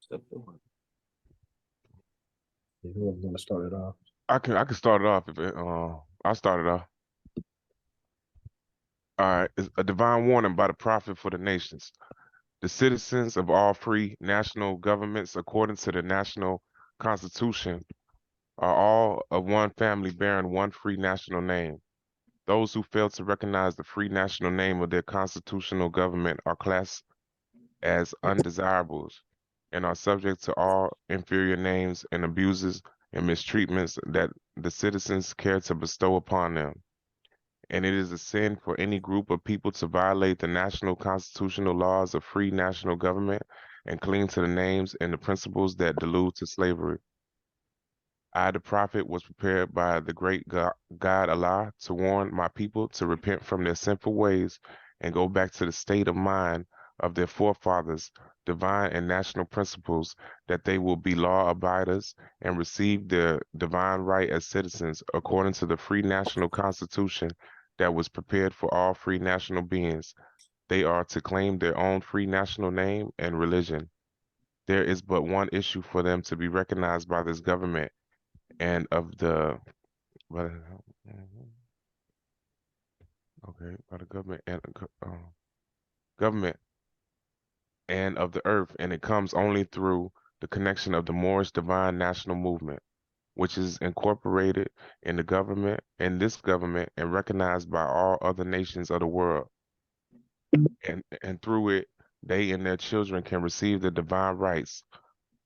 Who was going to start it off? I can start it off if I'll start it off. All right, it's a divine warning by the prophet for the nations. The citizens of all free national governments, according to the national constitution, are all of one family bearing one free national name. Those who fail to recognize the free national name of their constitutional government are classed as undesirables and are subject to all inferior names and abuses and mistreatments that the citizens care to bestow upon them. And it is a sin for any group of people to violate the national constitutional laws of free national government and cling to the names and the principles that delude to slavery. I, the prophet, was prepared by the great God Allah to warn my people to repent from their sinful ways and go back to the state of mind of their forefathers, divine and national principles, that they will be law abiders and receive their divine right as citizens according to the free national constitution that was prepared for all free national beings. They are to claim their own free national name and religion. There is but one issue for them to be recognized by this government and of the by the- okay by the government and of the earth, and it comes only through the connection of the Moorish Divine National Movement, which is incorporated in the government in this government and recognized by all other nations of the world, and through it they and their children can receive the divine rights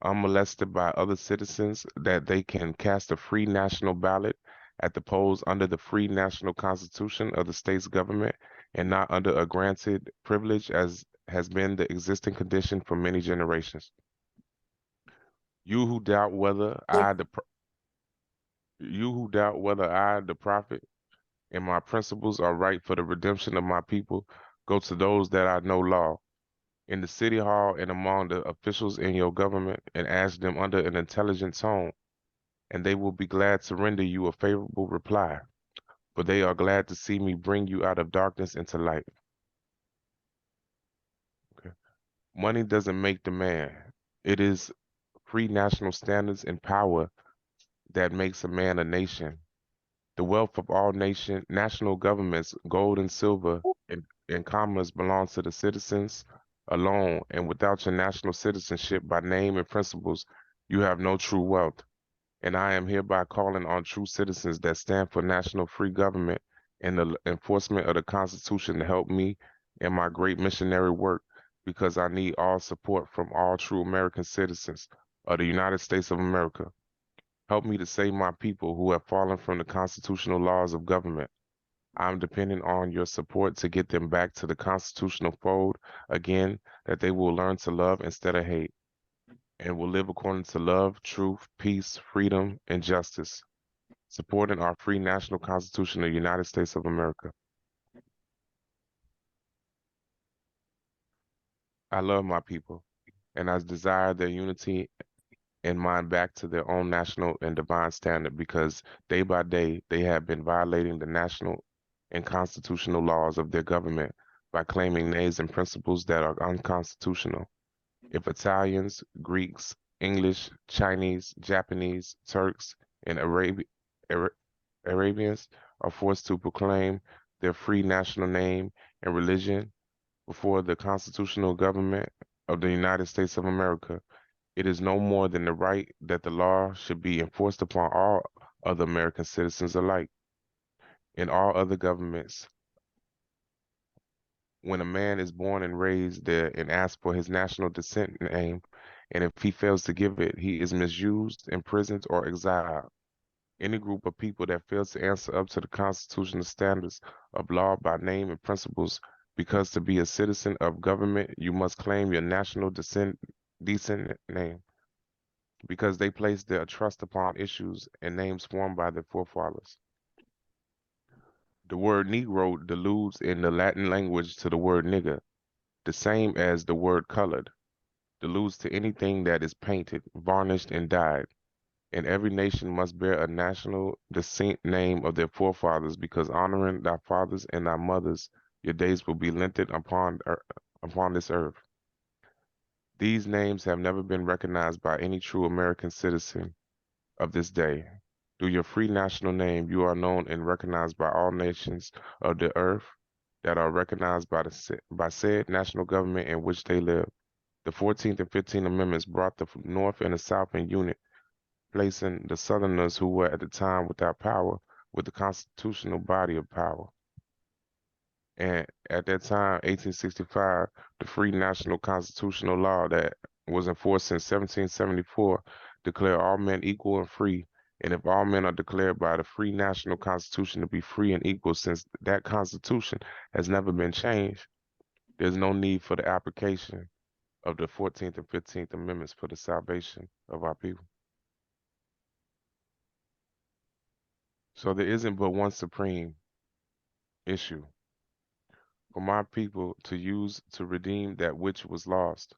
unmolested by other citizens, that they can cast a free national ballot at the polls under the free national constitution of the state's government and not under a granted privilege as has been the existing condition for many generations. You who doubt whether I, the prophet, and my principles are right for the redemption of my people, go to those that I know law in the city hall and among the officials in your government and ask them under an intelligent tone, and they will be glad to render you a favorable reply, for they are glad to see me bring you out of darkness into light. Okay. Money doesn't make the man. It is free national standards and power that makes a man a nation. The wealth of all national governments, gold and silver and commerce belongs to the citizens alone, and without your national citizenship by name and principles, you have no true wealth. And I am hereby calling on true citizens that stand for national free government and the enforcement of the Constitution to help me in my great missionary work, because I need all support from all true American citizens of the United States of America. Help me to save my people who have fallen from the constitutional laws of government. I'm depending on your support to get them back to the constitutional fold again, that they will learn to love instead of hate and will live according to love, truth, peace, freedom, and justice, supporting our free national constitution of the United States of America. I love my people, and I desire their unity and mind back to their own national and divine standard, because day by day they have been violating the national and constitutional laws of their government by claiming names and principles that are unconstitutional. If Italians, Greeks, English, Chinese, Japanese, Turks, and Arabians are forced to proclaim their free national name and religion before the constitutional government of the United States of America, it is no more than the right that the law should be enforced upon all other American citizens alike. In all other governments, when a man is born and raised there and asks for his national descent name, and if he fails to give it, he is misused, imprisoned, or exiled. Any group of people that fails to answer up to the constitutional standards of law by name and principles, because to be a citizen of government, you must claim your national decent name, because they place their trust upon issues and names formed by their forefathers. The word Negro deludes in the Latin language to the word nigger, the same as the word colored, deludes to anything that is painted, varnished, and dyed. And every nation must bear a national descent name of their forefathers, because honoring thy fathers and thy mothers, your days will be lengthened upon this earth. These names have never been recognized by any true American citizen of this day. Through your free national name, you are known and recognized by all nations of the earth that are recognized by said national government in which they live. The 14th and 15th Amendments brought the North and the South in unit, placing the Southerners who were at the time without power with the constitutional body of power. And at that time, 1865, the free national constitutional law that was enforced since 1774 declared all men equal and free. And if all men are declared by the free national constitution to be free and equal, since that constitution has never been changed, there's no need for the application of the 14th and 15th Amendments for the salvation of our people. So there isn't but one supreme issue for my people to use to redeem that which was lost,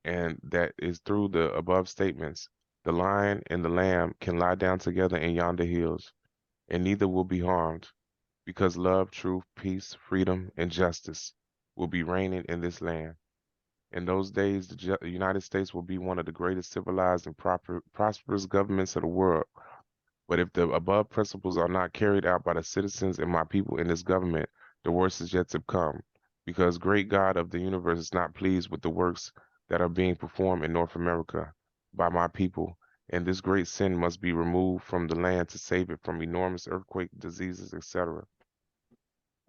and that is through the above statements. The lion and the lamb can lie down together in yonder hills, and neither will be harmed, because love, truth, peace, freedom, and justice will be reigning in this land. In those days, the United States will be one of the greatest civilized and prosperous governments of the world. But if the above principles are not carried out by the citizens and my people in this government, the worst is yet to come, because great God of the universe is not pleased with the works that are being performed in North America by my people, and this great sin must be removed from the land to save it from enormous earthquake, diseases, etc.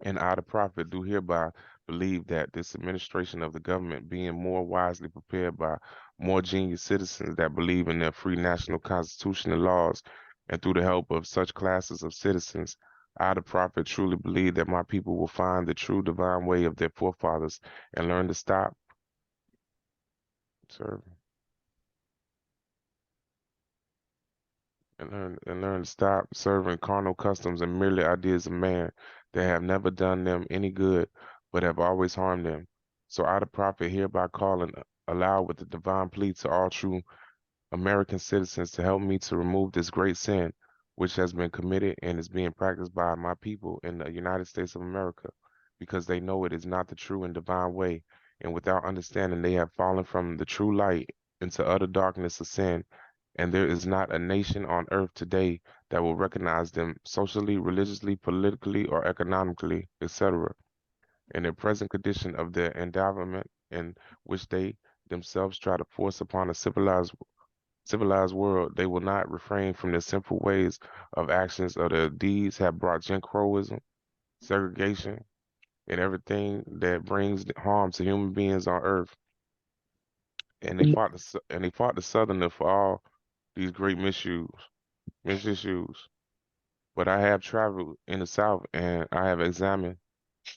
And I, the prophet, do hereby believe that this administration of the government, being more wisely prepared by more genius citizens that believe in their free national constitution and laws, and through the help of such classes of citizens, I, the prophet, truly believe that my people will find the true divine way of their forefathers and learn to stop serving and learn to stop serving carnal customs and merely ideas of man that have never done them any good, but have always harmed them. So I, the prophet, hereby call and allow with the divine plea to all true American citizens to help me to remove this great sin which has been committed and is being practiced by my people in the United States of America, because they know it is not the true and divine way, and without understanding they have fallen from the true light into utter darkness of sin, and there is not a nation on earth today that will recognize them socially, religiously, politically, or economically, etc. In their present condition of their endowment, in which they themselves try to force upon a civilized world, they will not refrain from their sinful ways of actions, or their deeds have brought Jim Crowism, segregation, and everything that brings harm to human beings on earth. And they fought the Southerner for all these great misissues. But I have traveled in the South and I have examined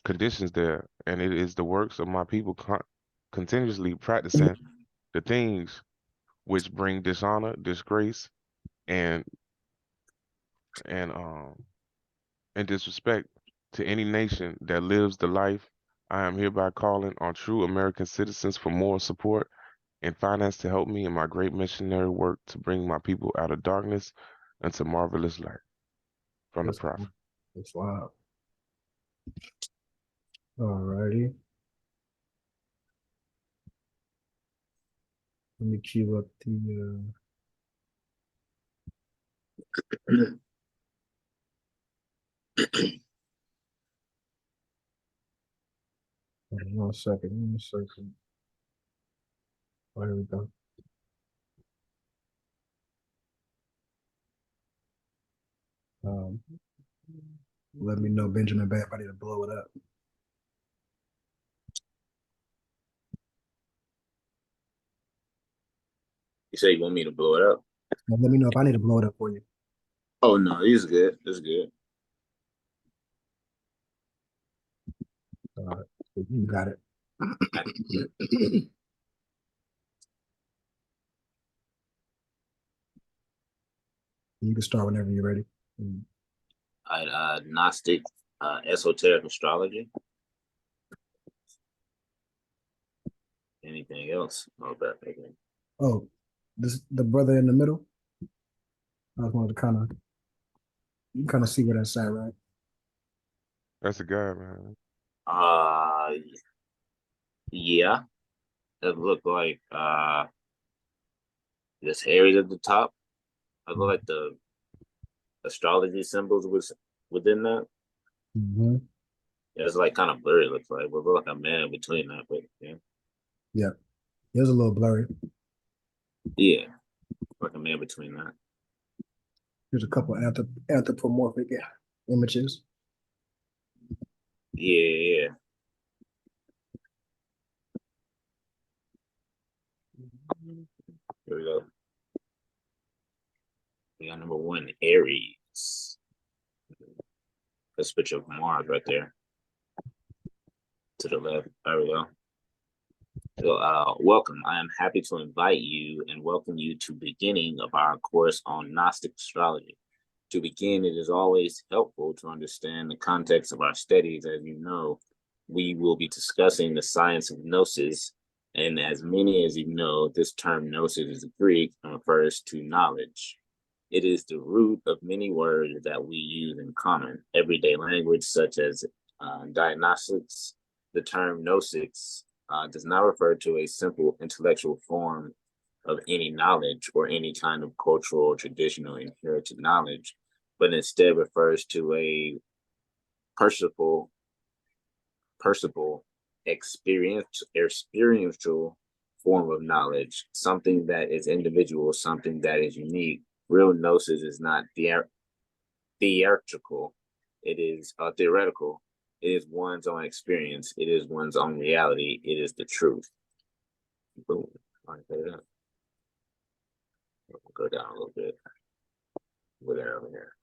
conditions there, and it is the works of my people continuously practicing the things which bring dishonor, disgrace, and and um and disrespect to any nation that lives the life. I am hereby calling on true American citizens for moral support and finance to help me in my great missionary work to bring my people out of darkness into marvelous light. From the prophet. That's wild. Alrighty. Let me cue up the one second. Oh, here we go. Let me know, Benjamin Bad, if I need to blow it up. You say you want me to blow it up? Now, let me know if I need to blow it up for you. Oh no, it's good. It's good. You got it. You can start whenever you're ready. All right, Gnostic, esoteric astrology. Anything else? Oh, this the brother in the middle. I just wanted to you can kind of see where that's at, right? That's the guy, man. Yeah, It looked like this areas at the top. It looked like the astrology symbols was within that. Mm-hmm. Yeah, it's like kind of blurry. It looks like, but it looked like a man between that. But yeah, Yeah, it was a little blurry. yeah, like a man between that. There's a couple anthropomorphic images. Yeah. Here we go. We got number 1, Aries. Let's switch up Mars right there to the left. There we go. So, welcome. I am happy to invite you and welcome you to the beginning of our course on Gnostic astrology. To begin, it is always helpful to understand the context of our studies. As you know, we will be discussing the science of gnosis, and as many as you know, this term gnosis is Greek and refers to knowledge. It is the root of many words that we use in common everyday language, such as diagnostics. The term gnosis does not refer to a simple intellectual form of any knowledge or any kind of cultural, traditional, inherited knowledge, but instead refers to a perceptible, experiential form of knowledge, something that is individual, something that is unique. Real gnosis is not theatrical, it is theoretical. It is one's own experience. It is one's own reality. It is the truth. Boom. All right, put it up. We'll go down a little bit. Over here.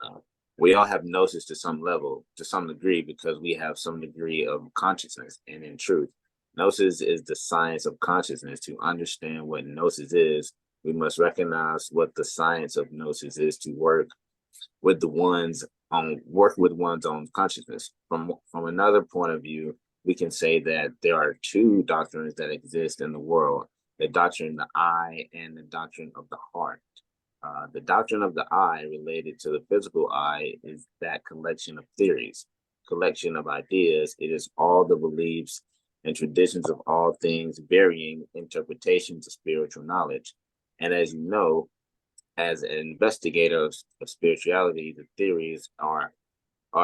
We all have gnosis to some level, to some degree, because we have some degree of consciousness. And in truth, gnosis is the science of consciousness. To understand what gnosis is, we must recognize what the science of gnosis is to work with one's own consciousness. From another point of view, we can say that there are 2 doctrines that exist in the world: the doctrine of the eye and the doctrine of the heart. The doctrine of the eye, related to the physical eye, is that collection of theories, collection of ideas. It is all the beliefs and traditions of all things, varying interpretations of spiritual knowledge. And as you know, as an investigator of spirituality, the theories are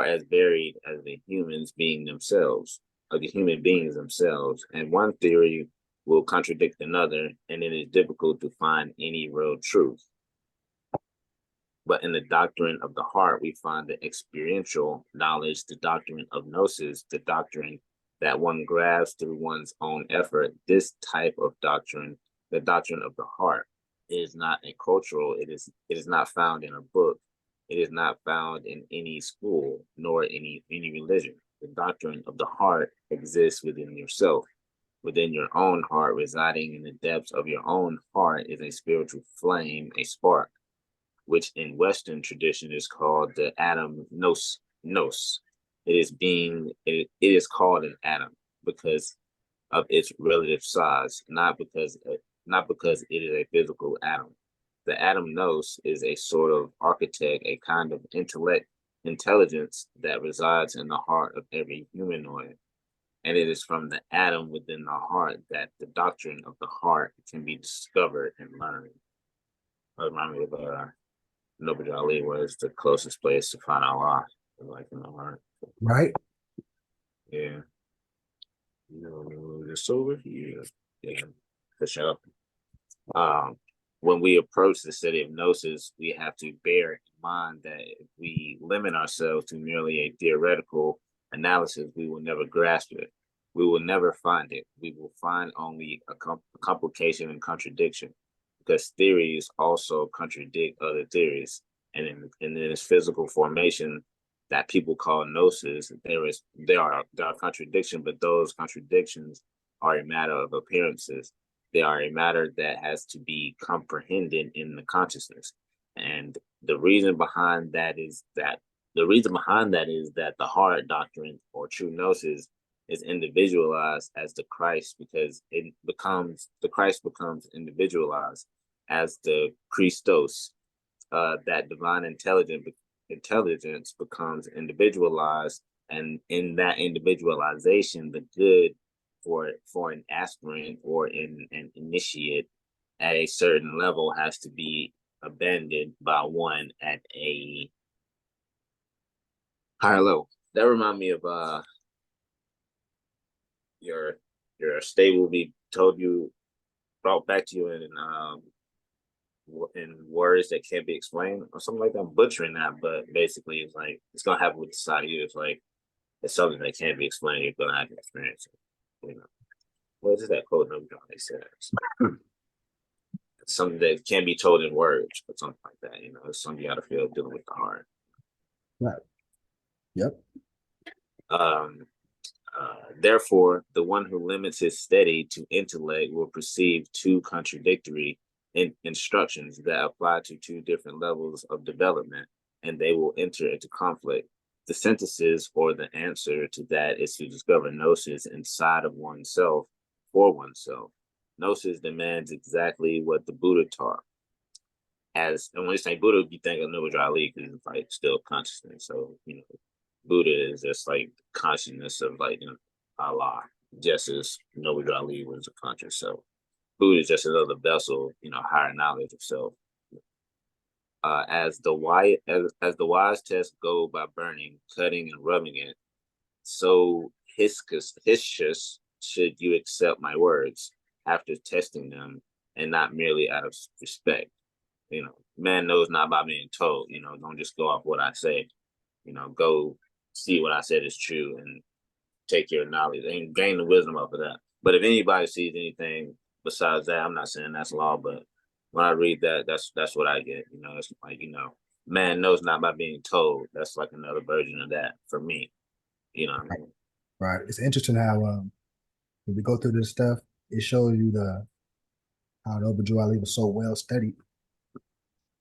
as varied as the humans being themselves, or the human beings themselves. And one theory will contradict another, and it is difficult to find any real truth. But in the doctrine of the heart, we find the experiential knowledge, the doctrine of gnosis, the doctrine that one grasps through one's own effort. This type of doctrine, the doctrine of the heart, is not a cultural. It is not found in a book. It is not found in any school nor any religion. The doctrine of the heart exists within yourself. Within your own heart, residing in the depths of your own heart, is a spiritual flame, a spark, which in Western tradition is called the atom nous. It is called an atom because of its relative size, not because it is a physical atom. The atom nous is a sort of architect, a kind of intelligence that resides in the heart of every humanoid. And it is from the atom within the heart that the doctrine of the heart can be discovered and learned. Remind me of Noble Ali was the closest place to find Allah, like in the heart. Right? Yeah. Just over here. Yeah. For sure. When we approach the study of gnosis, we have to bear in mind that if we limit ourselves to merely a theoretical analysis, we will never grasp it. We will never find it. We will find only a complication and contradiction, because theories also contradict other theories. And in this physical formation that people call gnosis, there are contradictions, but those contradictions are a matter of appearances. They are a matter that has to be comprehended in the consciousness. And the reason behind that is that the heart doctrine, or true gnosis, is individualized as the Christ, because the Christ becomes individualized as the Christos. That divine intelligence becomes individualized, and in that individualization, the good for an aspirant or an initiate at a certain level has to be abandoned by one at a higher level. That remind me of your state will be told you, brought back to you in words that can't be explained or something like that. I'm butchering that, but basically it's like it's gonna happen with the side of you. It's like it's something that can't be explained. You're gonna have to experience it. You know, what is that quote? No, they said it's something that can't be told in words, or something like that. You know, it's something you gotta feel dealing with the heart. Right. Yep. Therefore, the one who limits his study to intellect will perceive two contradictory instructions that apply to two different levels of development, and they will enter into conflict. The synthesis or the answer to that is to discover gnosis inside of oneself for oneself. Gnosis demands exactly what the Buddha taught. And when you say Buddha, you think of Noble Dry Lee because it's like still consciousness. So, you know, Buddha is just like consciousness of like, you know, Allah, just as Noble Dry Lee was a conscious self. Buddha is just another vessel, you know, higher knowledge of self. As the wise tests gold by burning, cutting, and rubbing it, so Hiscus should you accept my words after testing them, and not merely out of respect. You know, man knows not by being told. You know, don't just go off what I say. You know, go see what I said is true and take your knowledge and gain the wisdom off of that. But if anybody sees anything besides that, I'm not saying that's law, but when I read that, that's what I get. You know, it's like, you know, man knows not by being told. That's like another version of that for me. You know what I mean? Right. It's interesting how when we go through this stuff, it shows you how Noble Drew Ali was so well studied.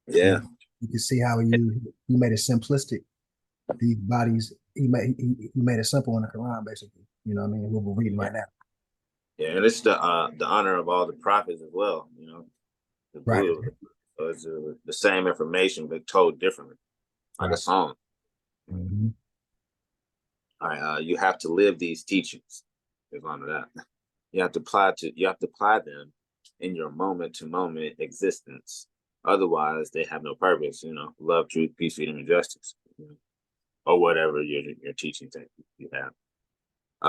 Yeah. You can see how he made it simplistic. These bodies, he made it simple in the Quran, basically. You know what I mean? What we're reading right now. Yeah, and it's the honor of all the prophets as well. You know, the Right. Buddha. So it's the same information but told differently, like a song. Mm-hmm. All right, you have to live these teachings. There's none of that. You have to apply them in your moment to moment existence. Otherwise, they have no purpose. You know, love, truth, peace, freedom, and justice, you know, or whatever your teaching thing you have.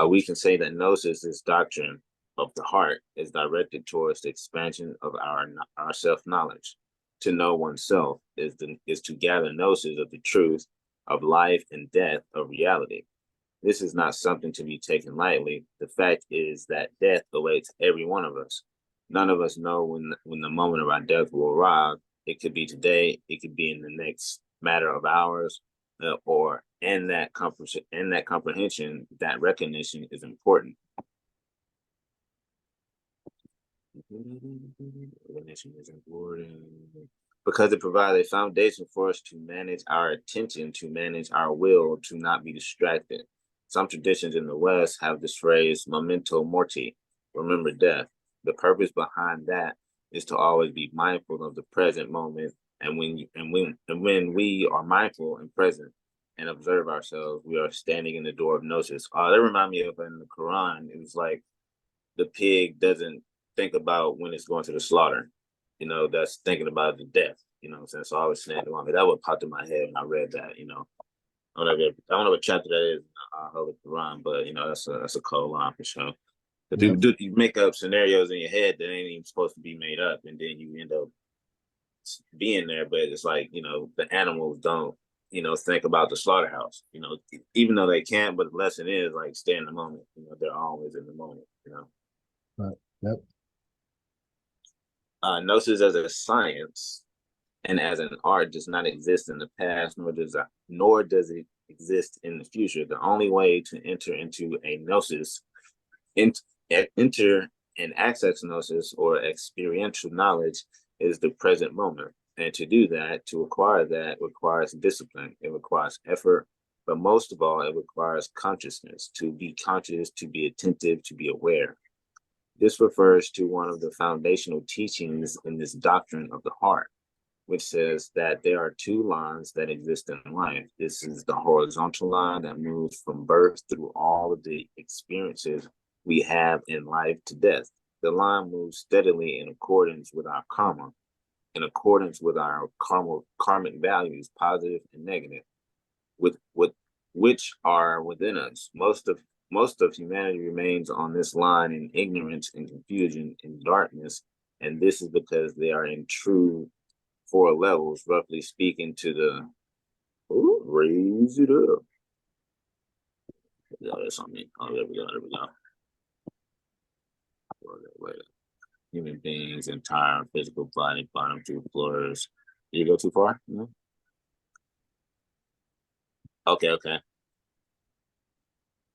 We can say that gnosis, this doctrine of the heart, is directed towards the expansion of our self knowledge. To know oneself is to gather gnosis of the truth of life and death of reality. This is not something to be taken lightly. The fact is that death awaits every one of us. None of us know when the moment of our death will arrive. It could be today. It could be in the next matter of hours, or in that comprehension, that recognition is important. Recognition is important because it provides a foundation for us to manage our attention, to manage our will, to not be distracted. Some traditions in the West have this phrase memento mori, remember death. The purpose behind that is to always be mindful of the present moment. And when we are mindful and present and observe ourselves, we are standing in the door of gnosis. That remind me of in the Quran, it was like the pig doesn't think about when it's going to the slaughter. You know, that's thinking about the death. You know what I'm saying? So I was standing on me. That would pop in my head when I read that, you know. I don't know what chapter that is in the Holy Quran, but you know, that's a cold line for sure. But you make up scenarios in your head that ain't even supposed to be made up, and then you end up being there. But it's like, you know, the animals don't, you know, think about the slaughterhouse. You know, even though they can, but the lesson is like stay in the moment. You know, they're always in the moment. You know. Right. Yep. Gnosis as a science and as an art does not exist in the past, nor does it exist in the future. The only way to enter into a gnosis, enter and access gnosis or experiential knowledge is the present moment. And to do that, to acquire that, requires discipline. It requires effort, but most of all, it requires consciousness, to be conscious, to be attentive, to be aware. This refers to one of the foundational teachings in this doctrine of the heart, which says that there are two lines that exist in life. This is the horizontal line that moves from birth through all of the experiences we have in life to death. The line moves steadily in accordance with our karma, in accordance with our karmic values, positive and negative, with which are within us. Most of humanity remains on this line in ignorance and confusion and darkness, and this is because they are in true four levels, roughly speaking, to the raise it up. Oh, that's on me. Oh, there we go. There we go. Wait. Human beings, entire physical body, bottom two floors. Did you go too far? No? Okay.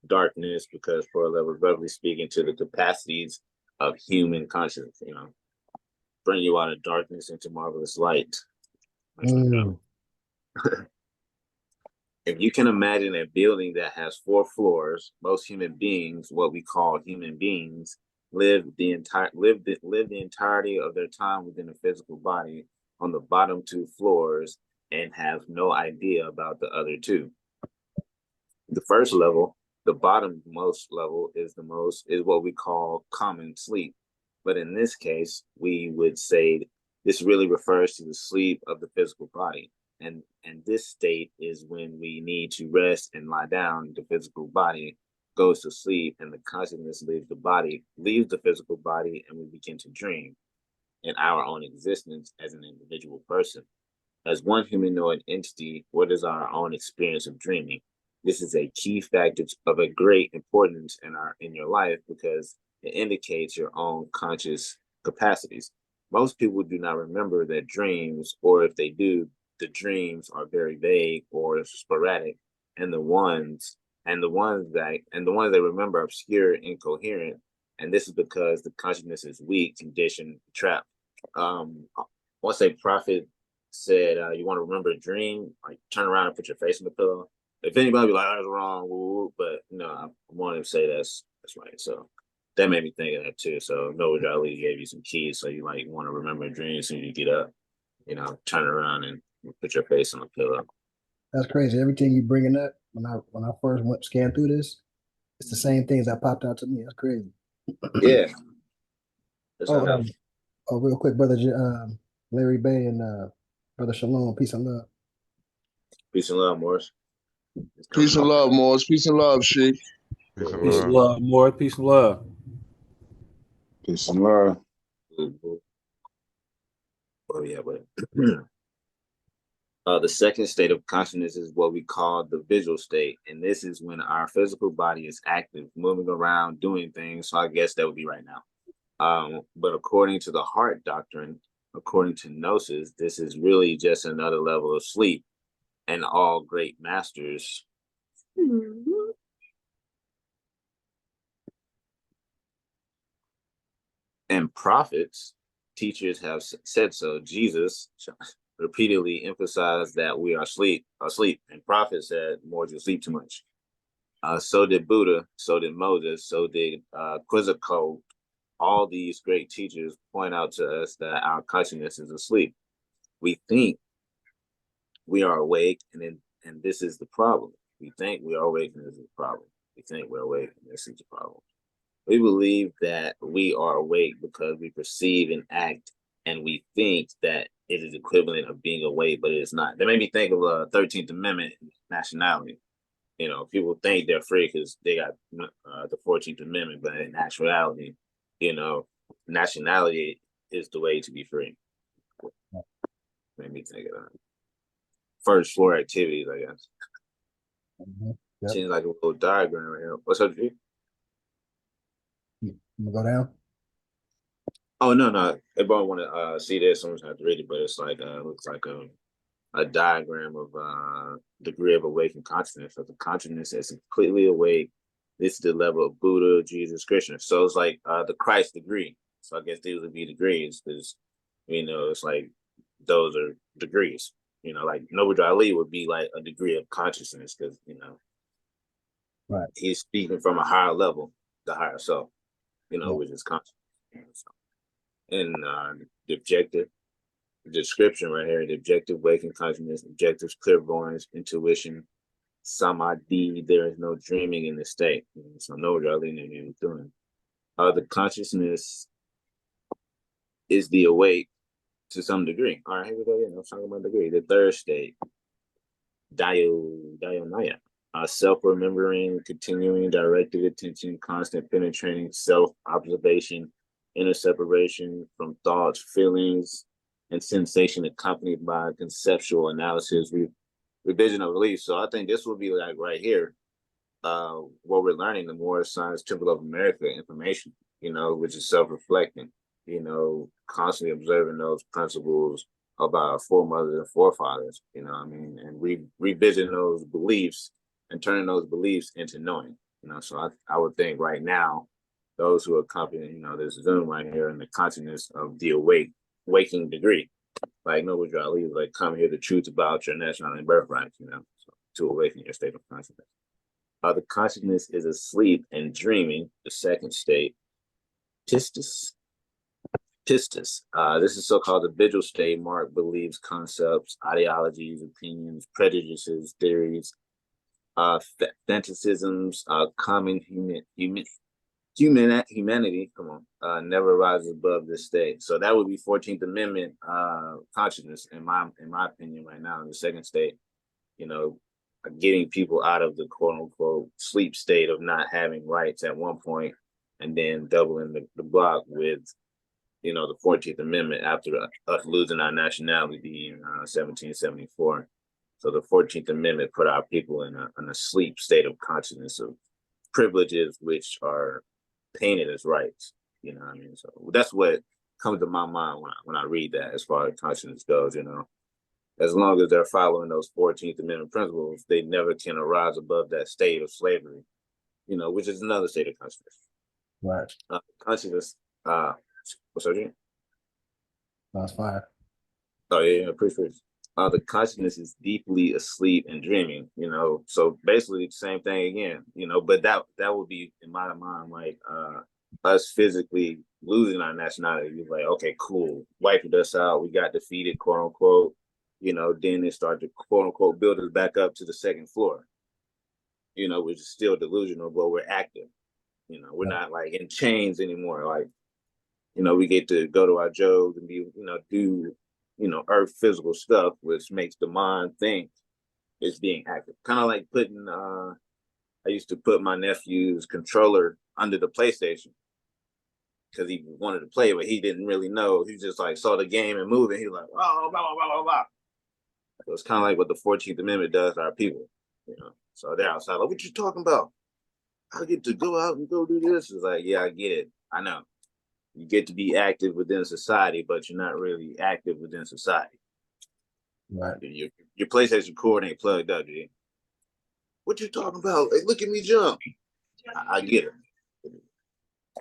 Darkness, because four levels, roughly speaking, to the capacities of human consciousness. Bring you out of darkness into marvelous light. If you can imagine a building that has 4 floors, most human beings, what we call human beings, live the entirety of their time within a physical body on the bottom 2 floors and have no idea about the other 2. The first level, the bottommost level, is what we call common sleep. But in this case, we would say this really refers to the sleep of the physical body. And this state is when we need to rest and lie down. The physical body goes to sleep and the consciousness leaves the physical body, and we begin to dream in our own existence as an individual person. As one humanoid entity, what is our own experience of dreaming? This is a key factor of a great importance in your life because it indicates your own conscious capacities. Most people do not remember their dreams, or if they do, the dreams are very vague or sporadic, and the ones they remember obscure, incoherent, and this is because the consciousness is weak, conditioned, trapped. Once a prophet said, "You want to remember a dream? Like turn around and put your face on the pillow." If anybody be like, "Oh, that's wrong," but no, I wanted to say that's right. So that made me think of that too. So Noah Ali gave you some keys, so you like want to remember a dream as soon as you get up. Turn around and put your face on the pillow. That's crazy. Everything you bringing up when I first scanned through this, it's the same things that popped out to me. That's crazy. Yeah. Real quick, brother Larry Bay and brother Shalom, peace and love. Peace and love, Morris. Peace and love, Morris. Peace and love, Sheik. Peace and Peace and love. love, more. Peace and love. Peace and love. Oh yeah, but the second state of consciousness is what we call the visual state, and this is when our physical body is active, moving around, doing things. So I guess that would be right now. But according to the heart doctrine, according to Gnosis, this is really just another level of sleep, and all great masters. And prophets, teachers have said so. Jesus repeatedly emphasized that we are asleep, and prophets said more to sleep too much. So did Buddha, so did Moses, so did Quetzalcoatl. All these great teachers point out to us that our consciousness is asleep. We think we are awake, and this is the problem. We think we are awake, and this is the problem. We think we're awake, and this is the problem. We believe that we are awake because we perceive and act, and we think that it is equivalent of being awake, but it is not. That made me think of the 13th Amendment nationality. People think they're free because they got the 14th Amendment, but in actuality, nationality is the way to be free. Made me think of that. First floor activities, I guess. Yep. Seems like a little diagram right here. What's up, G? You go down? Oh no. Everybody want to see this. Someone's have to read it, but it's like looks like a diagram of degree of awakened consciousness. So the consciousness is completely awake. This is the level of Buddha, Jesus, Krishna. So it's like the Christ degree. So I guess these would be degrees because it's like those are degrees. Like Noble Ali would be like a degree of consciousness because Right. He's speaking from a higher level, the higher self. Which is consciousness. And the objective, the description right here, the objective waking consciousness, objectives, clairvoyance, intuition, samadhi, there is no dreaming in this state. So no really knew what he was doing. The consciousness is the awake to some degree. All right, here we go again. I'm talking about degree. The third state, Dhyana, self-remembering, continuing, directed attention, constant penetrating, self-observation, inner separation from thoughts, feelings, and sensation accompanied by conceptual analysis, revision of beliefs. So I think this will be like right here, what we're learning, the more Science Temple of America information, which is self-reflecting, constantly observing those principles of our foremothers and forefathers, and revisiting those beliefs and turning those beliefs into knowing, So I would think right now, those who accompany, this Zoom right here in the consciousness of the waking degree, like Noble Drew Ali, like come hear the truth about your nationality and birthright, so to awaken your state of consciousness. The consciousness is asleep and dreaming, the second state. Pistis. This is so-called the vigil state. Mark believes concepts, ideologies, opinions, prejudices, theories, fantasisms, common humanity, never rises above this state. So that would be 14th Amendment consciousness, in my opinion, right now, in the second state, getting people out of the quote unquote sleep state of not having rights at one point, and then doubling the block with, the 14th Amendment after us losing our nationality in 1774. So the 14th Amendment put our people in a sleep state of consciousness of privileges, which are painted as rights. So that's what comes to my mind when I read that, as far as consciousness goes. As long as they're following those 14th Amendment principles, they never can arise above that state of slavery, which is another state of consciousness. Right. Consciousness. What's that? That's fine. Oh yeah, appreciate it. The consciousness is deeply asleep and dreaming. So basically the same thing again. But that would be, in my mind, like us physically losing our nationality. You're like, okay, cool, wiped us out. We got defeated, quote unquote. Then they start to quote unquote build us back up to the second floor. Which is still delusional, but we're active. We're not like in chains anymore. Like, we get to go to our jobs and be, do, earth physical stuff, which makes the mind think it's being active. Kind of like putting, I used to put my nephew's controller under the PlayStation because he wanted to play, but he didn't really know. He just like saw the game and moving. He was like, oh, blah, blah, blah, blah, blah. So it's kind of like what the 14th Amendment does to our people, So they're outside, like, what you talking about? I get to go out and go do this. It's like, yeah, I get it. I know. You get to be active within society, but you're not really active within society. Right. Your PlayStation cord ain't plugged up, dude. What you talking about? Hey, look at me jump. I get it.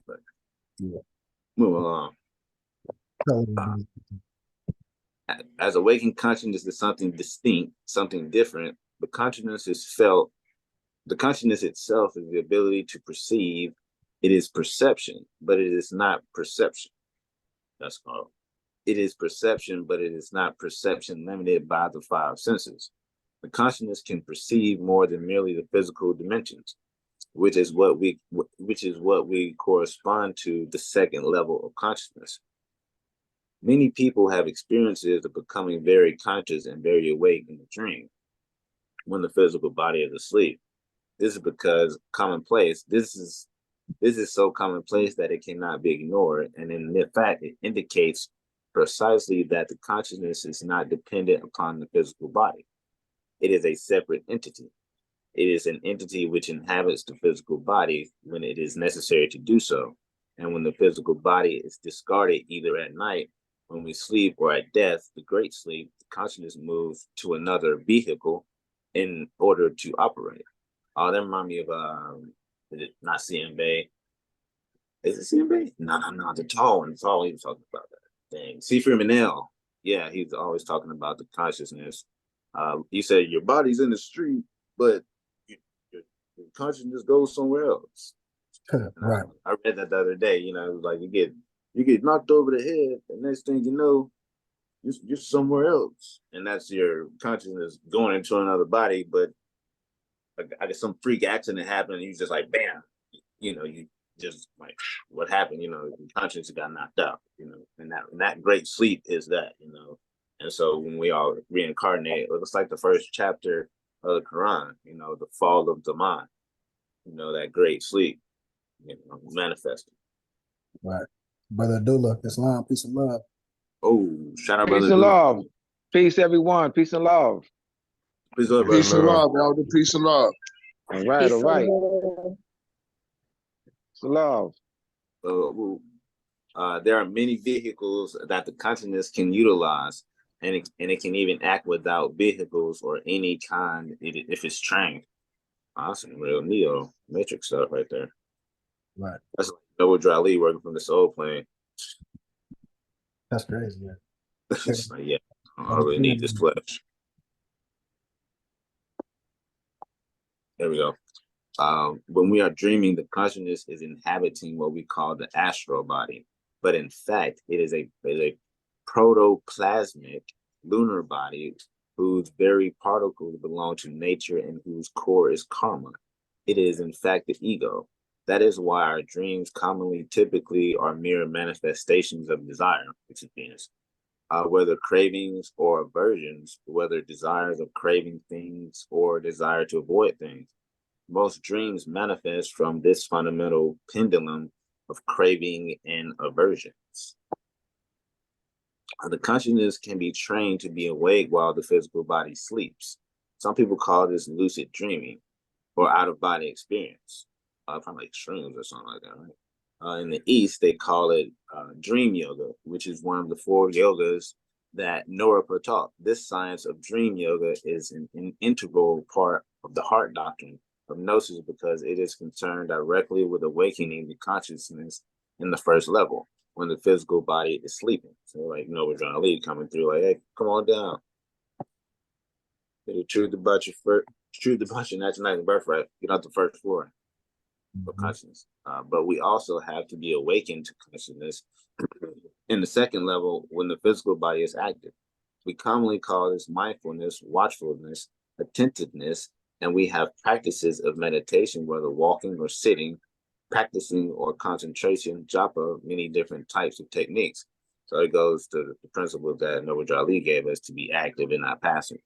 But yeah. Move along. As awakened consciousness is something distinct, something different, but consciousness is felt. The consciousness itself is the ability to perceive. It is perception, but it is not perception. That's called. It is perception, but it is not perception limited by the five senses. The consciousness can perceive more than merely the physical dimensions, which is what we correspond to the second level of consciousness. Many people have experiences of becoming very conscious and very awake in the dream when the physical body is asleep. This is because commonplace. This is so commonplace that it cannot be ignored, and in fact, it indicates precisely that the consciousness is not dependent upon the physical body. It is a separate entity. It is an entity which inhabits the physical body when it is necessary to do so, and when the physical body is discarded either at night, when we sleep, or at death, the great sleep, the consciousness moves to another vehicle in order to operate. That remind me of not CM Bay. Is it CM Bay? No, the tall one. The tall one, he was talking about that thing. Seafood Manel. Yeah, he's always talking about the consciousness. He said your body's in the street, but your consciousness goes somewhere else. Right. I read that the other day. It was like you get knocked over the head, and next thing you know, you're somewhere else, and that's your consciousness going into another body. But I guess some freak accident happened, and you just like bam, you just like what happened, consciousness got knocked out, and that great sleep is that, and so when we all reincarnate, it's like the first chapter of the Quran, the fall of the mind, that great sleep, manifesting. Right. Brother Abdullah, Islam, peace and love. Oh, shout out, Peace brother. and love. Peace, everyone. Peace and love. Peace, love, Peace and love. love, elder. Peace and love. All right, all right. Peace and love. There are many vehicles that the consciousness can utilize, and it can even act without vehicles or any kind if it's trained. That's some real Neo Matrix stuff right there. Right. That's like Noah Drali working from the soul plane. That's crazy, man. It's like, yeah, I don't really need this flesh. There we go. When we are dreaming, the consciousness is inhabiting what we call the astral body, but in fact, it is a protoplasmic lunar body whose very particles belong to nature and whose core is karma. It is in fact the ego. That is why our dreams typically are mere manifestations of desire, which is Venus. Whether cravings or aversions, whether desires of craving things or desire to avoid things. Most dreams manifest from this fundamental pendulum of craving and aversions. The consciousness can be trained to be awake while the physical body sleeps. Some people call this lucid dreaming or out-of-body experience. Probably like shrooms or something like that, right? In the East, they call it dream yoga, which is one of the 4 yogas that Norapa taught. This science of dream yoga is an integral part of the heart doctrine of Gnosis because it is concerned directly with awakening the consciousness in the first level when the physical body is sleeping. So like, we're trying to lead coming through like, hey, come on down. Truth about your natural birthright. Get out the first floor of consciousness. But we also have to be awakened to consciousness in the second level when the physical body is active. We commonly call this mindfulness, watchfulness, attentiveness, and we have practices of meditation, whether walking or sitting, practicing or concentration, japa, many different types of techniques. So it goes to the principle that Noah Drali gave us to be active and not passive,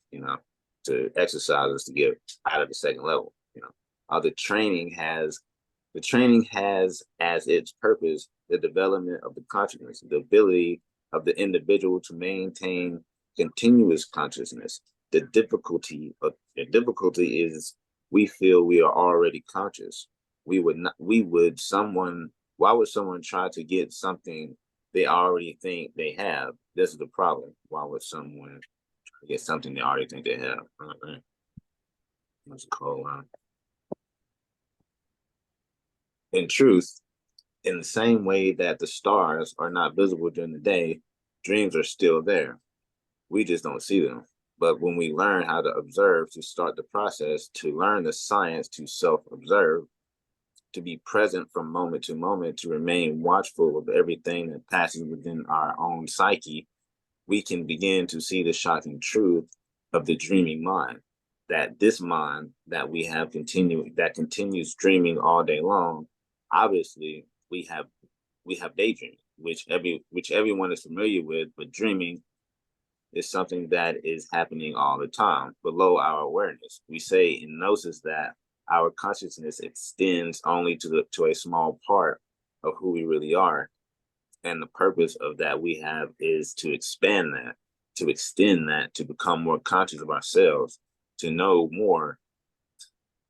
to exercise us to get out of the second level. The training has as its purpose the development of the consciousness, the ability of the individual to maintain continuous consciousness. The difficulty is we feel we are already conscious. Why would someone try to get something they already think they have? This is the problem. Why would someone try to get something they already think they have? That's a cold line. In truth, in the same way that the stars are not visible during the day, dreams are still there. We just don't see them. But when we learn how to observe, to start the process, to learn the science to self-observe, to be present from moment to moment, to remain watchful of everything that passes within our own psyche, we can begin to see the shocking truth of the dreaming mind. That this mind that we have continues dreaming all day long, obviously we have daydreaming, which everyone is familiar with, but dreaming is something that is happening all the time below our awareness. We say in Gnosis that our consciousness extends only to a small part of who we really are. And the purpose of that we have is to expand that, to extend that, to become more conscious of ourselves, to know more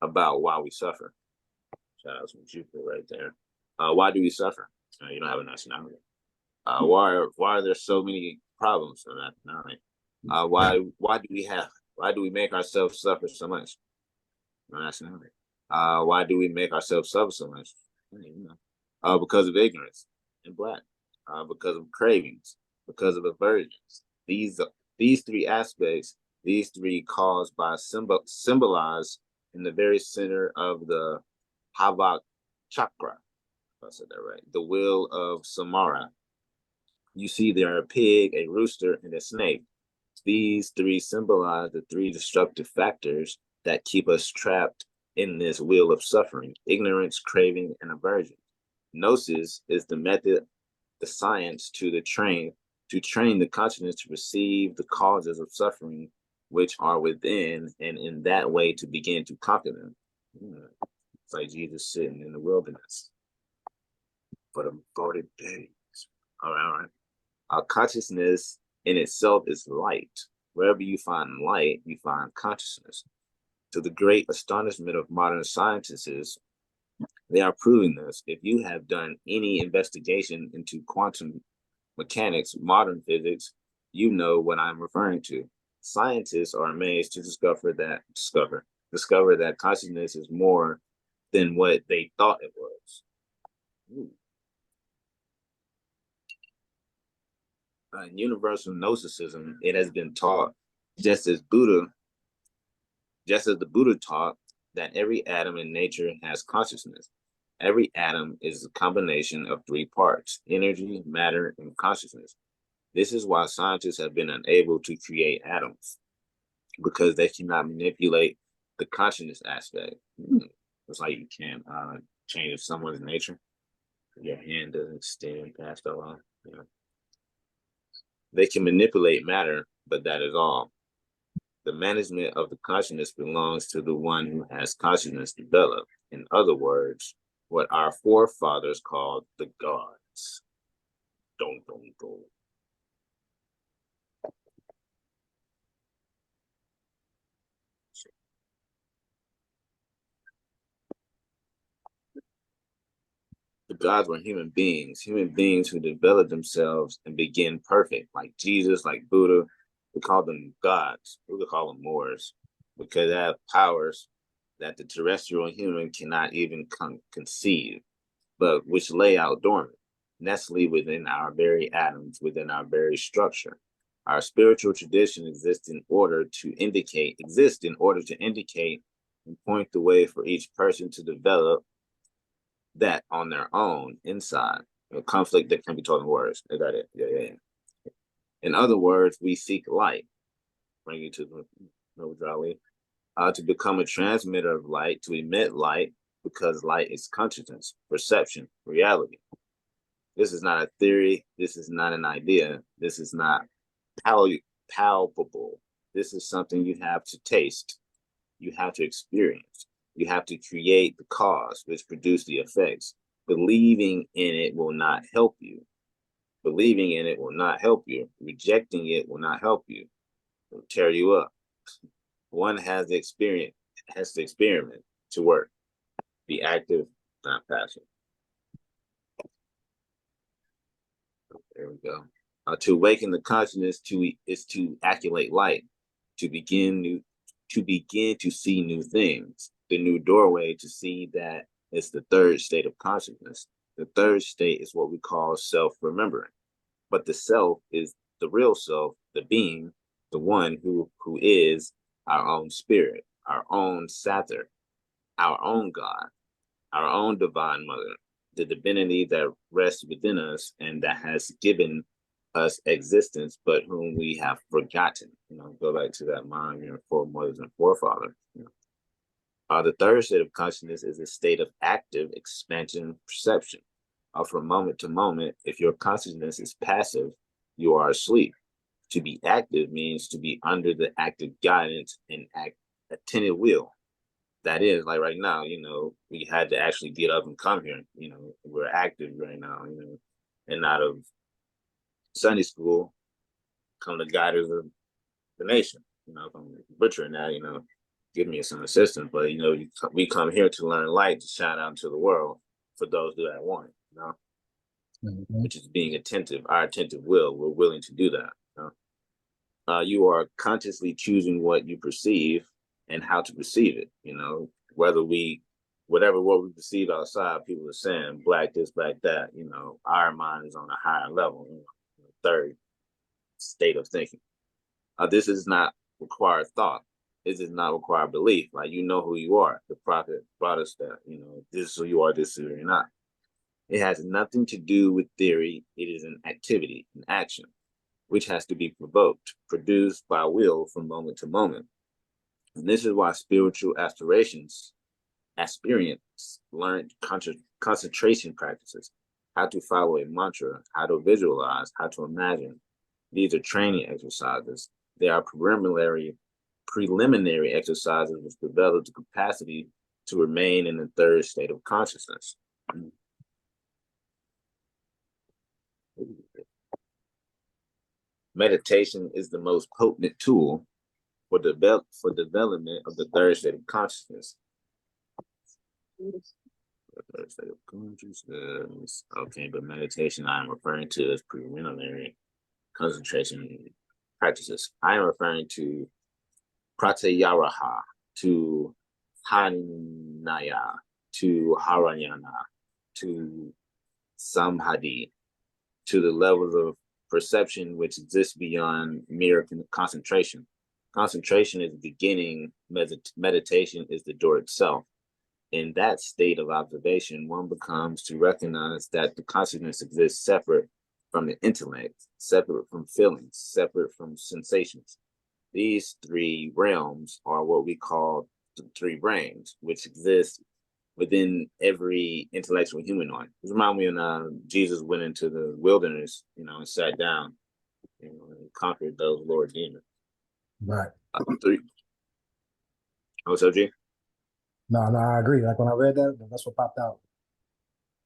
about why we suffer. Shout out to Jupiter right there. Why do we suffer? You don't have a nationality. Why are there so many problems in that nationality? Why do we make ourselves suffer so much? No nationality. Why do we make ourselves suffer so much? Because of ignorance and Black. Because of cravings, because of aversions. These 3 aspects, these 3 caused by symbolized in the very center of the Havak chakra. If I said that right. The wheel of Samara. You see there a pig, a rooster, and a snake. These 3 symbolize the 3 destructive factors that keep us trapped in this wheel of suffering: ignorance, craving, and aversion. Gnosis is the method, the science to train the consciousness to perceive the causes of suffering which are within, and in that way to begin to conquer them. It's like Jesus sitting in the wilderness for the 40 days. All right. Our consciousness in itself is light. Wherever you find light, you find consciousness. To the great astonishment of modern scientists, they are proving this. If you have done any investigation into quantum mechanics, modern physics, you know what I'm referring to. Scientists are amazed to discover that consciousness is more than what they thought it was. In universal Gnosticism, it has been taught, just as the Buddha taught, that every atom in nature has consciousness. Every atom is a combination of three parts: energy, matter, and consciousness. This is why scientists have been unable to create atoms, because they cannot manipulate the consciousness aspect. It's like you can't change someone's nature. Your hand doesn't extend past the line. They can manipulate matter, but that is all. The management of the consciousness belongs to the one who has consciousness developed. In other words, what our forefathers called the gods. Don't. The gods were human beings who developed themselves and became perfect, like Jesus, like Buddha. We call them gods. We could call them Moors, because they have powers that the terrestrial human cannot even conceive, but which lay out dormant, nestling within our very atoms, within our very structure. Our spiritual tradition exists in order to indicate and point the way for each person to develop that on their own inside. A conflict that can be told in words. Is that it? Yeah. In other words, we seek light. Bring you to to become a transmitter of light, to emit light, because light is consciousness, perception, reality. This is not a theory. This is not an idea. This is not palpable. This is something you have to taste. You have to experience. You have to create the cause which produce the effects. Believing in it will not help you. Believing in it will not help you. Rejecting it will not help you. It will tear you up. One has to experiment to work. Be active, not passive. There we go. To awaken the consciousness is to acculate light, to begin to see new things. The new doorway to see that it's the third state of consciousness. The third state is what we call self-remembering. But the self is the real self, the being, the one who is our own spirit, our own Satyr, our own God, our own divine mother, the divinity that rests within us and that has given us existence, but whom we have forgotten. Go back to that mind, foremothers and forefathers. The third state of consciousness is a state of active expansion perception. From moment to moment, if your consciousness is passive, you are asleep. To be active means to be under the active guidance and attentive will. That is, like right now, we had to actually get up and come here. We're active right now, and out of Sunday school come the guiders of the nation. If I'm butchering that, give me some assistance. But, we come here to learn light, to shine out into the world for those who that want it, which is being attentive, our attentive will. We're willing to do that. You are consciously choosing what you perceive and how to perceive it. Whatever what we perceive outside, people are saying black this, black that. Our mind is on a higher level, third state of thinking. This does not require thought. It does not require belief. Like, who you are. The prophet brought us that. This is who you are. This is who you're not. It has nothing to do with theory. It is an activity, an action, which has to be provoked, produced by will from moment to moment. And this is why spiritual aspirants learned concentration practices, how to follow a mantra, how to visualize, how to imagine. These are training exercises. They are preliminary exercises which develop the capacity to remain in the third state of consciousness. Meditation is the most potent tool for development of the third state of consciousness. Third state of consciousness. Okay, but meditation I'm referring to as preliminary concentration practices. I am referring to pratyahara, to hanaya, to haranyana, to samadhi, to the levels of perception which exists beyond mere concentration. Concentration is the beginning, meditation is the door itself. In that state of observation, one becomes to recognize that the consciousness exists separate from the intellect, separate from feelings, separate from sensations. These three realms are what we call the three brains, which exist within every intellectual humanoid. This reminds me when Jesus went into the wilderness, and sat down, and conquered those lower demons. Right. Three. What's up, G? No, I agree. Like when I read that, that's what popped out.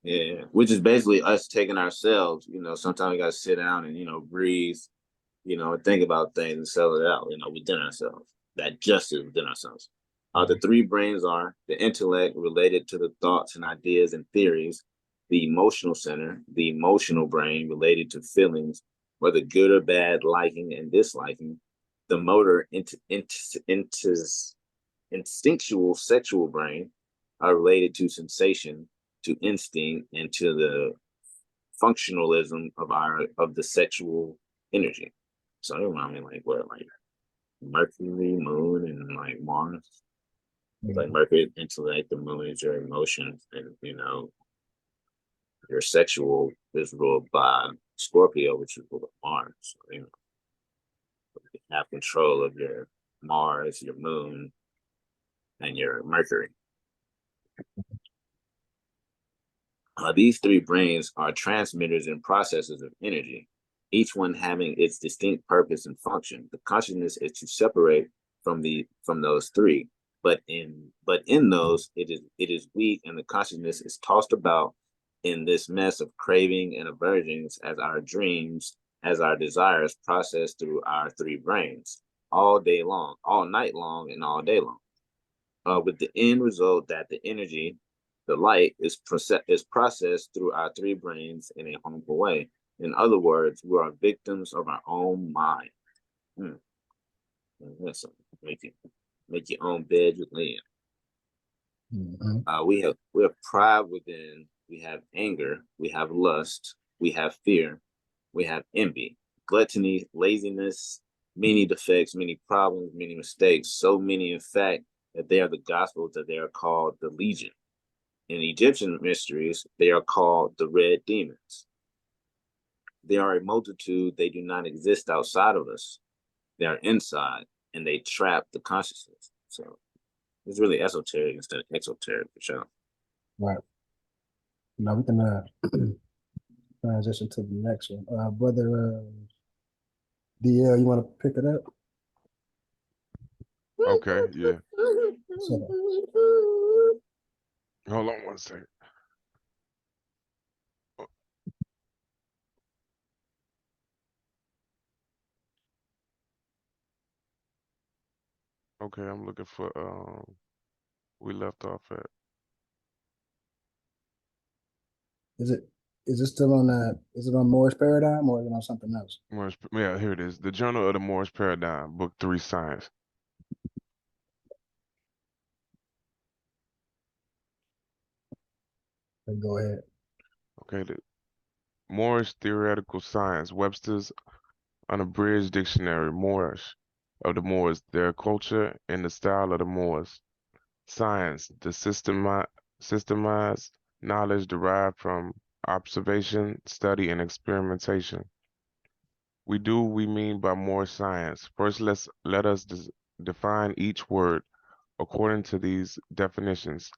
Yeah, which is basically us taking ourselves. Sometimes we got to sit down and breathe, and think about things and settle it out. Within ourselves. That justice within ourselves. The three brains are the intellect related to the thoughts and ideas and theories, the emotional center, the emotional brain related to feelings, whether good or bad, liking and disliking, the motor instinctual sexual brain are related to sensation, to instinct, and to the functionalism of the sexual energy. So it reminds me like Mercury, Moon, and like Mars. Like Mercury is intellect, the moon is your emotions, and your sexual is ruled by Scorpio, which is ruled by Mars. So, you have control of your Mars, your moon, and your Mercury. These three brains are transmitters and processors of energy, each one having its distinct purpose and function. The consciousness is to separate from those three. But in those, it is weak, and the consciousness is tossed about in this mess of craving and aversions as our dreams, as our desires process through our three brains all day long, all night long, and all day long. With the end result that the energy, the light, is processed through our three brains in a harmful way. In other words, we are victims of our own mind. That's make your own bed with Liam. We have pride within. We have anger. We have lust. We have fear. We have envy, gluttony, laziness, many defects, many problems, many mistakes. So many, in fact, that they are the gospels that they are called the Legion. In Egyptian mysteries, they are called the Red Demons. They are a multitude. They do not exist outside of us. They are inside, and they trap the consciousness. So it's really esoteric instead of exoteric, for sure. Right. Now we can transition to the next one. Brother DL, you want to pick it up? Okay, yeah. So, Hold on one second. Okay, I'm looking for we left off at. is it still on that? Is it on Moorish Paradigm or is it on something else? Yeah, here it is. The Journal of the Moorish Paradigm, Book 3, Science. Go ahead. Okay, the Moorish Theoretical Science, Webster's Unabridged Dictionary, Moorish, of the Moors, their culture and the style of the Moors. Science, the systemized knowledge derived from observation, study, and experimentation. We mean by more science. First, let us define each word according to these definitions.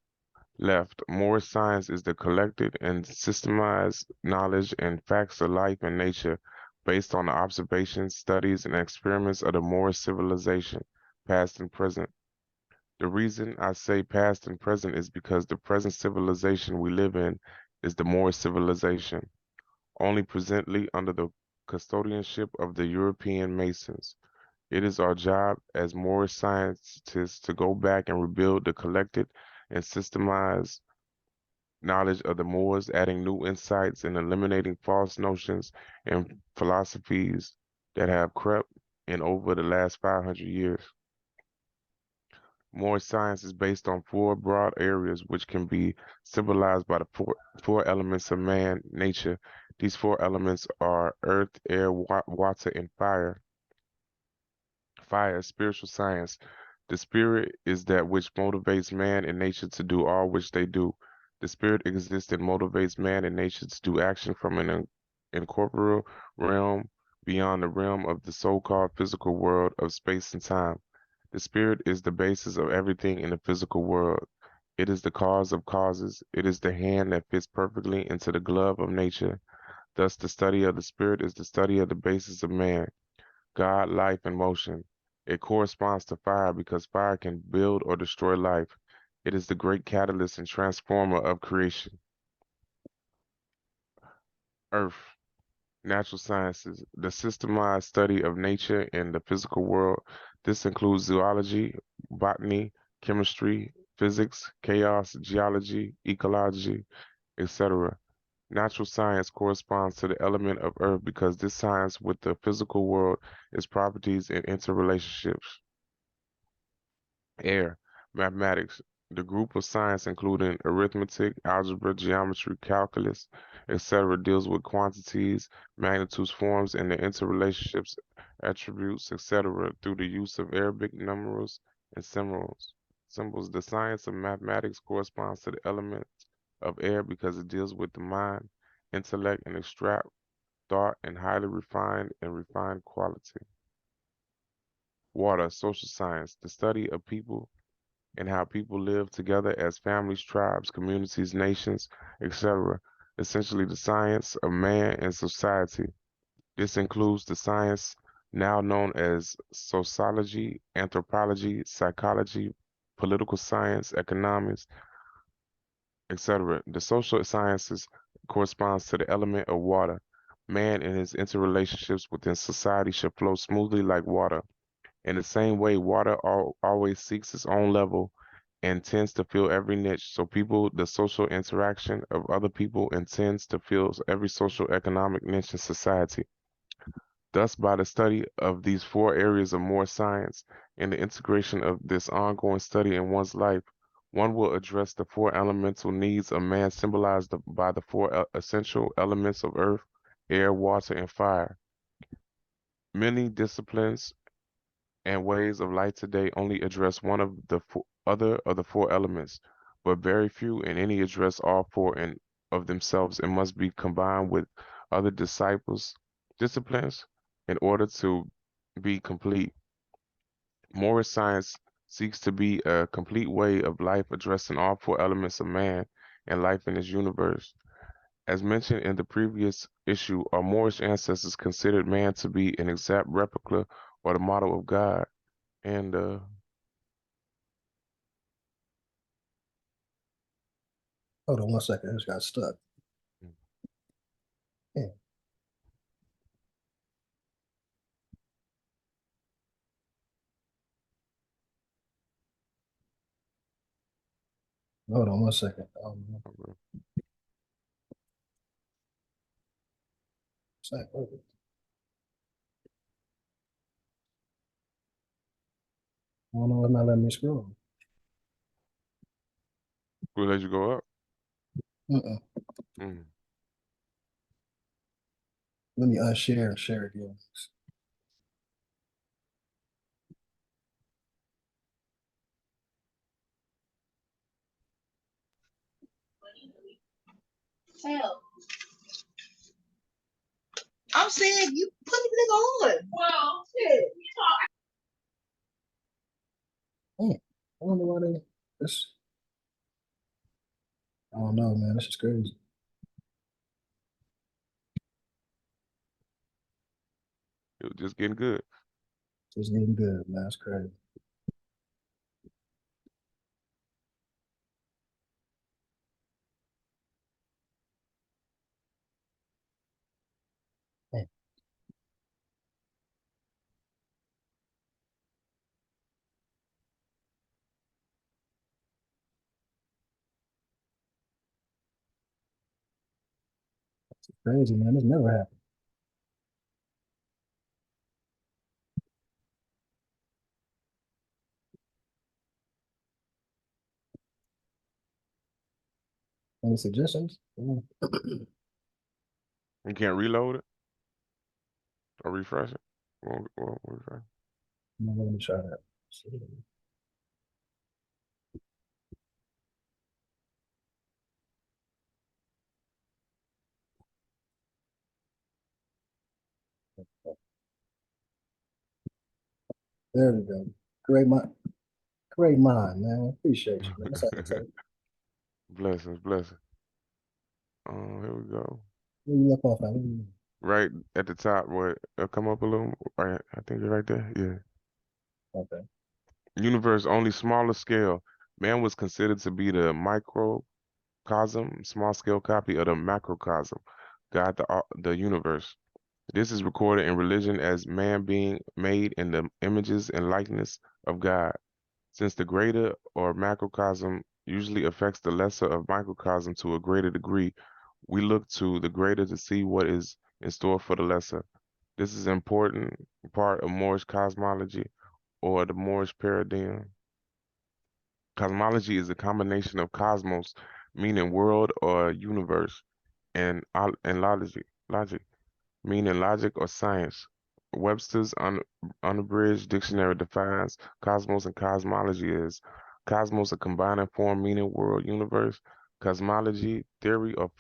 Left, more science is the collected and systemized knowledge and facts of life and nature based on the observations, studies, and experiments of the Moorish civilization, past and present. The reason I say past and present is because the present civilization we live in is the Moorish civilization, only presently under the custodianship of the European Masons. It is our job as Moorish scientists to go back and rebuild the collected and systemized knowledge of the Moors, adding new insights and eliminating false notions and philosophies that have crept in over the last 500 years. Moorish science is based on four broad areas which can be symbolized by the four elements of man, nature. These four elements are earth, air, water, and fire. Fire is spiritual science. The spirit is that which motivates man and nature to do all which they do. The spirit exists and motivates man and nature to do action from an incorporeal realm beyond the realm of the so-called physical world of space and time. The spirit is the basis of everything in the physical world. It is the cause of causes. It is the hand that fits perfectly into the glove of nature. Thus, the study of the spirit is the study of the basis of man, God, life, and motion. It corresponds to fire because fire can build or destroy life. It is the great catalyst and transformer of creation. Earth, natural sciences, the systemized study of nature and the physical world. This includes zoology, botany, chemistry, physics, chaos, geology, ecology, etc. Natural science corresponds to the element of earth because this science with the physical world, its properties and interrelationships. Air, mathematics, the group of science including arithmetic, algebra, geometry, calculus, etc. deals with quantities, magnitudes, forms, and their interrelationships, attributes, etc. through the use of Arabic numerals and symbols. The science of mathematics corresponds to the element of air because it deals with the mind, intellect, and abstract thought and highly refined quality. Water, social science, the study of people and how people live together as families, tribes, communities, nations, etc. Essentially the science of man and society. This includes the science now known as sociology, anthropology, psychology, political science, economics, etc. The social sciences corresponds to the element of water. Man and his interrelationships within society should flow smoothly like water. In the same way, water always seeks its own level and tends to fill every niche. So people, the social interaction of other people intends to fill every social economic niche in society. Thus, by the study of these four areas of more science and the integration of this ongoing study in one's life, one will address the four elemental needs of man symbolized by the four essential elements of earth, air, water, and fire. Many disciplines and ways of life today only address one of the other of the four elements, but very few in any address all four of themselves and must be combined with other disciplines in order to be complete. Moorish science seeks to be a complete way of life addressing all four elements of man and life in this universe. As mentioned in the previous issue, our Moorish ancestors considered man to be an exact replica or the model of God. And Hold on 1 second. I just got stuck. Yeah. Hold on 1 second. Sorry, okay. I don't know why it's not letting me scroll. we'll let you go up. Mm-mm. Mm. Let me unshare and share again. Hell. I'm saying you put the nigga on. Well, shit. I wonder why they this. I don't know, man. This is crazy. It was just getting good. It's getting good, man. It's crazy. It's crazy, man. This never happened. Any suggestions? You can't reload it or refresh it. Well, refresh. Let me try that. There we go. Great mind, man. Appreciate you, man. That's all I can say. Blessings, blessings. Here we go. Where you left off at? Right at the top, where it'll come up a little. Right, I think it's right there. Yeah. Okay. Universe only smaller scale. Man was considered to be the microcosm, small scale copy of the macrocosm. God, the universe. This is recorded in religion as man being made in the images and likeness of God. Since the greater or macrocosm usually affects the lesser of microcosm to a greater degree, we look to the greater to see what is in store for the lesser. This is an important part of Moorish cosmology or the Moorish paradigm. Cosmology is a combination of cosmos, meaning world or universe, and logic, meaning logic or science. Webster's unabridged dictionary defines cosmos and cosmology as cosmos, a combining form meaning world, universe, cosmology, theory or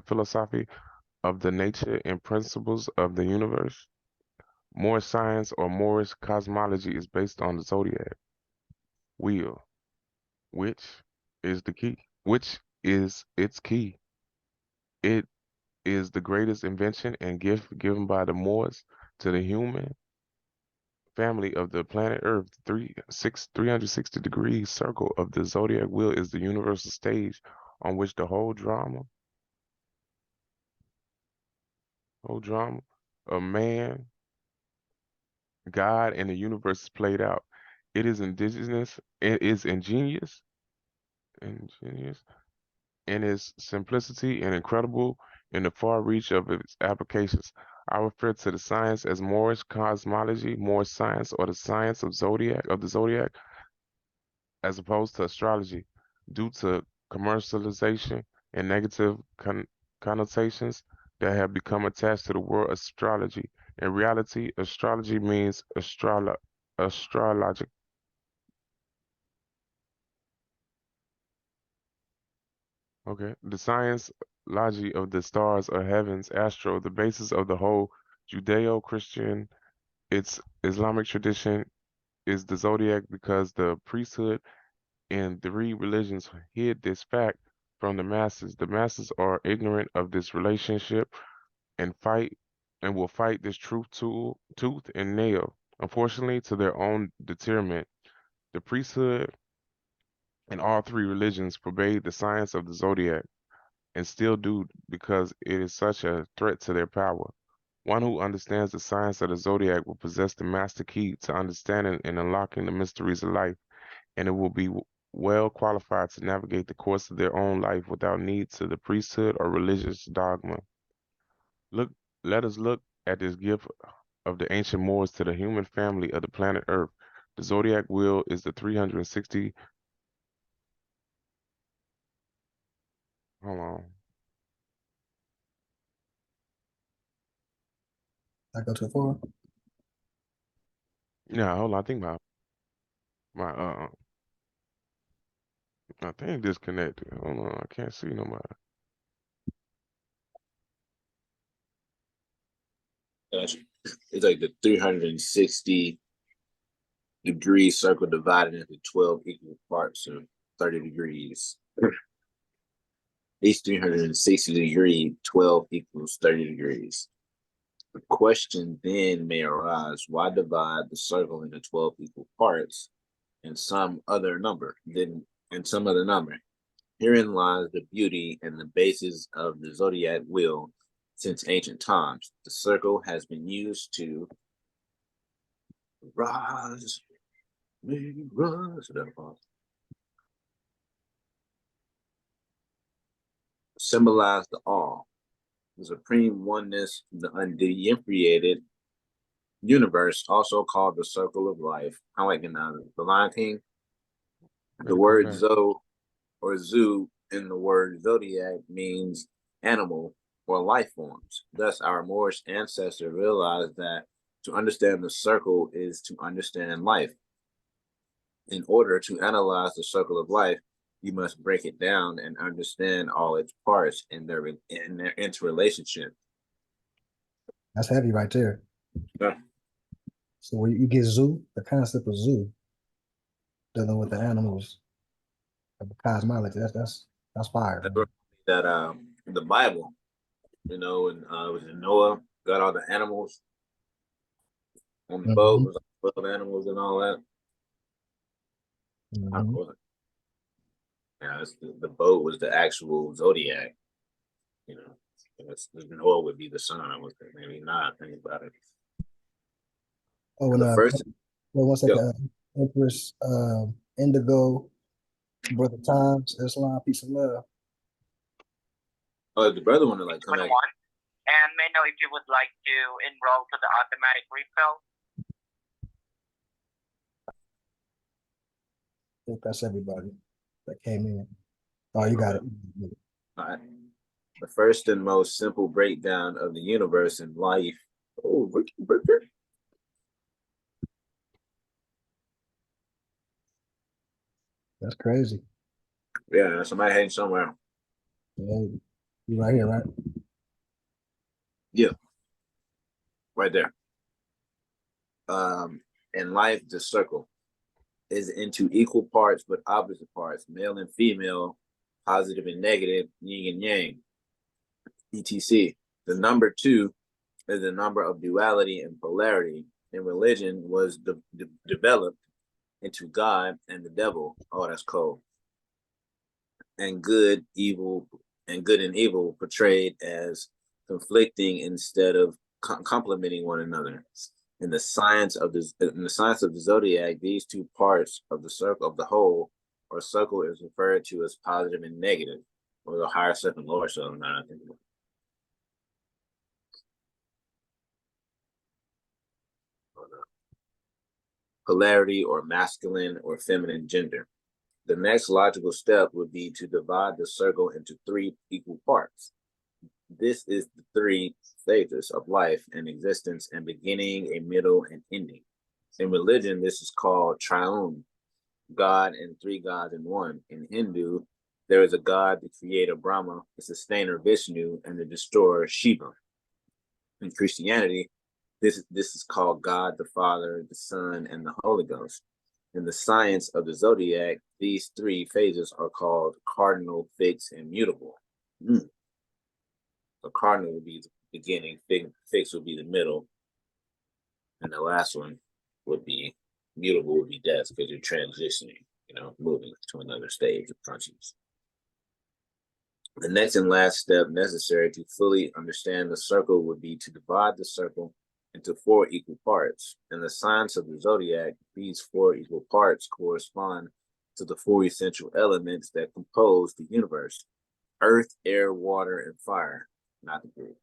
philosophy of the nature and principles of the universe. Moorish science or Moorish cosmology is based on the zodiac wheel, which is the key, which is its key. It is the greatest invention and gift given by the Moors to the human family of the planet Earth. 360-degree circle of the zodiac wheel is the universal stage on which the whole drama of man, God, and the universe is played out. It is ingenious in its simplicity and incredible in the far reach of its applications. I refer to the science as Moorish cosmology, Moorish science, or the science of the zodiac, as opposed to astrology, due to commercialization and negative connotations that have become attached to the word astrology. In reality, astrology means astrologic. Okay. The science logy of the stars or heavens, astro, the basis of the whole Judeo-Christian, its Islamic tradition is the zodiac because the priesthood in three religions hid this fact from the masses. The masses are ignorant of this relationship and will fight this truth tooth and nail. Unfortunately, to their own detriment, the priesthood in all three religions forbade the science of the zodiac and still do because it is such a threat to their power. One who understands the science of the zodiac will possess the master key to understanding and unlocking the mysteries of life, and it will be well qualified to navigate the course of their own life without need to the priesthood or religious dogma. Let us look at this gift of the ancient Moors to the human family of the planet Earth. The zodiac wheel is the 360. Hold on. I go too far. Yeah, hold on. I think my I think disconnected. Hold on, I can't see nobody. Gotcha. It's like the 360-degree circle divided into 12 equal parts of 30 degrees. Each 360-degree, 12 equals 30 degrees. The question then may arise, why divide the circle into 12 equal parts and some other number? Herein lies the beauty and the basis of the zodiac wheel since ancient times. The circle has been used to rise, symbolize the all, the supreme oneness, the undifferentiated universe, also called the circle of life. I like in the Lion King. The word zo or zoo in the word zodiac means animal or life forms. Thus, our Moorish ancestor realized that to understand the circle is to understand life. In order to analyze the circle of life, you must break it down and understand all its parts and their interrelationship. That's heavy right there. Yeah. So when you get zoo, the concept of zoo, dealing with the animals, the cosmology, that's fire. That the Bible, you know, and it was in Noah, got all the animals on the boat, was like 12 animals and all that. Yeah, the boat was the actual zodiac, you know. Noah would be the sun, maybe not anybody. Oh, and The first, well, one second, Empress Indigo, Brother Times, Islam, peace and love. the brother wanted to like come back. And may I know if you would like to enroll to the automatic refill? I think that's everybody that came in. Oh, you got it. All right. The first and most simple breakdown of the universe and life. Oh, Ricky. That's crazy. Yeah, somebody heading somewhere. Yeah, you right here, right? Yeah, right there. In life, the circle is into equal parts but opposite parts, male and female, positive and negative, yin and yang, etc. The number 2 is the number of duality and polarity. In religion, was developed into God and the devil. Oh, that's cold. And good, evil, and good and evil portrayed as conflicting instead of complementing one another. In the science of the zodiac, these two parts of the circle of the whole or circle is referred to as positive and negative, or the higher self and lower self. Polarity or masculine or feminine gender. The next logical step would be to divide the circle into 3 equal parts. This is the 3 stages of life and existence, and beginning, a middle, and ending. In religion, this is called triune, God and 3 gods in one. In Hindu, there is a God, the creator Brahma, the sustainer Vishnu, and the destroyer Shiva. In Christianity, this is called God the Father, the Son, and the Holy Ghost. In the science of the zodiac, these 3 phases are called cardinal, fixed, and mutable. The cardinal would be the beginning, fixed would be the middle, and the last one would be mutable, would be death, because you're transitioning, moving to another stage of consciousness. The next and last step necessary to fully understand the circle would be to divide the circle into 4 equal parts. In the science of the zodiac, these 4 equal parts correspond to the 4 essential elements that compose the universe: earth, air, water, and fire, not the group.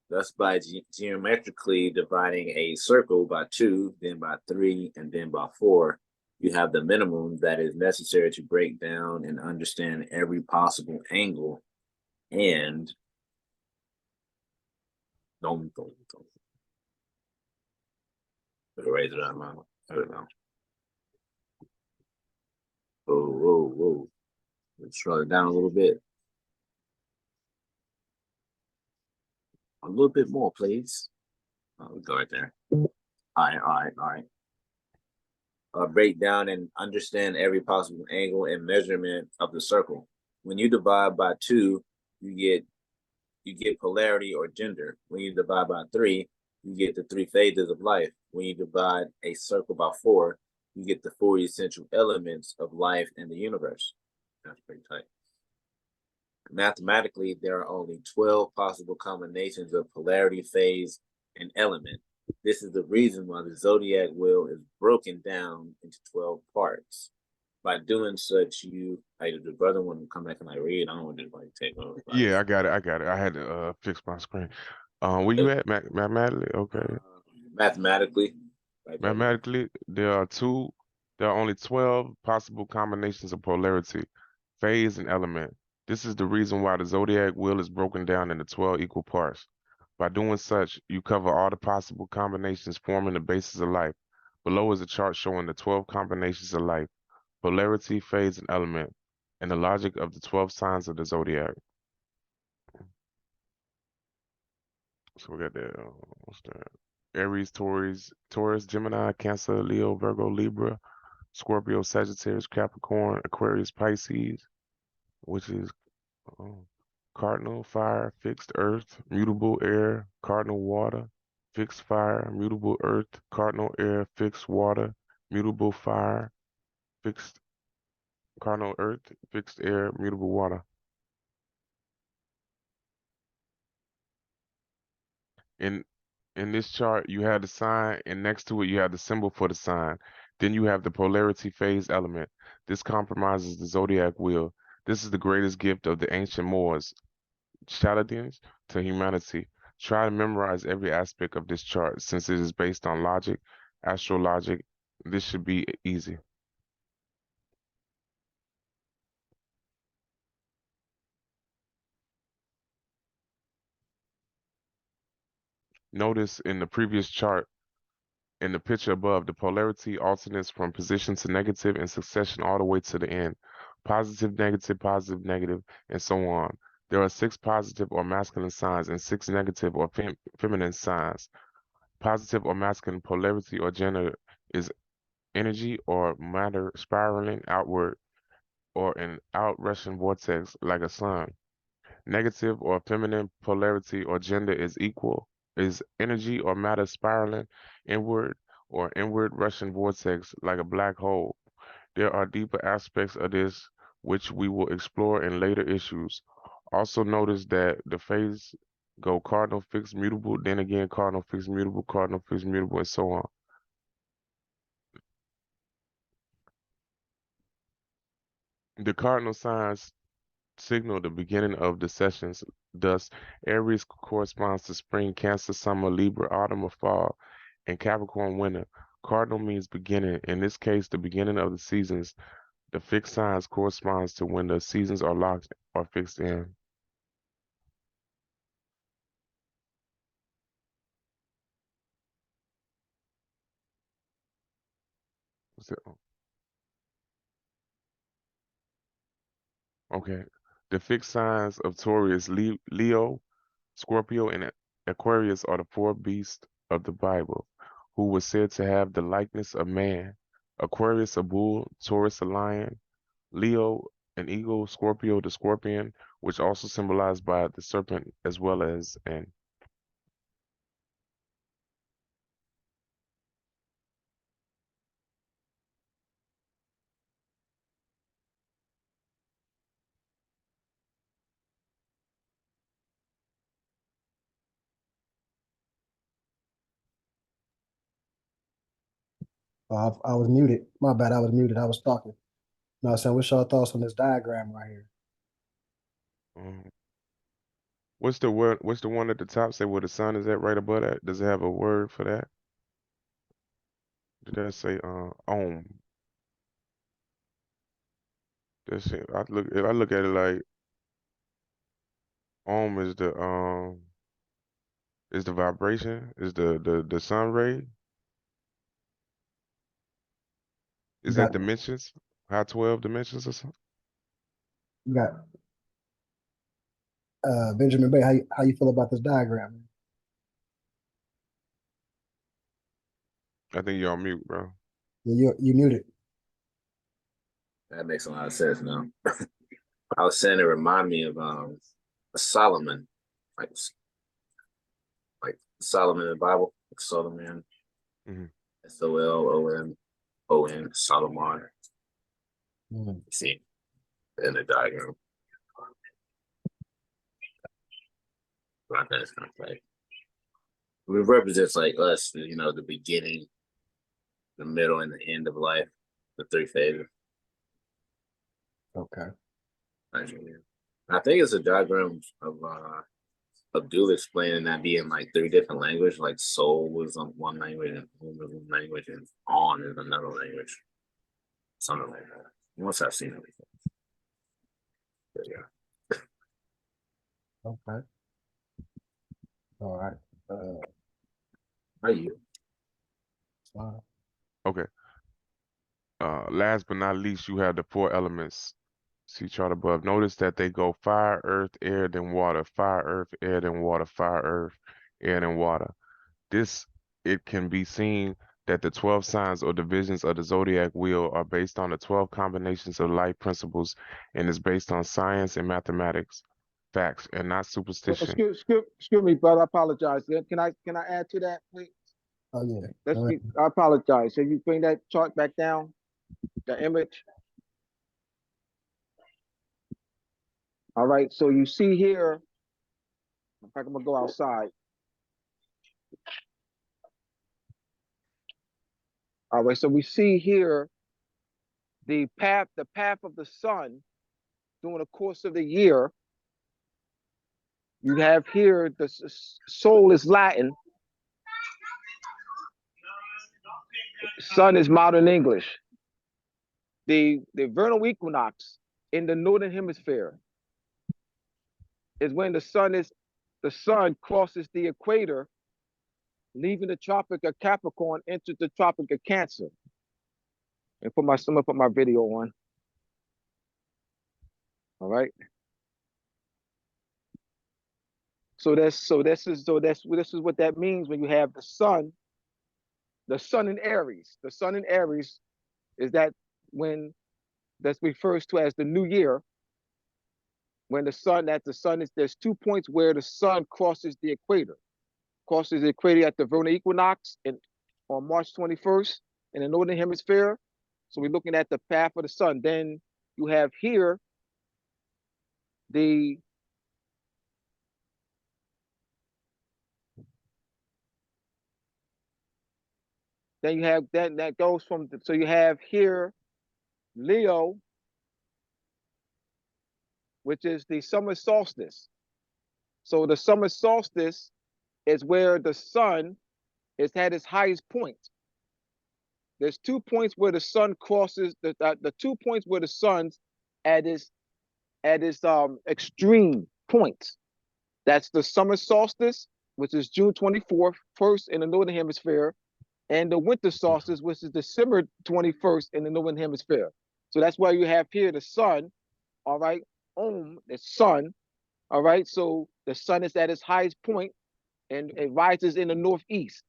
Thus, by geometrically dividing a circle by 2, then by 3, and then by 4, you have the minimum that is necessary to break down and understand every possible angle and raise it up, man. I don't know. Whoa. Let's slow it down a little bit. A little bit more, please. We'll go right there. All right. Break down and understand every possible angle and measurement of the circle. when you divide by 2, you get polarity or gender. When you divide by 3, you get the 3 phases of life. When you divide a circle by 4, you get the 4 essential elements of life in the universe. That's pretty tight. Mathematically, there are only 12 possible combinations of polarity, phase, and element. This is the reason why the zodiac wheel is broken down into 12 parts. By doing such, the brother want to come back and read. I don't want to take over. Yeah, I got it. I had to fix my screen. Where you at, mathematically? Okay. Mathematically. Right there. Mathematically, there are only 12 possible combinations of polarity, phase, and element. This is the reason why the zodiac wheel is broken down into 12 equal parts. By doing such, you cover all the possible combinations forming the basis of life. Below is a chart showing the 12 combinations of life, polarity, phase, and element, and the logic of the 12 signs of the zodiac. So we got that. What's that? Aries, Taurus, Gemini, Cancer, Leo, Virgo, Libra, Scorpio, Sagittarius, Capricorn, Aquarius, Pisces, which is cardinal, fire, fixed earth, mutable air, cardinal water, fixed fire, mutable earth, cardinal air, fixed water, mutable fire, fixed cardinal earth, fixed air, mutable water. In this chart, you have the sign, and next to it, you have the symbol for the sign. Then you have the polarity phase element. This compromises the zodiac wheel. This is the greatest gift of the ancient Moors, Chaldeans, to humanity. Try to memorize every aspect of this chart since it is based on logic, astrologic. This should be easy. Notice in the previous chart, in the picture above, the polarity alternates from position to negative in succession all the way to the end. Positive, negative, and so on. There are 6 positive or masculine signs and 6 negative or feminine signs. Positive or masculine polarity or gender is energy or matter spiraling outward or an outrushing vortex like a sun. Negative or feminine polarity or gender is energy or matter spiraling inward or inward rushing vortex like a black hole. There are deeper aspects of this which we will explore in later issues. Also notice that the phase go cardinal, fixed, mutable, then again cardinal, fixed, mutable, and so on. The cardinal signs signal the beginning of the sessions. Thus, Aries corresponds to spring, Cancer, summer, Libra, autumn or fall, and Capricorn, winter. Cardinal means beginning. In this case, the beginning of the seasons. The fixed signs corresponds to when the seasons are locked or fixed in. Okay. The fixed signs of Taurus, Leo, Scorpio, and Aquarius are the 4 beasts of the Bible, who were said to have the likeness of man. Aquarius a bull, Taurus a lion, Leo an eagle, Scorpio the scorpion, which also symbolized by the serpent as well as an. I was muted. My bad. I was muted. I was talking. No, so what's your thoughts on this diagram right here? What's the word? What's the one at the top? Say where the sun is at, right above that. Does it have a word for that? Did that say Om? That's it. I look at it like Om is the vibration, is the sun ray. Is that got dimensions? How 12 dimensions or something? you got Benjamin Bay. How you feel about this diagram? I think you're on mute, bro. You muted. That makes a lot of sense now. I was saying it remind me of Solomon, like Solomon in the Bible, like Solomon, Mhm. SOLOMON, Solomon. Mm. See in the diagram. Like that is kind of like it represents like us, you know, the beginning, the middle, and the end of life, the three phases. Okay. I think it's a diagram of Abdul explaining that being like three different languages, like soul was on one language and home was one language and on is another language. Something like that. Once I've seen everything. But yeah. Okay. All right. How you? Fine. Okay. Last but not least, you have the four elements. See chart above. Notice that they go fire, earth, air, then water. Fire, earth, air, then water. Fire, earth, air, then water. It can be seen that the 12 signs or divisions of the zodiac wheel are based on the 12 combinations of life principles and is based on science and mathematics, facts, and not superstition. Excuse me, brother. I apologize. Can I add to that, please? Oh yeah. Let's All right. I apologize. Can you bring that chart back down? The image. All right. So you see here. In fact, I'm gonna go outside. All right. So we see here the path of the sun during the course of the year. You have here the soul is Latin. Sun is modern English. The vernal equinox in the northern hemisphere is when the sun crosses the equator, leaving the Tropic of Capricorn, enters the Tropic of Cancer. And I'm gonna put my video on. All right. So this is what that means when you have the sun in Aries. The sun in Aries is that when that's refers to as the new year. When there's 2 points where the sun crosses the equator. Crosses the equator at the vernal equinox on March 21st in the northern hemisphere. So we're looking at the path of the sun. Then you have here then you have that goes from so you have here Leo, which is the summer solstice. So the summer solstice is where the sun is at its highest point. There's 2 points where the sun crosses the 2 points where the sun's at its extreme points. That's the summer solstice, which is June 24th, first in the northern hemisphere, and the winter solstice, which is December 21st in the northern hemisphere. So that's why you have here the sun, all right, the sun, all right. So the sun is at its highest point and it rises in the northeast.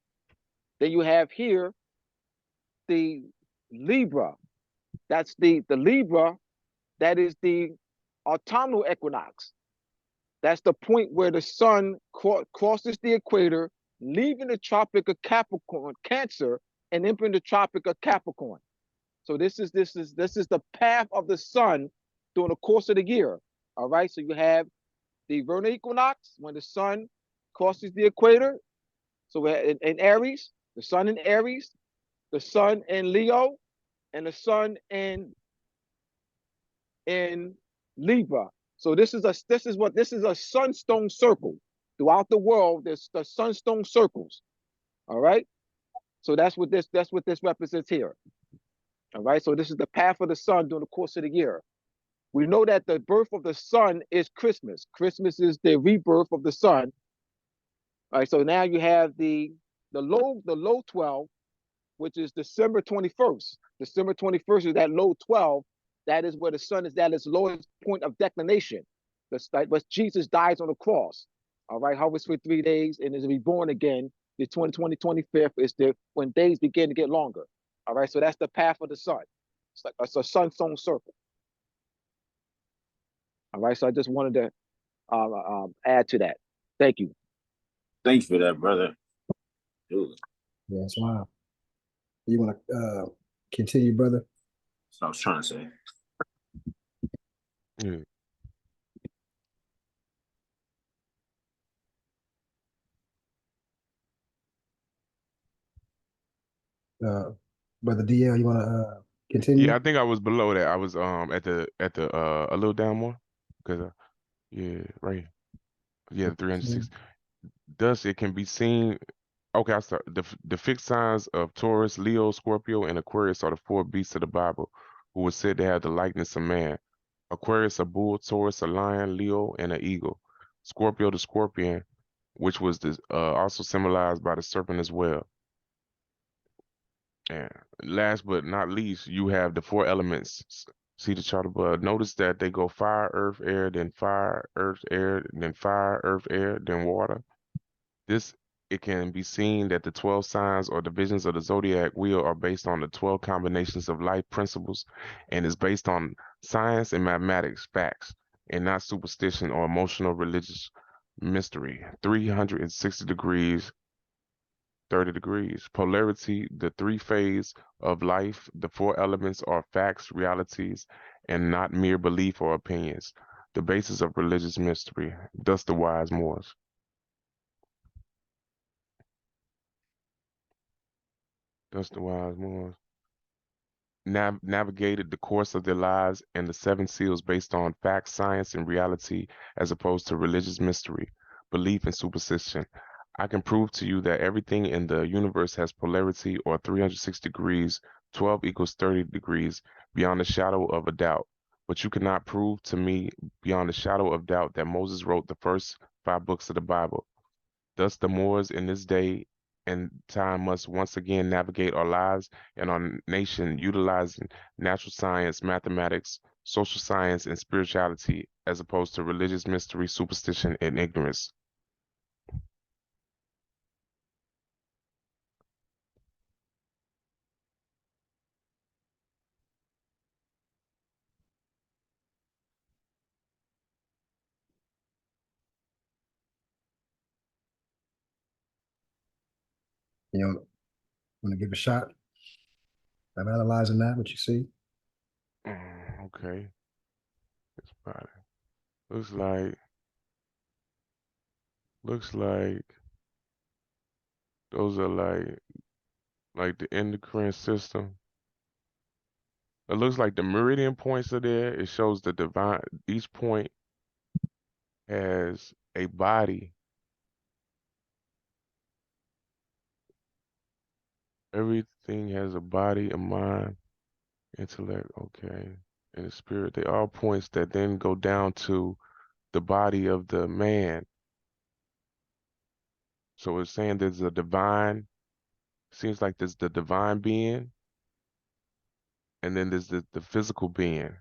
Then you have here the Libra. That's the Libra, that is the autumnal equinox. That's the point where the sun crosses the equator, leaving the Tropic of Capricorn, Cancer, and entering the Tropic of Capricorn. So this is the path of the sun during the course of the year. All right. So you have the vernal equinox when the sun crosses the equator. So in Aries, the sun in Aries, the sun in Leo, and the sun in Libra. So this is a sunstone circle. Throughout the world, there's the sunstone circles. All right. So that's what this represents here. All right. So this is the path of the sun during the course of the year. We know that the birth of the sun is Christmas. Christmas is the rebirth of the sun. All right. So now you have the low 12, which is December 21st. December 21st is that low 12. That is where the sun is at its lowest point of declination. But Jesus dies on the cross. All right, hovers for 3 days and is reborn again. The 25th is when days begin to get longer. All right, so that's the path of the sun. It's a sunstone circle. All right, so I just wanted to add to that. Thank you. Thank you for that, brother. Dude, Yeah, that's wild. You want to continue, brother? that's what I was trying to say. Yeah. Brother DL, you want to continue? Yeah, I think I was below that. I was at the a little down more because yeah, right here. Yeah, 306. Thus it can be seen. Okay, I start the fixed signs of Taurus, Leo, Scorpio, and Aquarius are the four beasts of the Bible, who were said to have the likeness of man. Aquarius a bull, Taurus a lion, Leo and an eagle. Scorpio the scorpion, which was also symbolized by the serpent as well. And last but not least, you have the four elements. See the chart above. Notice that they go fire, earth, air, then fire, earth, air, then fire, earth, air, then water. It can be seen that the 12 signs or divisions of the zodiac wheel are based on the 12 combinations of life principles and is based on science and mathematics facts and not superstition or emotional religious mystery. 360 degrees, 30 degrees. Polarity, the three phase of life, the four elements are facts, realities, and not mere belief or opinions. The basis of religious mystery, thus the wise Moors. Thus the wise Moors navigated the course of their lives and the seven seals based on fact, science, and reality as opposed to religious mystery, belief, and superstition. I can prove to you that everything in the universe has polarity or 360 degrees, 12 equals 30 degrees, beyond the shadow of a doubt. But you cannot prove to me beyond the shadow of doubt that Moses wrote the first 5 books of the Bible. Thus, the Moors in this day and time must once again navigate our lives and our nation utilizing natural science, mathematics, social science, and spirituality as opposed to religious mystery, superstition, and ignorance. You know, want to give a shot? I'm analyzing that, what you see. Okay. It's about it. Looks like those are like the endocrine system. It looks like the meridian points are there. It shows the divine, each point has a body. Everything has a body, a mind, intellect, okay, and a spirit. They all points that then go down to the body of the man. So it's saying there's a divine, seems like there's the divine being, and then there's the physical being.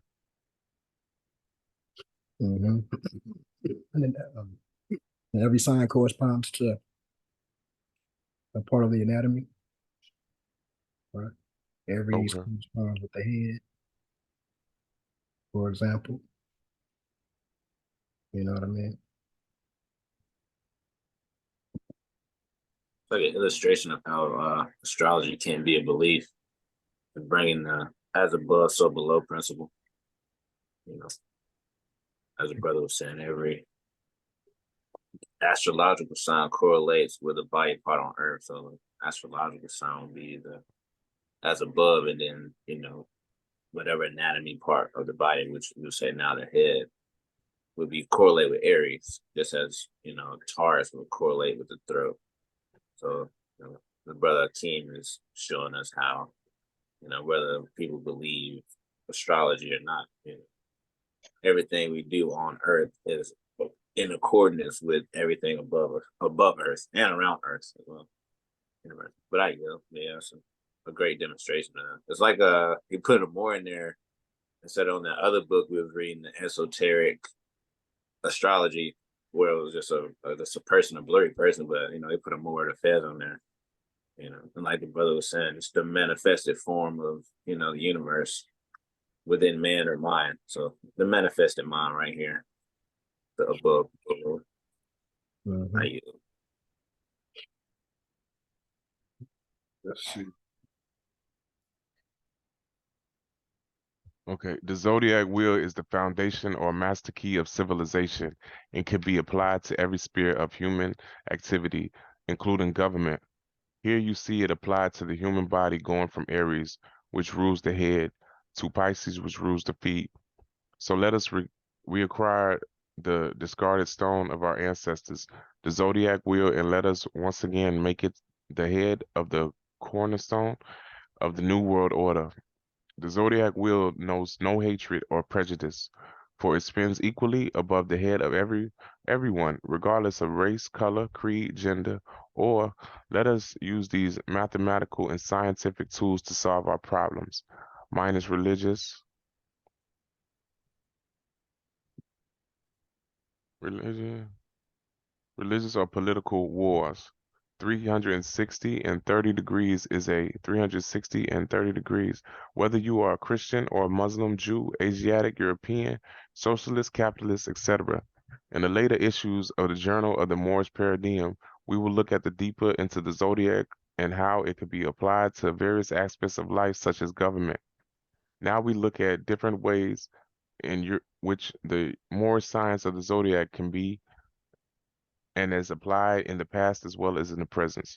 Mm-hmm. And then and every sign corresponds to a part of the anatomy, right? Aries Okay. corresponds with the head, for example. You know what I mean? It's like an illustration of how astrology can be a belief and bringing the as above, so below principle. You know, as a brother was saying, every astrological sign correlates with a body part on Earth. So, the astrological sign would be the as above, and then whatever anatomy part of the body, which we would say now the head, would be correlate with Aries, just as Taurus would correlate with the throat. So the brother team is showing us how whether people believe astrology or not, everything we do on Earth is in accordance with everything above Earth and around Earth as well. But it's a great demonstration of that. It's like he put a more in there instead of on that other book we was reading, the esoteric astrology, where it was just a person, a blurry person, but they put a more of the feds on there. And like the brother was saying, it's the manifested form of the universe. within man or mind. So the manifested mind right here, the above. Mhm. I use. Let's see. Okay, the zodiac wheel is the foundation or master key of civilization and can be applied to every sphere of human activity, including government. Here you see it applied to the human body going from Aries, which rules the head, to Pisces, which rules the feet. So let us reacquire the discarded stone of our ancestors, the zodiac wheel, and let us once again make it the head of the cornerstone of the New World Order. The zodiac wheel knows no hatred or prejudice, for it spins equally above the head of everyone, regardless of race, color, creed, gender, or let us use these mathematical and scientific tools to solve our problems. Mine is religious, religion, religious or political wars. 360 and 30 degrees is a 360 and 30 degrees. Whether you are a Christian or a Muslim, Jew, Asiatic, European, socialist, capitalist, etc. In the later issues of the Journal of the Moorish Paradigm, we will look at the deeper into the zodiac and how it could be applied to various aspects of life, such as government. Now we look at different ways in which the Moorish science of the zodiac can be and is applied in the past as well as in the present.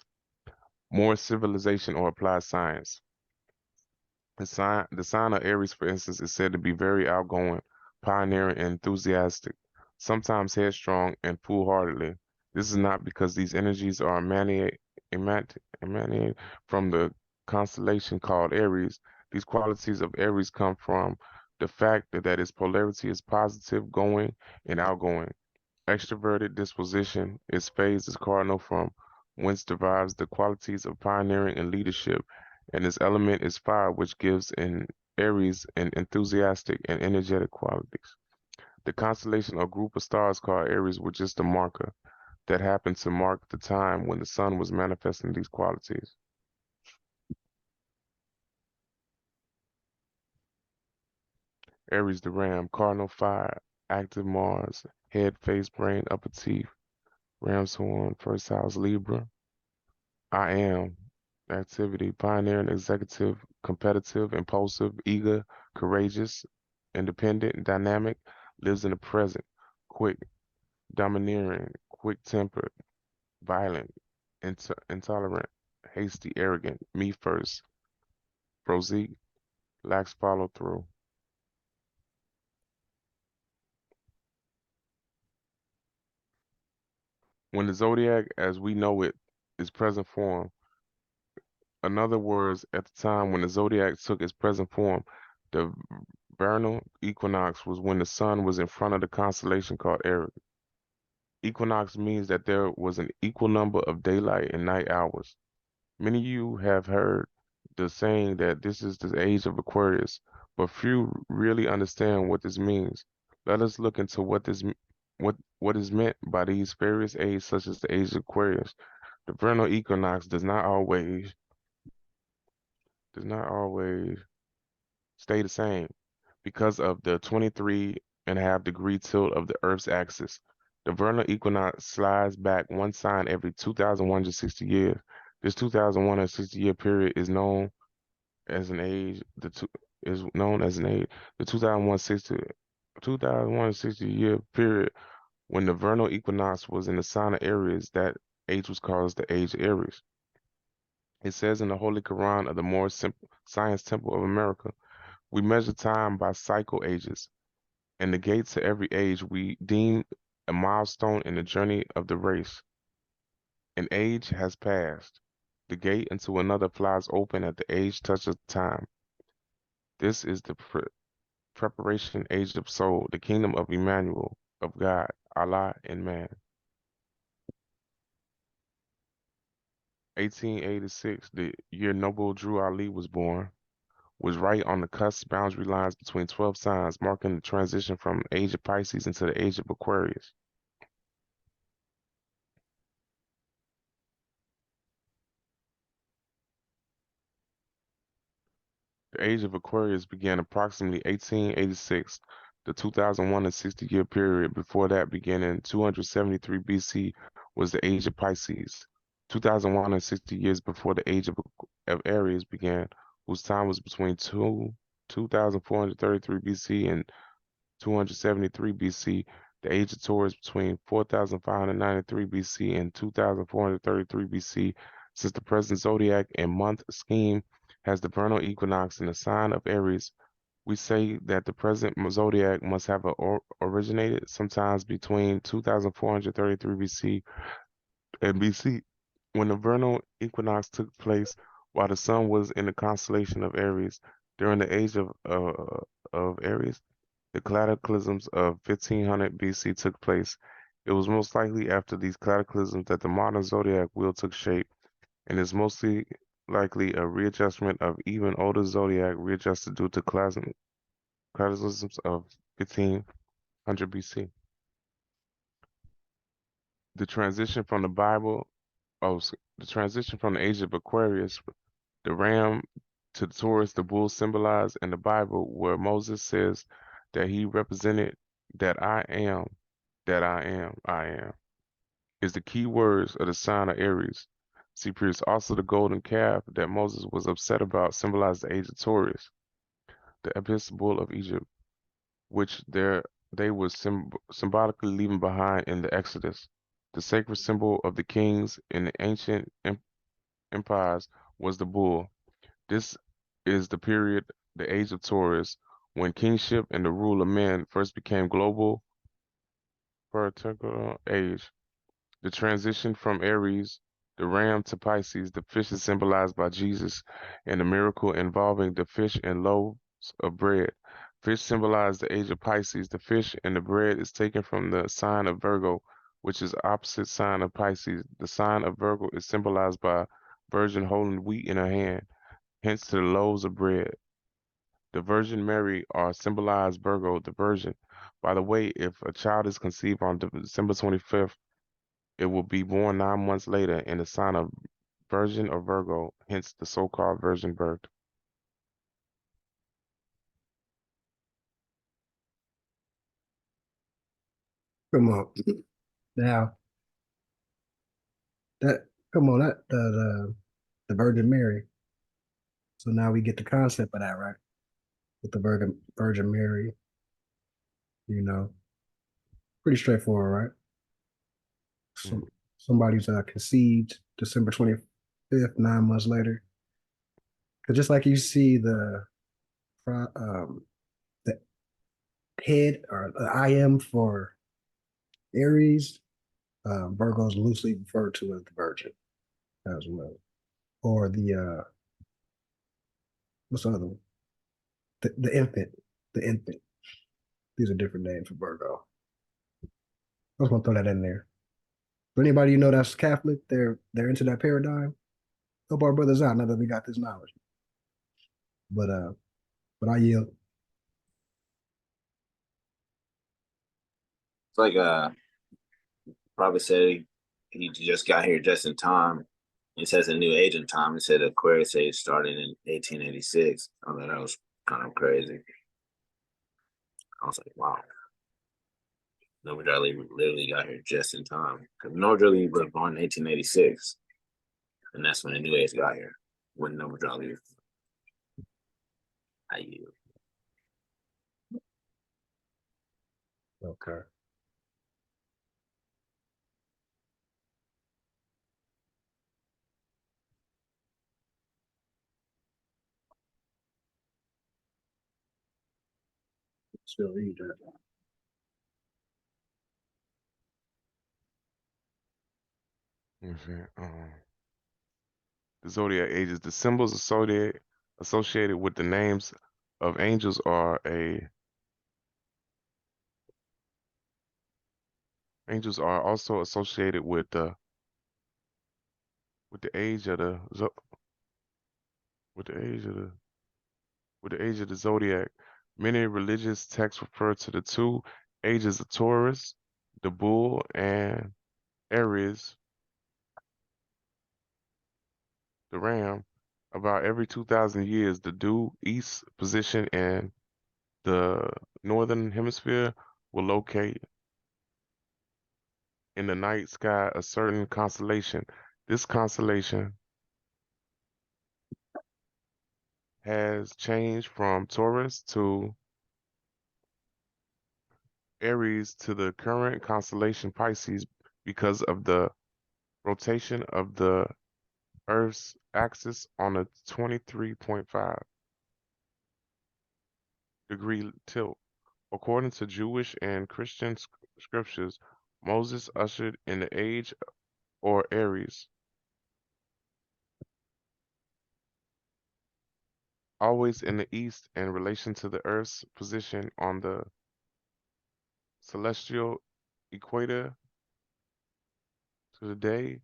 More civilization or applied science. The sign of Aries, for instance, is said to be very outgoing, pioneering, and enthusiastic, sometimes headstrong and foolhardily. This is not because these energies are emanated from the constellation called Aries. These qualities of Aries come from the fact that its polarity is positive, going, and outgoing. Extroverted disposition, its phase is cardinal from whence derives the qualities of pioneering and leadership, and its element is fire, which gives in Aries an enthusiastic and energetic qualities. The constellation or group of stars called Aries was just a marker that happened to mark the time when the sun was manifesting these qualities. Aries the ram, cardinal fire, active Mars, head, face, brain, upper teeth, ram's horn, first house Libra. I am activity, pioneering, executive, competitive, impulsive, eager, courageous, independent, dynamic, lives in the present, quick, domineering, quick-tempered, violent, intolerant, hasty, arrogant, me first, prosaic, lacks follow-through. When the zodiac, as we know it, is present form, in other words, at the time when the zodiac took its present form, the vernal equinox was when the sun was in front of the constellation called Aries. Equinox means that there was an equal number of daylight and night hours. Many of you have heard the saying that this is the age of Aquarius, but few really understand what this means. Let us look into what is meant by these various ages, such as the age of Aquarius. The vernal equinox does not always stay the same because of the 23.5-degree tilt of the Earth's axis. The vernal equinox slides back one sign every 2,160 years. This 2,160-year period is known as an age. The 2,160-year period when the vernal equinox was in the sign of Aries. That age was called the age of Aries. It says in the Holy Quran of the Moorish Science Temple of America, we measure time by cycle ages, and the gate to every age we deem a milestone in the journey of the race. An age has passed. The gate into another flies open at the age touch of time. This is the preparation age of soul, the kingdom of Emmanuel, of God, Allah, and man. 1886, the year Noble Drew Ali was born, was right on the cusp boundary lines between 12 signs, marking the transition from the age of Pisces into the age of Aquarius. The age of Aquarius began approximately 1886. The 2001 and 60-year period before that, began in 273 BC, was the age of Pisces. 2001 and 60 years before the age of Aries began, whose time was between 2433 BC and 273 BC. The age of Taurus between 4593 BC and 2433 BC. Since the present zodiac and month scheme has the vernal equinox in the sign of Aries, we say that the present zodiac must have originated sometimes between 2433 BC and BC, when the vernal equinox took place while the sun was in the constellation of Aries. During the age of Aries, the cataclysms of 1500 BC took place. It was most likely after these cataclysms that the modern zodiac wheel took shape, and is mostly likely a readjustment of even older zodiac readjusted due to cataclysms of 1500 BC. The transition from the Bible, the transition from the age of Aquarius, the ram, to the Taurus, the bull symbolized in the Bible, where Moses says that he represented that I am, I am, is the key words of the sign of Aries. See, previous, also the golden calf that Moses was upset about symbolized the age of Taurus, the episcopal of Egypt, which they were symbolically leaving behind in the Exodus. The sacred symbol of the kings in the ancient empires was the bull. This is the period, the age of Taurus, when kingship and the rule of men first became global particular age. The transition from Aries, the ram, to Pisces, the fish is symbolized by Jesus, and the miracle involving the fish and loaves of bread. Fish symbolize the age of Pisces. The fish and the bread is taken from the sign of Virgo, which is opposite sign of Pisces. The sign of Virgo is symbolized by a virgin holding wheat in her hand, hence to the loaves of bread. The Virgin Mary are symbolized Virgo, the Virgin. By the way, if a child is conceived on December 25th, it will be born 9 months later in the sign of Virgin or Virgo, hence the so-called virgin birth. Come on. Now the Virgin Mary. So now we get the concept of that, right? With the Virgin Mary, you know, pretty straightforward, right? So somebody's conceived December 25th, 9 months later. Because just like you see the head or the I am for Aries, Virgo is loosely referred to as the Virgin as well, or the what's the other one? The infant, the infant. These are different names for Virgo. I was gonna throw that in there. For anybody you know that's Catholic, they're into that paradigm. Help our brothers out now that we got this knowledge. But I yield. It's like probably said he just got here just in time. It says a new age in time. It said Aquarius age started in 1886. I thought that was kind of crazy. I was like, wow. Noah Dudley literally got here just in time. Because Noah Dudley was born in 1886. And that's when the new age got here. When Noah Dudley was. I yield. Okay. Still read that. Okay. The zodiac ages. The symbols associated with the names of angels are angels are also associated with the age of the zodiac. Many religious texts refer to the two ages of Taurus, the bull, and Aries, the ram, About every 2,000 years, the due east position in the northern hemisphere will locate in the night sky a certain constellation. This constellation has changed from Taurus to Aries to the current constellation Pisces because of the rotation of the Earth's axis on a 23.5 degree tilt. According to Jewish and Christian scriptures, Moses ushered in the age or Aries, always in the east in relation to the Earth's position on the celestial equator to the day,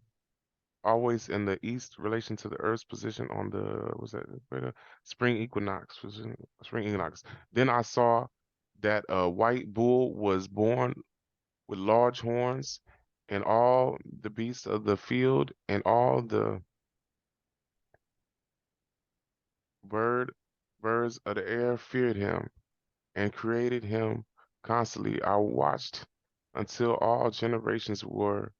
always in the east relation to the Earth's position on the what's that equator? Spring equinox. Spring equinox. Then I saw that a white bull was born with large horns, and all the beasts of the field and all the birds of the air feared him and created him constantly. I watched until all generations were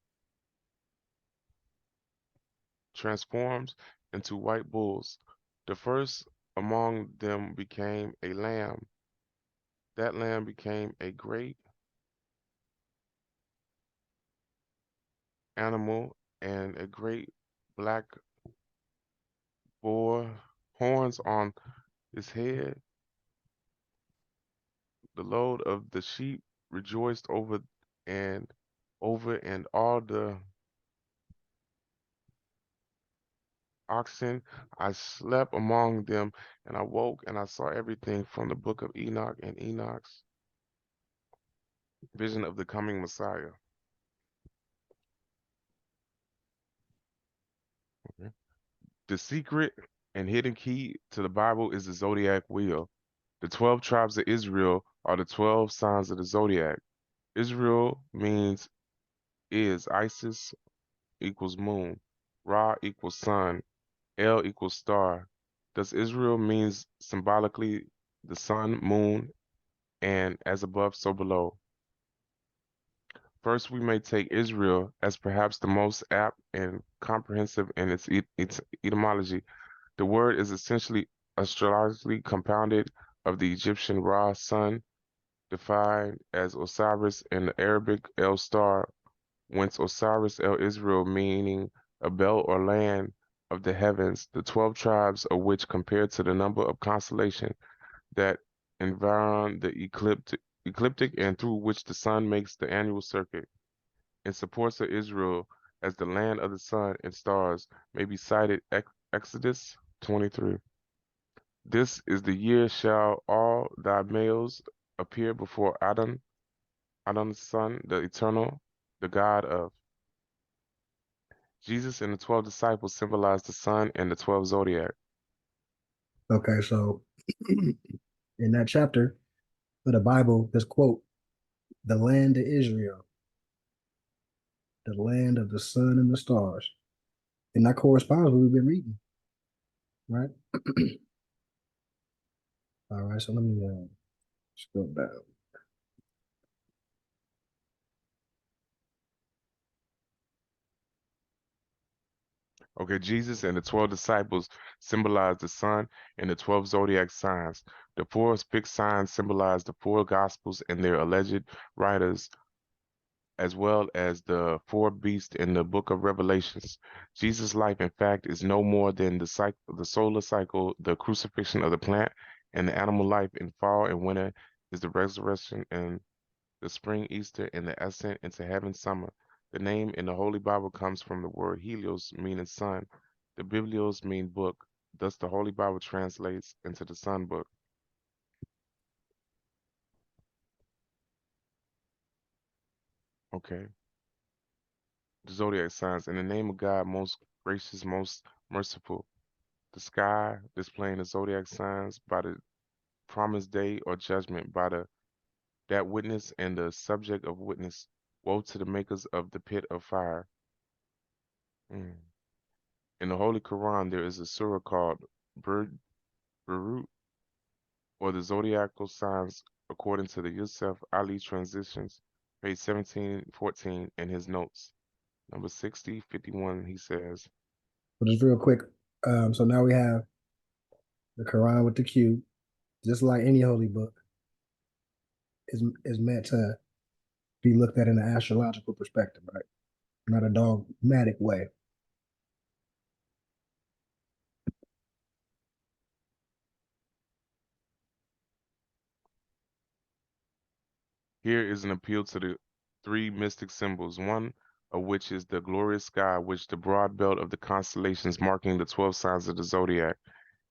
transformed into white bulls. The first among them became a lamb. That lamb became a great animal and a great black boar, horns on his head. The load of the sheep rejoiced and and all the oxen. I slept among them, and I woke and I saw everything from the book of Enoch and Enoch's vision of the coming Messiah. Okay. The secret and hidden key to the Bible is the zodiac wheel. The 12 tribes of Israel are the 12 signs of the zodiac. Israel means Isis equals moon, Ra equals sun, El equals star. Thus Israel means symbolically the sun, moon, and as above, so below. First, we may take Israel as perhaps the most apt and comprehensive in its etymology. The word is essentially astrologically compounded of the Egyptian Ra sun, defined as Osiris, and the Arabic El Star, whence Osiris El Israel, meaning a belt or land of the heavens, the 12 tribes of which compared to the number of constellations that environ the ecliptic and through which the sun makes the annual circuit. In support of Israel as the land of the sun and stars may be cited Exodus 23. This is the year shall all thy males appear before Adon's son, the eternal, the God of. Jesus and the 12 disciples symbolize the sun and the 12 zodiac. Okay, so in that chapter of the Bible, this quote, the land of Israel, the land of the sun and the stars. And that corresponds with what we've been reading, right? All right, so let me scroll down. Okay, Jesus and the 12 disciples symbolize the sun and the 12 zodiac signs. The four fixed signs symbolize the four gospels and their alleged writers, as well as the four beasts in the book of Revelations. Jesus' life, in fact, is no more than the solar cycle, the crucifixion of the plant, and the animal life in fall and winter is the resurrection and the spring, Easter, and the ascent into heaven, summer. The name in the Holy Bible comes from the word helios, meaning sun. The biblios mean book. Thus, the Holy Bible translates into the sun book. Okay. The zodiac signs. In the name of God, most gracious, most merciful. The sky displaying the zodiac signs by the promised day or judgment by that witness and the subject of witness. Woe to the makers of the pit of fire. In In the Holy Quran, there is a surah called Burut, or the zodiacal signs according to the Yusuf Ali transitions, page 1714 in his notes. Number 6051, he says, But just real quick, so now we have the Quran with the Q, just like any holy book, is meant to be looked at in an astrological perspective, right? Not a dogmatic way. here is an appeal to the three mystic symbols, one of which is the glorious sky, which the broad belt of the constellations marking the 12 signs of the zodiac.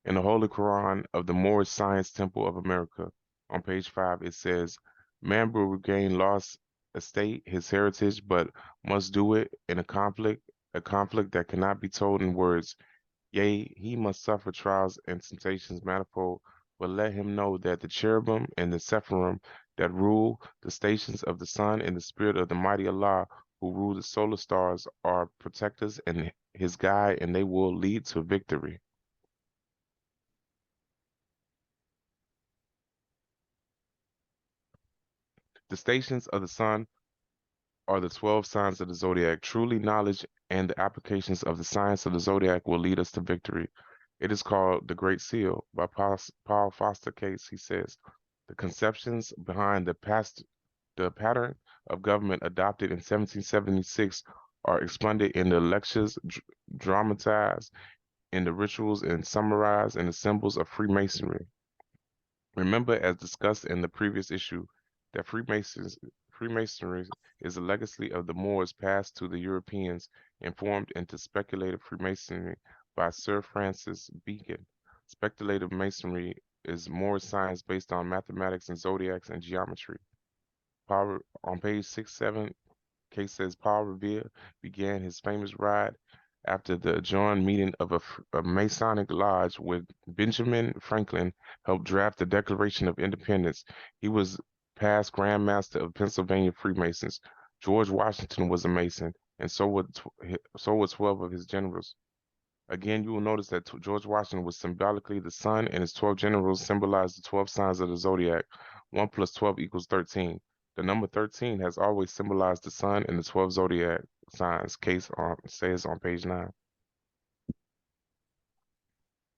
In the Holy Quran of the Moorish Science Temple of America, on page 5, it says, man will regain lost estate, his heritage, but must do it in a conflict that cannot be told in words. Yea, he must suffer trials and temptations manifold, but let him know that the cherubim and the Sephirim that rule the stations of the sun and the spirit of the mighty Allah who rule the solar stars are protectors and his guide, and they will lead to victory. The stations of the sun are the 12 signs of the zodiac. Truly, knowledge and the applications of the science of the zodiac will lead us to victory. It is called the Great Seal by Paul Foster Case. He says, the conceptions behind the pattern of government adopted in 1776 are explained in the lectures, dramatized in the rituals, and summarized in the symbols of Freemasonry. Remember, as discussed in the previous issue, that Freemasonry is a legacy of the Moors passed to the Europeans and formed into speculative Freemasonry by Sir Francis Bacon. Speculative Masonry is more science based on mathematics and zodiacs and geometry. On page 67, Case says Paul Revere began his famous ride after the adjourned meeting of a Masonic lodge with Benjamin Franklin helped draft the Declaration of Independence. He was past Grand Master of Pennsylvania Freemasons. George Washington was a Mason, and so were 12 of his generals. Again, you will notice that George Washington was symbolically the sun, and his 12 generals symbolized the 12 signs of the zodiac. 1 plus 12 equals 13. The number 13 has always symbolized the sun and the 12 zodiac signs, Case says on page 9.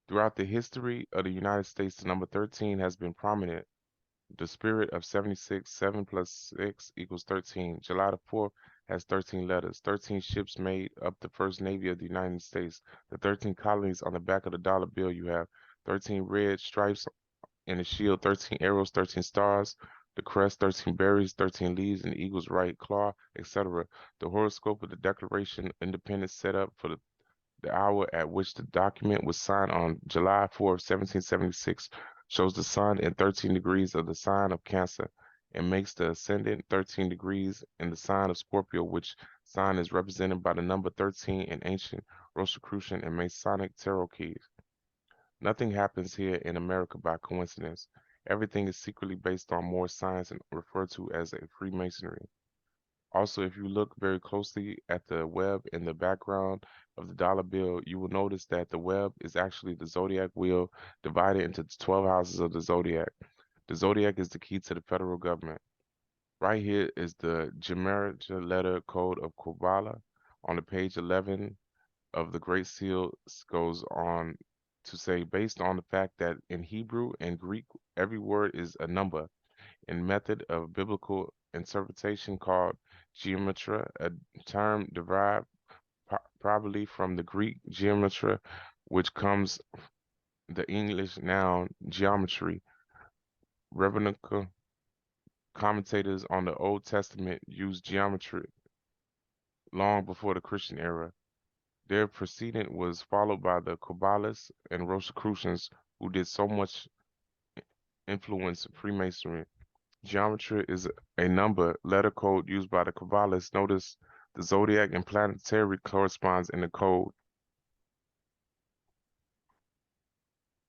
Throughout the history of the United States, the number 13 has been prominent. The spirit of 76, 7 plus 6 equals 13. July the 4th has 13 letters. 13 ships made up the first Navy of the United States. The 13 colonies on the back of the dollar bill you have. 13 red stripes in the shield, 13 arrows, 13 stars, the crest, 13 berries, 13 leaves, and the eagle's right claw, etc. The horoscope of the Declaration of Independence set up for the hour at which the document was signed on July 4th, 1776, shows the sun in 13 degrees of the sign of Cancer and makes the ascendant 13 degrees in the sign of Scorpio, which sign is represented by the number 13 in ancient Rosicrucian and Masonic tarot keys. Nothing happens here in America by coincidence. Everything is secretly based on more science and referred to as a Freemasonry. Also, if you look very closely at the web in the background of the dollar bill, you will notice that the web is actually the zodiac wheel divided into the 12 houses of the zodiac. The zodiac is the key to the federal government. Right here is the Gematria letter code of Kabbalah. On the page 11 of the Great Seal goes on to say, based on the fact that in Hebrew and Greek, every word is a number, in method of biblical interpretation called gematria, a term derived probably from the Greek gematria, which comes the English noun geometry. Rabbinical commentators on the Old Testament used geometry long before the Christian era. Their precedent was followed by the Kabbalists and Rosicrucians, who did so much influence Freemasonry. Geometry is a number letter code used by the Kabbalists. Notice the zodiac and planetary corresponds in the code.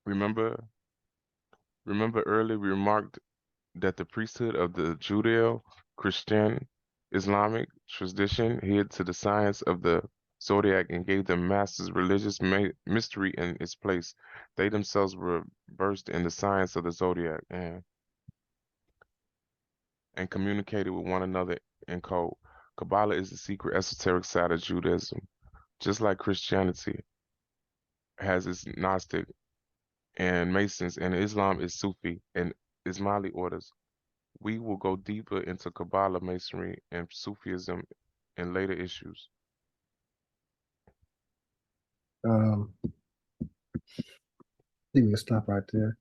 Remember earlier we remarked that the priesthood of the Judeo-Christian Islamic tradition hid to the science of the zodiac and gave them masters religious mystery in its place. They themselves were versed in the science of the zodiac and communicated with one another in code. Kabbalah is the secret esoteric side of Judaism. Just like Christianity has its Gnostic and Masons, and Islam is Sufi and Ismaili orders. We will go deeper into Kabbalah, Masonry, and Sufism in later issues. I think we can stop right there.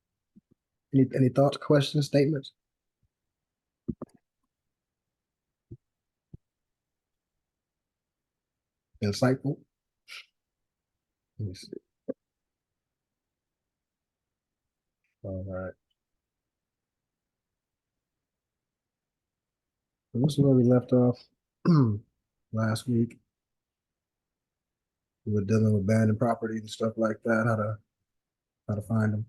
Any thoughts, questions, statements? Insightful? Let me see. All right. So this is where we left off last week. We were dealing with abandoned properties and stuff like that, how to find them.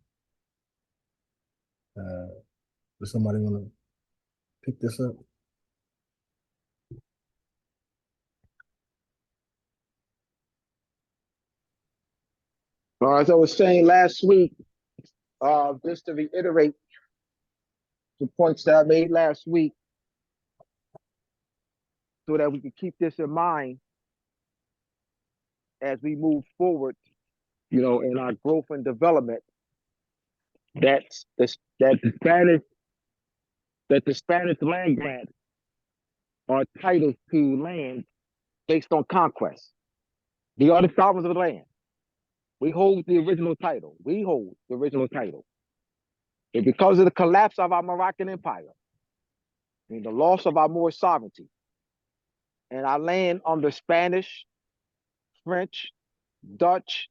Does somebody want to pick this up? As I was saying last week, just to reiterate the points that I made last week, so that we can keep this in mind as we move forward, in our growth and development. That the Spanish land grants are titles to land based on conquest. They are the sovereigns of the land. We hold the original title. And because of the collapse of our Moroccan Empire, and the loss of our Moorish sovereignty, and our land under Spanish, French, Dutch,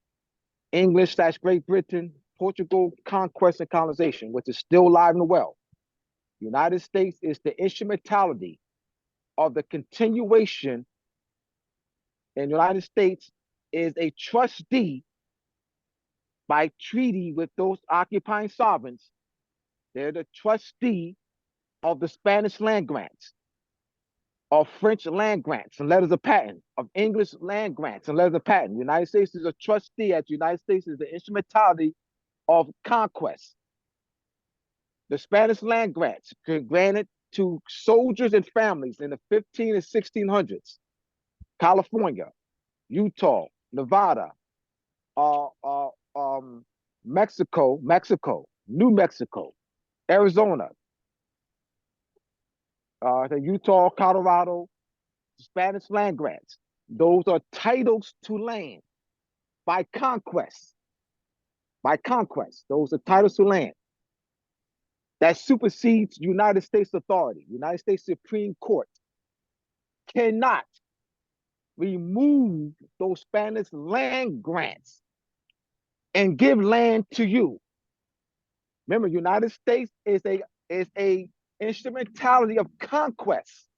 English / Great Britain, Portugal conquest and colonization, which is still alive and well. The United States is the instrumentality of the continuation, and the United States is a trustee by treaty with those occupying sovereigns. They're the trustee of the Spanish land grants, of French land grants and letters of patent, of English land grants and letters of patent. The United States is a trustee, as the United States is the instrumentality of conquest. The Spanish land grants granted to soldiers and families in the 15 and 1600s, California, Utah, Nevada, Mexico, New Mexico, Arizona, the Utah, Colorado, Spanish land grants. Those are titles to land by conquest. Those are titles to land. That supersedes United States authority. United States Supreme Court cannot remove those Spanish land grants and give land to you. Remember, United States is a instrumentality of conquest.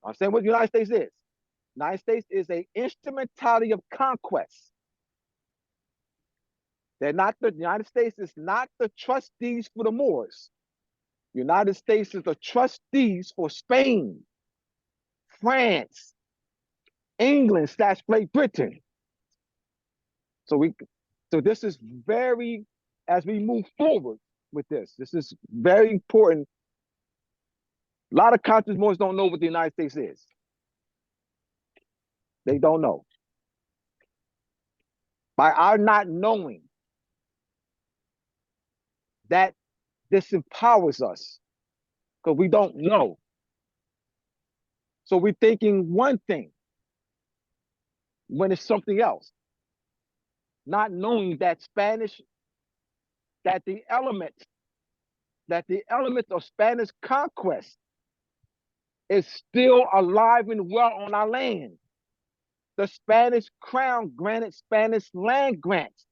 I'm saying what the United States is. United States is an instrumentality of conquest. The United States is not the trustees for the Moors. The United States is the trustees for Spain, France, England / Great Britain. So this is very, as we move forward with this is very important. A lot of conscious Moors don't know what the United States is. They don't know. By our not knowing, that disempowers us, because we don't know. So we're thinking one thing when it's something else. Not knowing that the elements of Spanish conquest is still alive and well on our land. The Spanish crown granted Spanish land grants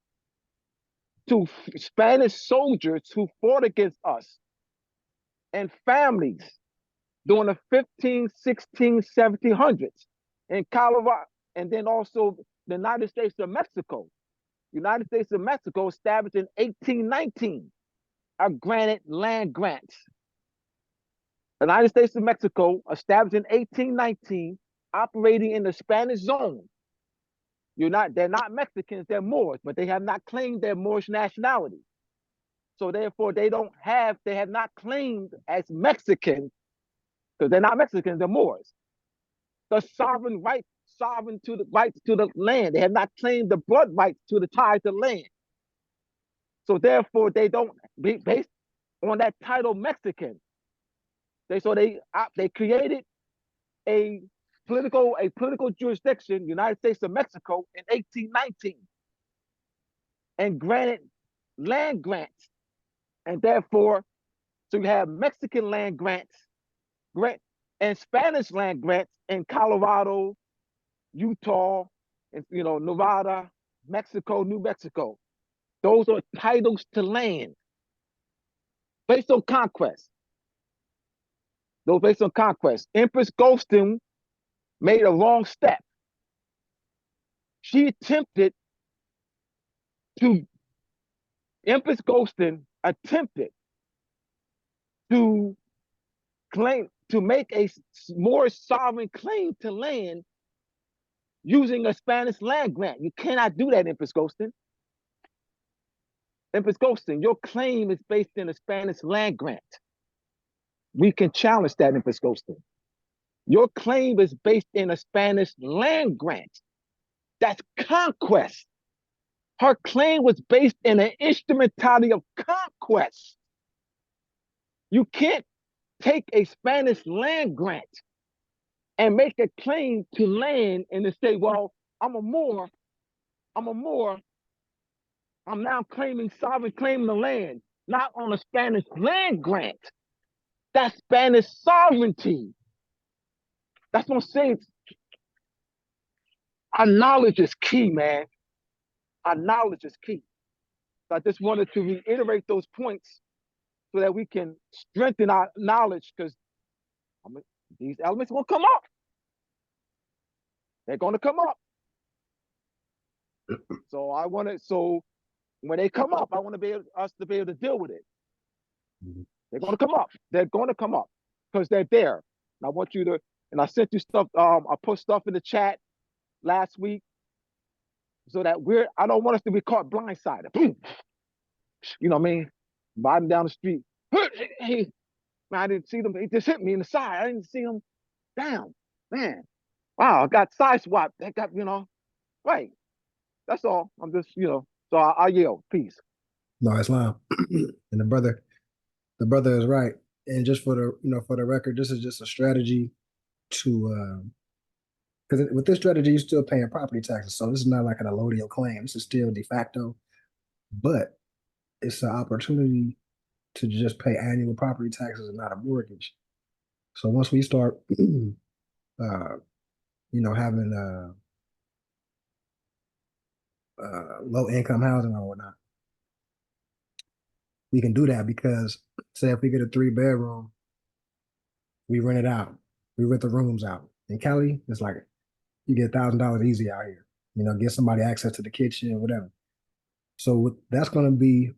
to Spanish soldiers who fought against us and families during the 15, 16, 1700s in Colorado, and then also the United States of Mexico. United States of Mexico established in 1819 are granted land grants. The United States of Mexico established in 1819 operating in the Spanish zone. They're not Mexicans, they're Moors, but they have not claimed their Moorish nationality. So therefore, they have not claimed as Mexicans, because they're not Mexicans, they're Moors. The rights to the land. They have not claimed the blood rights to the ties to land. So therefore, they don't be based on that title Mexican. They created a political jurisdiction, United States of Mexico, in 1819, and granted land grants, and therefore, so you have Mexican land grants, and Spanish land grants in Colorado, Utah, and Nevada, Mexico, New Mexico. Those are titles to land based on conquest. Those based on conquest. Empress Goldston made a wrong step. Empress Goldston attempted to make a more sovereign claim to land using a Spanish land grant. You cannot do that, Empress Goldston. Empress Goldston, your claim is based in a Spanish land grant. We can challenge that, Empress Goldston. Your claim is based in a Spanish land grant. That's conquest. Her claim was based in an instrumentality of conquest. You can't take a Spanish land grant and make a claim to land and then say, well, I'm a Moor. I'm now claiming sovereign claim to land, not on a Spanish land grant. That's Spanish sovereignty. That's what I'm saying. Our knowledge is key, man. Our knowledge is key. So I just wanted to reiterate those points so that we can strengthen our knowledge, because these elements will come up. They're going to come up. So when they come up, I want us to be able to deal with it. They're going to come up. They're going to come up because they're there. And I want you to, and I sent you stuff, I put stuff in the chat last week so that I don't want us to be caught blindsided. You know what I mean? Riding down the street. Hey, man, I didn't see them. They just hit me in the side. I didn't see them down. Man, wow, I got sideswiped. They got, right. That's all. I'm just, so I yield. Peace. No, Islam. And the brother is right. And just for the record, this is just a strategy to, because with this strategy, you're still paying property taxes. So this is not like an allodial claim. This is still de facto, but it's an opportunity to just pay annual property taxes and not a mortgage. So once we start, having low income housing or whatnot, we can do that because, say, if we get a 3-bedroom, we rent it out. We rent the rooms out. In Cali, it's like you get $1,000 easy out here. Get somebody access to the kitchen or whatever. So that's going to be,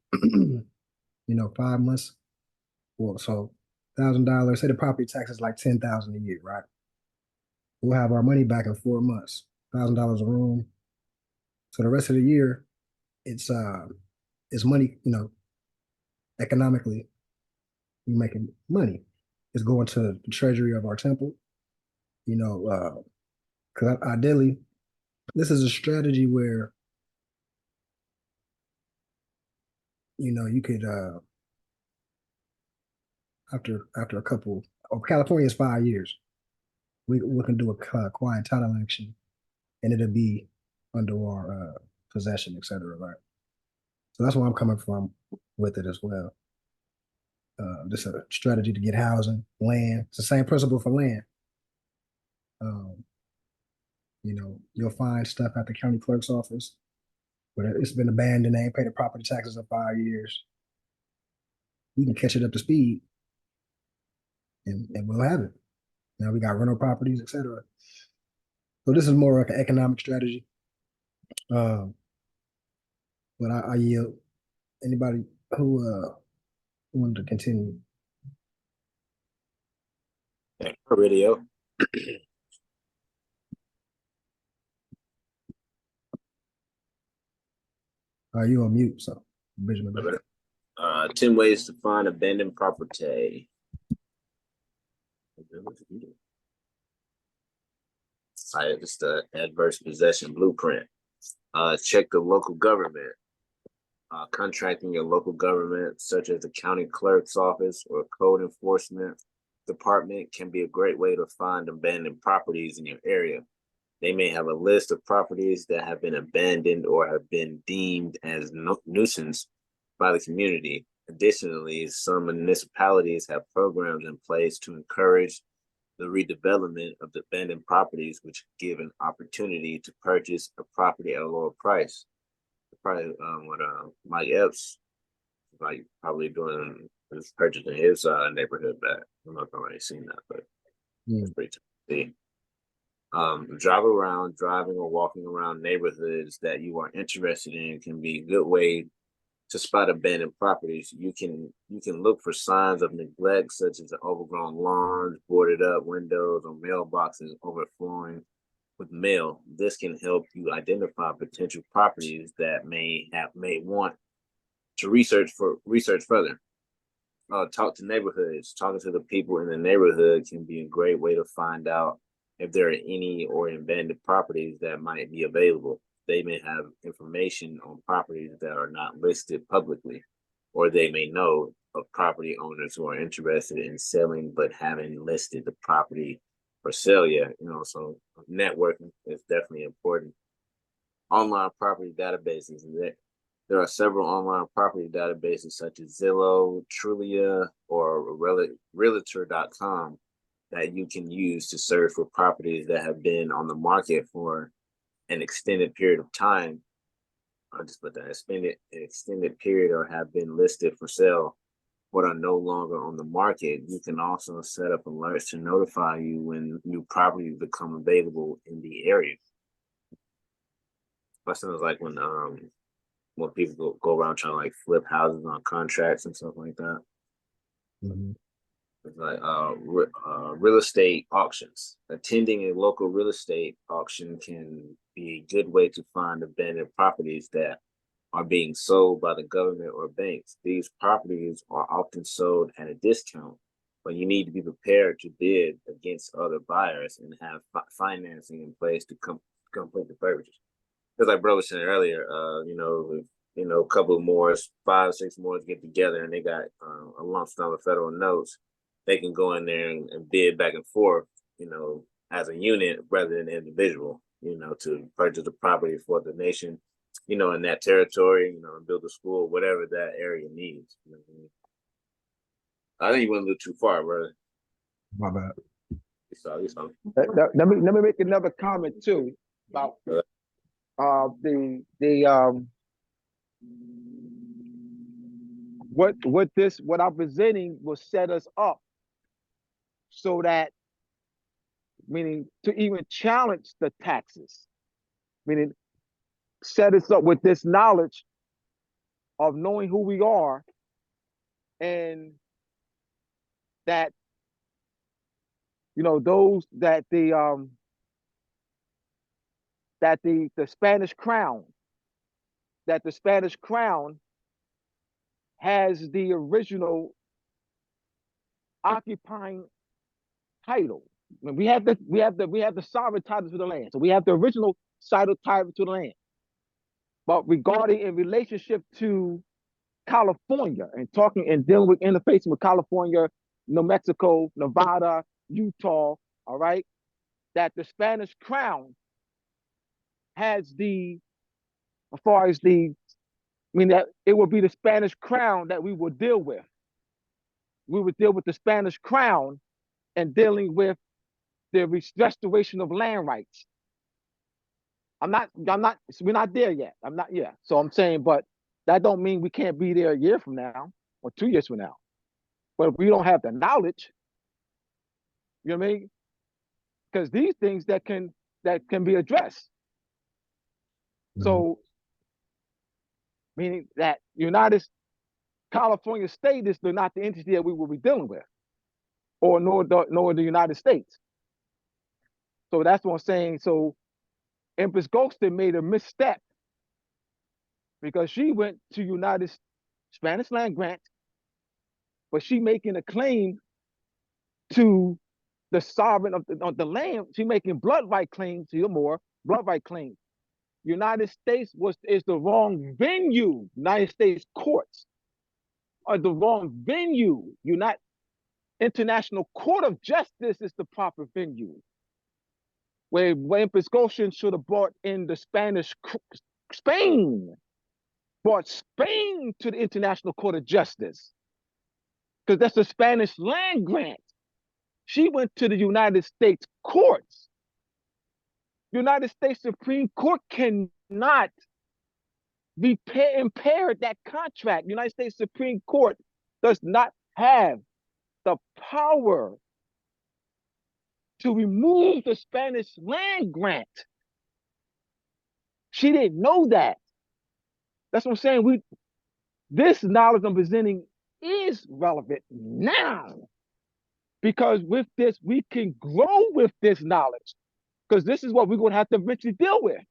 5 months. Well, so $1,000. Say the property tax is like $10,000 a year, right? We'll have our money back in 4 months. $1,000 a room. So the rest of the year, it's money. Economically, we're making money. It's going to the treasury of our temple. Because ideally, this is a strategy where you could after a couple. California is 5 years. We can do a quiet title action, and it'll be under our possession, etc. Right. So that's where I'm coming from with it as well. Just a strategy to get housing, land. It's the same principle for land. You'll find stuff at the county clerk's office, but it's been abandoned. They ain't paid the property taxes in 5 years. We can catch it up to speed, and we'll have it. Now we got rental properties, etc. So this is more like an economic strategy. But I yield. Anybody who wanted to continue? Radio. You on mute, so Benjamin. Okay. 10 ways to find abandoned property. It's the adverse possession blueprint. Check the local government. Contracting your local government, such as the county clerk's office or code enforcement department, can be a great way to find abandoned properties in your area. They may have a list of properties that have been abandoned or have been deemed as nuisance by the community. Additionally, some municipalities have programs in place to encourage the redevelopment of the abandoned properties, which give an opportunity to purchase a property at a lower price. Probably what Mike Epps like probably doing his purchase in his neighborhood back. I'm not already seen that, but it's pretty tough to see. Driving or walking around neighborhoods that you are interested in can be a good way to spot abandoned properties. You can look for signs of neglect, such as overgrown lawns, boarded up windows, or mailboxes overflowing with mail. This can help you identify potential properties that may want to research further. Talk to neighborhoods. Talking to the people in the neighborhood can be a great way to find out if there are any or abandoned properties that might be available. They may have information on properties that are not listed publicly, or they may know of property owners who are interested in selling but haven't listed the property for sale yet. So networking is definitely important. Online property databases. There are several online property databases such as Zillow, Trulia, or Realtor.com that you can use to search for properties that have been on the market for an extended period of time. I'll just put that extended period or have been listed for sale but are no longer on the market. You can also set up alerts to notify you when new properties become available in the area. That sounds like when people go around trying to like flip houses on contracts and stuff like that. It's like real estate auctions. Attending a local real estate auction can be a good way to find abandoned properties that are being sold by the government or banks. These properties are often sold at a discount, but you need to be prepared to bid against other buyers and have financing in place to complete the purchase. Because like bro was saying earlier, a couple of more, 5, 6 more get together and they got a lump sum of federal notes, they can go in there and bid back and forth, as a unit rather than individual, to purchase the property for the nation, in that territory, and build a school, whatever that area needs. I think you went a little too far, brother. My bad. Let me make another comment too about what I'm presenting will set us up so that, meaning to even challenge the taxes, meaning set us up with this knowledge of knowing who we are, and that those that the Spanish crown has the original occupying title. When we have the sovereign title to the land, so we have the original title to the land. But regarding in relationship to California and dealing with interfacing with California, New Mexico, Nevada, Utah, all right, that the Spanish crown has that it will be the Spanish crown that we will deal with. We would deal with the Spanish crown and dealing with the restoration of land rights. We're not there yet. I'm not yet. So I'm saying, but that don't mean we can't be there a year from now or 2 years from now. But if we don't have the knowledge, you know what I mean? Because these things that can be addressed. So, meaning that California state is not the entity that we will be dealing with, or nor the United States. So that's what I'm saying. So Empress Ghosted made a misstep because she went to Spanish land grant, but she making a claim to the sovereign of the land. She making blood right claims to more blood right claims. United States is the wrong venue. United States courts are the wrong venue. International Court of Justice is the proper venue. Where Piscosian should have brought in the Spain, brought Spain to the International Court of Justice, because that's a Spanish land grant. She went to the United States courts. United States Supreme Court cannot impair that contract. United States Supreme Court does not have the power to remove the Spanish land grant. She didn't know that. That's what I'm saying. This knowledge I'm presenting is relevant now, because with this, we can grow with this knowledge, because this is what we're going to have to eventually deal with.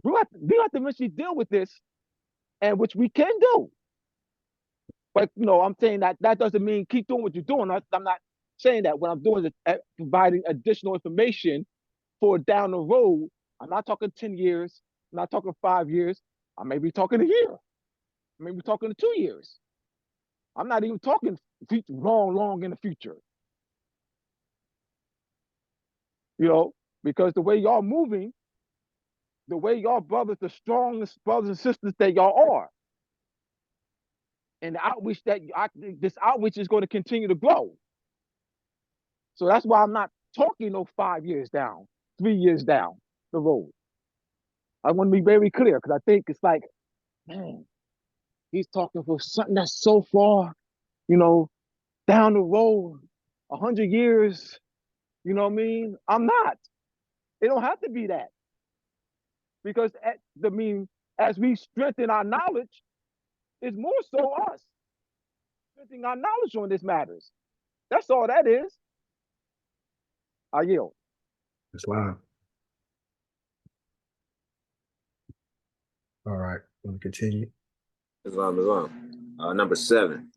We have to eventually deal with this, and which we can do. But, I'm saying that doesn't mean keep doing what you're doing. I'm not saying that. What I'm doing is providing additional information for down the road. I'm not talking 10 years. I'm not talking 5 years. I may be talking a year. I may be talking 2 years. I'm not even talking long in the future. Because the way y'all moving, the way y'all brothers, the strongest brothers and sisters that y'all are, and the outreach this outreach is going to continue to grow. So that's why I'm not talking 5 years down, 3 years down the road. I want to be very clear, because I think it's like, man, he's talking for something that's so far, down the road, 100 years. You know what I mean? I'm not. It don't have to be that. Because as we strengthen our knowledge, it's more so us strengthening our knowledge on this matters. That's all that is. I yield. It's live. All right, want to continue? Number 7.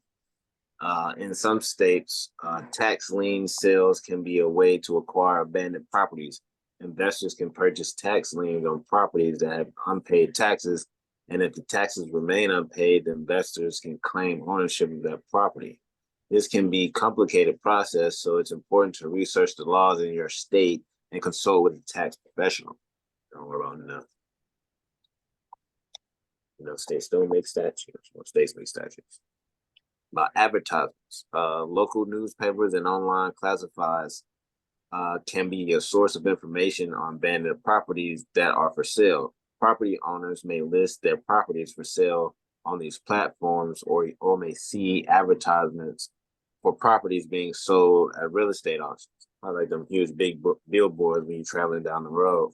In some states, tax lien sales can be a way to acquire abandoned properties. Investors can purchase tax liens on properties that have unpaid taxes, and if the taxes remain unpaid, the investors can claim ownership of that property. This can be a complicated process, so it's important to research the laws in your state and consult with a tax professional. Don't worry about nothing. States don't make statutes. Most states make statutes. About advertisements, local newspapers and online classifieds can be a source of information on abandoned properties that are for sale. Property owners may list their properties for sale on these platforms, or may see advertisements for properties being sold at real estate auctions. I like them huge big billboards when you're traveling down the road.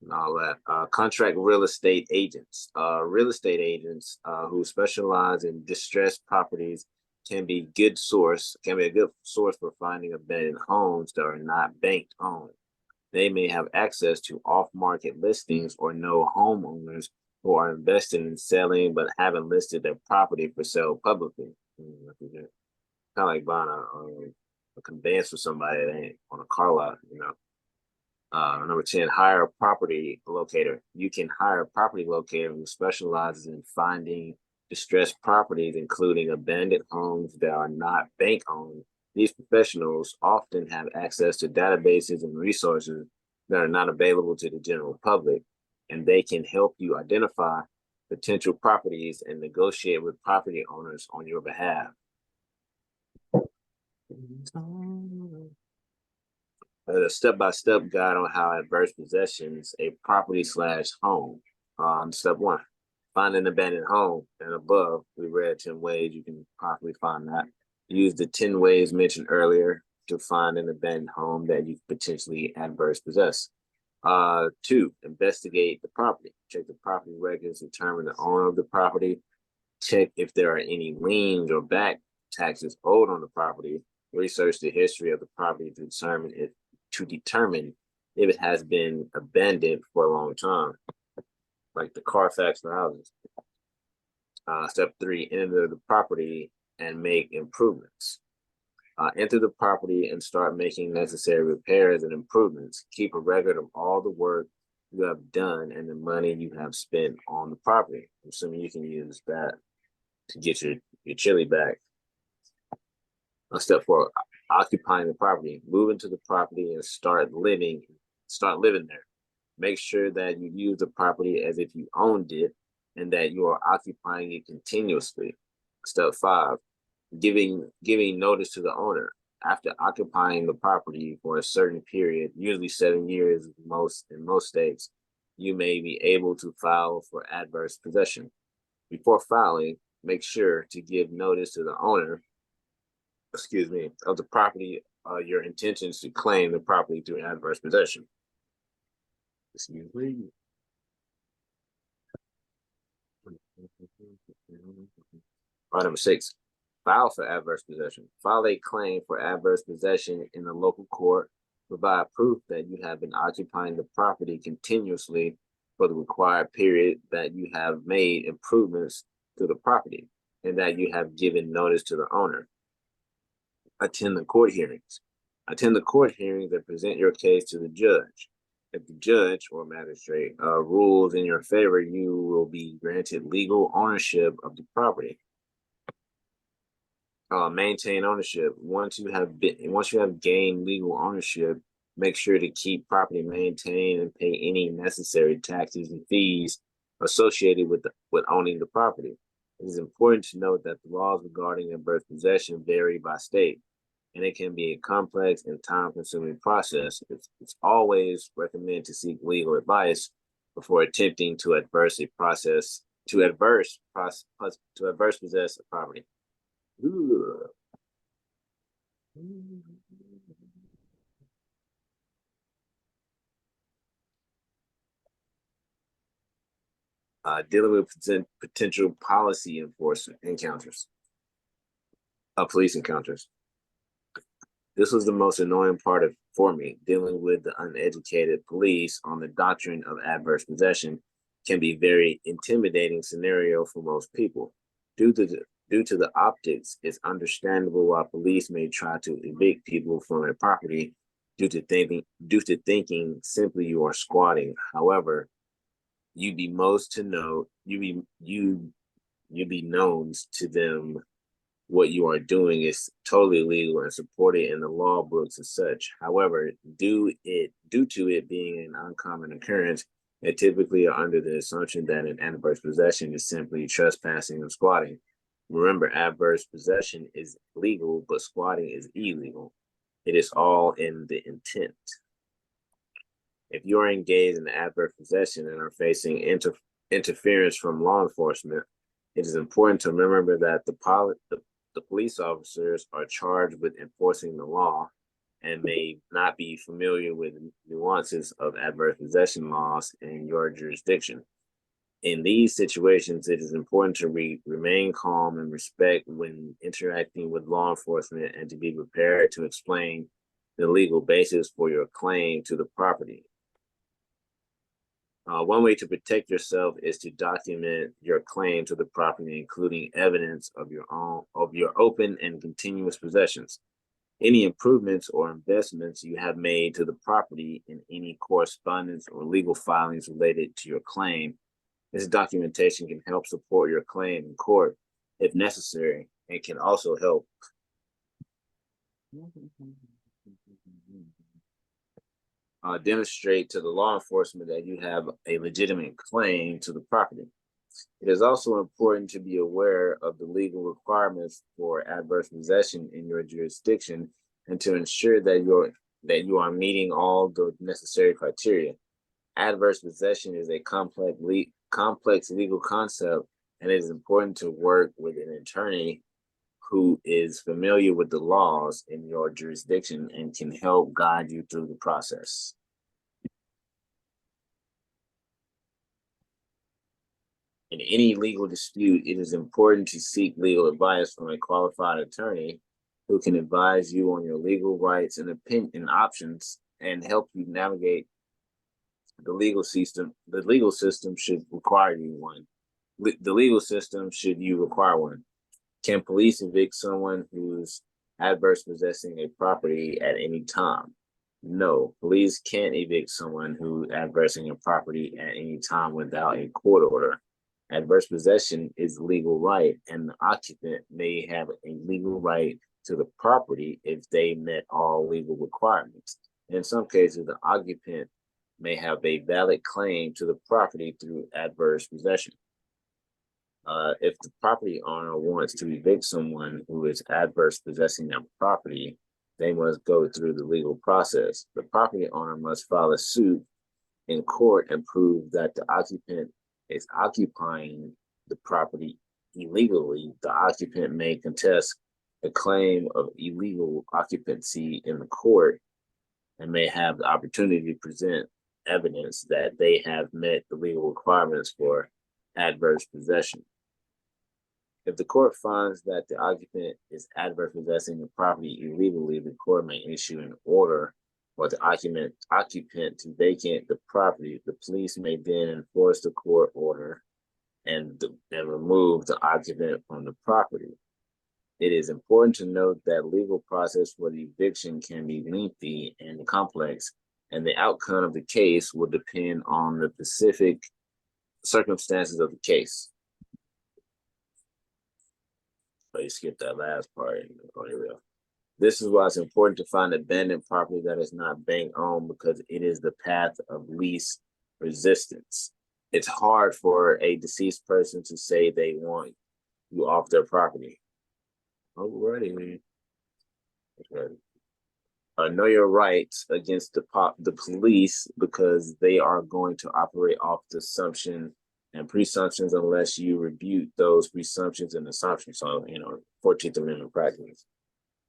And all that. Contract real estate agents. Real estate agents who specialize in distressed properties can be a good source for finding abandoned homes that are not bank owned. They may have access to off-market listings or know homeowners who are invested in selling but haven't listed their property for sale publicly. Kind of like buying a conveyance for somebody that ain't on a car lot, Number 10, hire a property locator. You can hire a property locator who specializes in finding distressed properties, including abandoned homes that are not bank owned. These professionals often have access to databases and resources that are not available to the general public, and they can help you identify potential properties and negotiate with property owners on your behalf. A step-by-step guide on how adverse possessions a property/home. Step 1, find an abandoned home. And above, we read 10 ways you can possibly find that. Use the 10 ways mentioned earlier to find an abandoned home that you potentially adverse possess. 2, investigate the property. Check the property records, determine the owner of the property. Check if there are any liens or back taxes owed on the property. Research the history of the property to determine if it has been abandoned for a long time. like the Carfax for houses. Step 3, enter the property and make improvements. Enter the property and start making necessary repairs and improvements. Keep a record of all the work you have done and the money you have spent on the property. I'm assuming you can use that to get your chili back. Step 4, occupying the property. Move into the property and start living there. Make sure that you use the property as if you owned it and that you are occupying it continuously. Step 5, giving notice to the owner. After occupying the property for a certain period, usually 7 years in most states, you may be able to file for adverse possession. Before filing, make sure to give notice to the owner, of the property, your intentions to claim the property through adverse possession. Excuse me. Number 6, file for adverse possession. File a claim for adverse possession in the local court. Provide proof that you have been occupying the property continuously for the required period, that you have made improvements to the property, and that you have given notice to the owner. Attend the court hearings. Attend the court hearings and present your case to the judge. If the judge or magistrate rules in your favor, you will be granted legal ownership of the property. Maintain ownership. Once you have gained legal ownership, make sure to keep property maintained and pay any necessary taxes and fees associated with owning the property. It is important to note that the laws regarding adverse possession vary by state, and it can be a complex and time-consuming process. It's always recommended to seek legal advice before attempting to adverse possess a property. Ooh. Dealing with potential policy enforcement encounters, police encounters. This was the most annoying part for me. Dealing with the uneducated police on the doctrine of adverse possession can be very intimidating scenario for most people. Due to the optics, it's understandable why police may try to evict people from a property due to thinking simply you are squatting. However, you'd be known to them what you are doing is totally legal and supported in the law books as such. However, due to it being an uncommon occurrence, they typically are under the assumption that an adverse possession is simply trespassing and squatting. Remember, adverse possession is legal, but squatting is illegal. It is all in the intent. If you are engaged in adverse possession and are facing interference from law enforcement, it is important to remember that the police officers are charged with enforcing the law and may not be familiar with nuances of adverse possession laws in your jurisdiction. In these situations, it is important to remain calm and respect when interacting with law enforcement and to be prepared to explain the legal basis for your claim to the property. One way to protect yourself is to document your claim to the property, including evidence of your open and continuous possessions, any improvements or investments you have made to the property, in any correspondence or legal filings related to your claim. This documentation can help support your claim in court if necessary, and can also help demonstrate to the law enforcement that you have a legitimate claim to the property. It is also important to be aware of the legal requirements for adverse possession in your jurisdiction and to ensure that you are meeting all the necessary criteria. Adverse possession is a complex legal concept, and it is important to work with an attorney who is familiar with the laws in your jurisdiction and can help guide you through the process. In any legal dispute, it is important to seek legal advice from a qualified attorney who can advise you on your legal rights and options and help you navigate the legal system should require you one. The legal system should you require one. Can police evict someone who's adverse possessing a property at any time? No, police can't evict someone who's adversing a property at any time without a court order. Adverse possession is legal right, and the occupant may have a legal right to the property if they met all legal requirements. In some cases, the occupant may have a valid claim to the property through adverse possession. If the property owner wants to evict someone who is adverse possessing their property, they must go through the legal process. The property owner must file a suit in court and prove that the occupant is occupying the property illegally. The occupant may contest a claim of illegal occupancy in the court and may have the opportunity to present evidence that they have met the legal requirements for adverse possession. If the court finds that the occupant is adverse possessing the property illegally, the court may issue an order for the occupant to vacate the property. The police may then enforce the court order and remove the occupant from the property. It is important to note that legal process for the eviction can be lengthy and complex, and the outcome of the case will depend on the specific circumstances of the case. But you skip that last part. This is why it's important to find abandoned property that is not bank owned, because it is the path of least resistance. It's hard for a deceased person to say they want you off their property. Alrighty. Know your rights against the police, because they are going to operate off the assumption and presumptions unless you rebuke those presumptions and assumptions. So, 14th Amendment practice.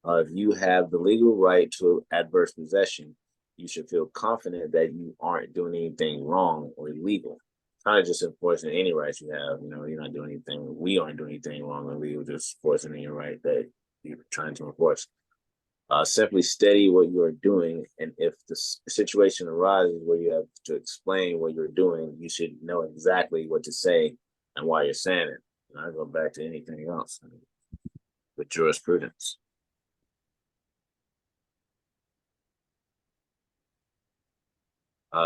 If you have the legal right to adverse possession, you should feel confident that you aren't doing anything wrong or illegal. Kind of just enforcing any rights you have. You're not doing anything. We aren't doing anything wrong or illegal, just enforcing your right that you're trying to enforce. Simply study what you are doing, and if the situation arises where you have to explain what you're doing, you should know exactly what to say and why you're saying it. And I go back to anything else with jurisprudence.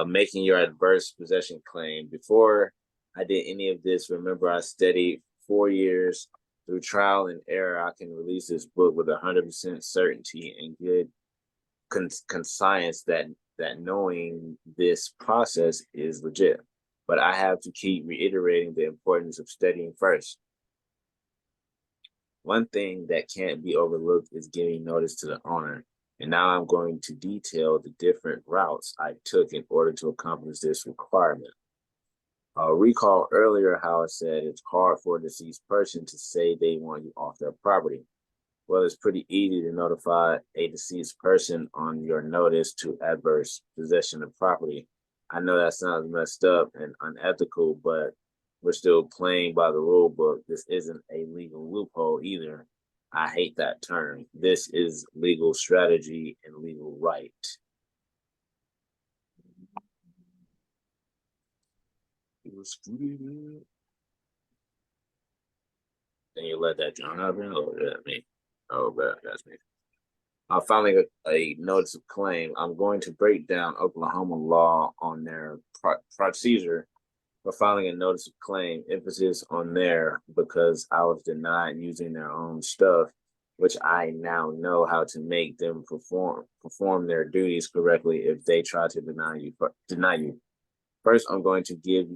Making your adverse possession claim. Before I did any of this, remember I studied 4 years. Through trial and error, I can release this book with 100% certainty and good conscience that knowing this process is legit. But I have to keep reiterating the importance of studying first. One thing that can't be overlooked is giving notice to the owner. And now I'm going to detail the different routes I took in order to accomplish this requirement. Recall earlier how I said it's hard for a deceased person to say they want you off their property. Well, it's pretty easy to notify a deceased person on your notice to adverse possession of property. I know that sounds messed up and unethical, but we're still playing by the rule book. This isn't a legal loophole either. I hate that term. This is legal strategy and legal right. Then you let that John happen, or that me? Oh, but that's me. Filing a notice of claim. I'm going to break down Oklahoma law on their procedure for filing a notice of claim. Emphasis on there, because I was denied using their own stuff, which I now know how to make them perform their duties correctly if they try to deny you. First, I'm going to give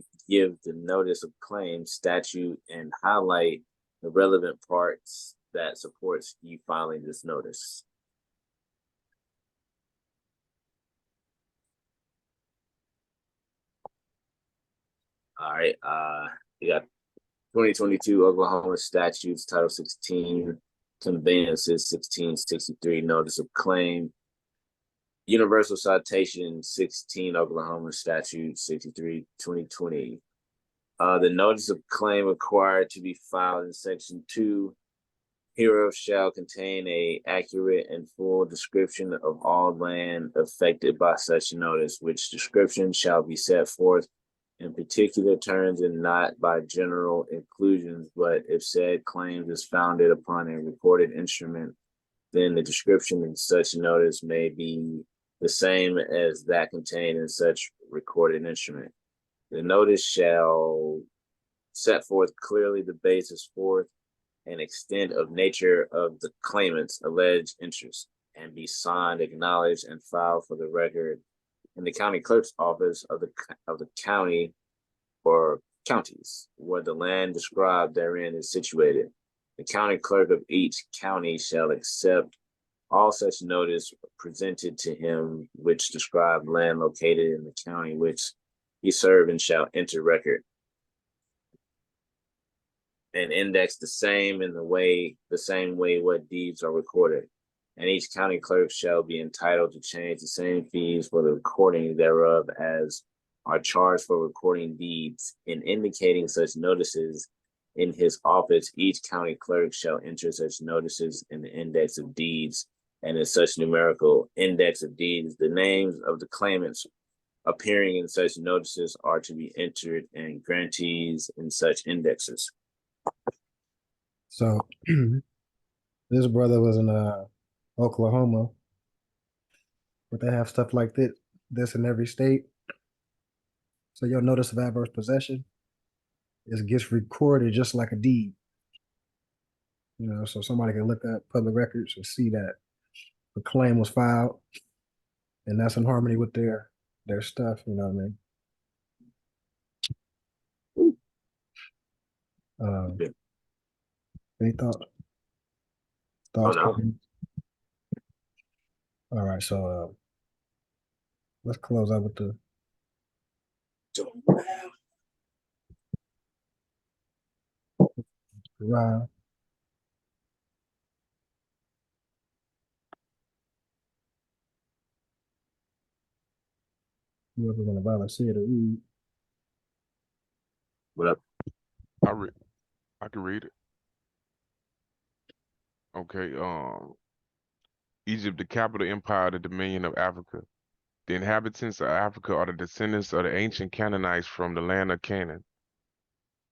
the notice of claim statute and highlight the relevant parts that supports you filing this notice. All right, you got 2022 Oklahoma statutes, Title 16, conveyances, 1663, notice of claim. Universal Citation 16 Oklahoma Statute 63 2020. The notice of claim required to be filed in Section 2 hereof shall contain a accurate and full description of all land affected by such notice, which description shall be set forth in particular terms and not by general inclusions, but if said claims is founded upon a recorded instrument, then the description in such notice may be the same as that contained in such recorded instrument. The notice shall set forth clearly the basis for and extent of nature of the claimant's alleged interest, and be signed, acknowledged, and filed for the record in the county clerk's office of the county or counties where the land described therein is situated. The county clerk of each county shall accept all such notice presented to him which describe land located in the county which he served, and shall enter record and index the same way what deeds are recorded. And each county clerk shall be entitled to change the same fees for the recording thereof as are charged for recording deeds. In indicating such notices in his office, each county clerk shall enter such notices in the index of deeds, and in such numerical index of deeds, the names of the claimants appearing in such notices are to be entered, and grantees in such indexes. So this brother was in Oklahoma, but they have stuff like this in every state. So your notice of adverse possession gets recorded just like a deed. So somebody can look up public records and see that the claim was filed, and that's in harmony with their stuff. You know what I mean? Any thoughts? No. Comments? All right, so let's close out with the Quran. Whoever's gonna volunteer to read. What up? I can read it. Okay, Egypt, the capital empire, the dominion of Africa. The inhabitants of Africa are the descendants of the ancient Canaanites from the land of Canaan.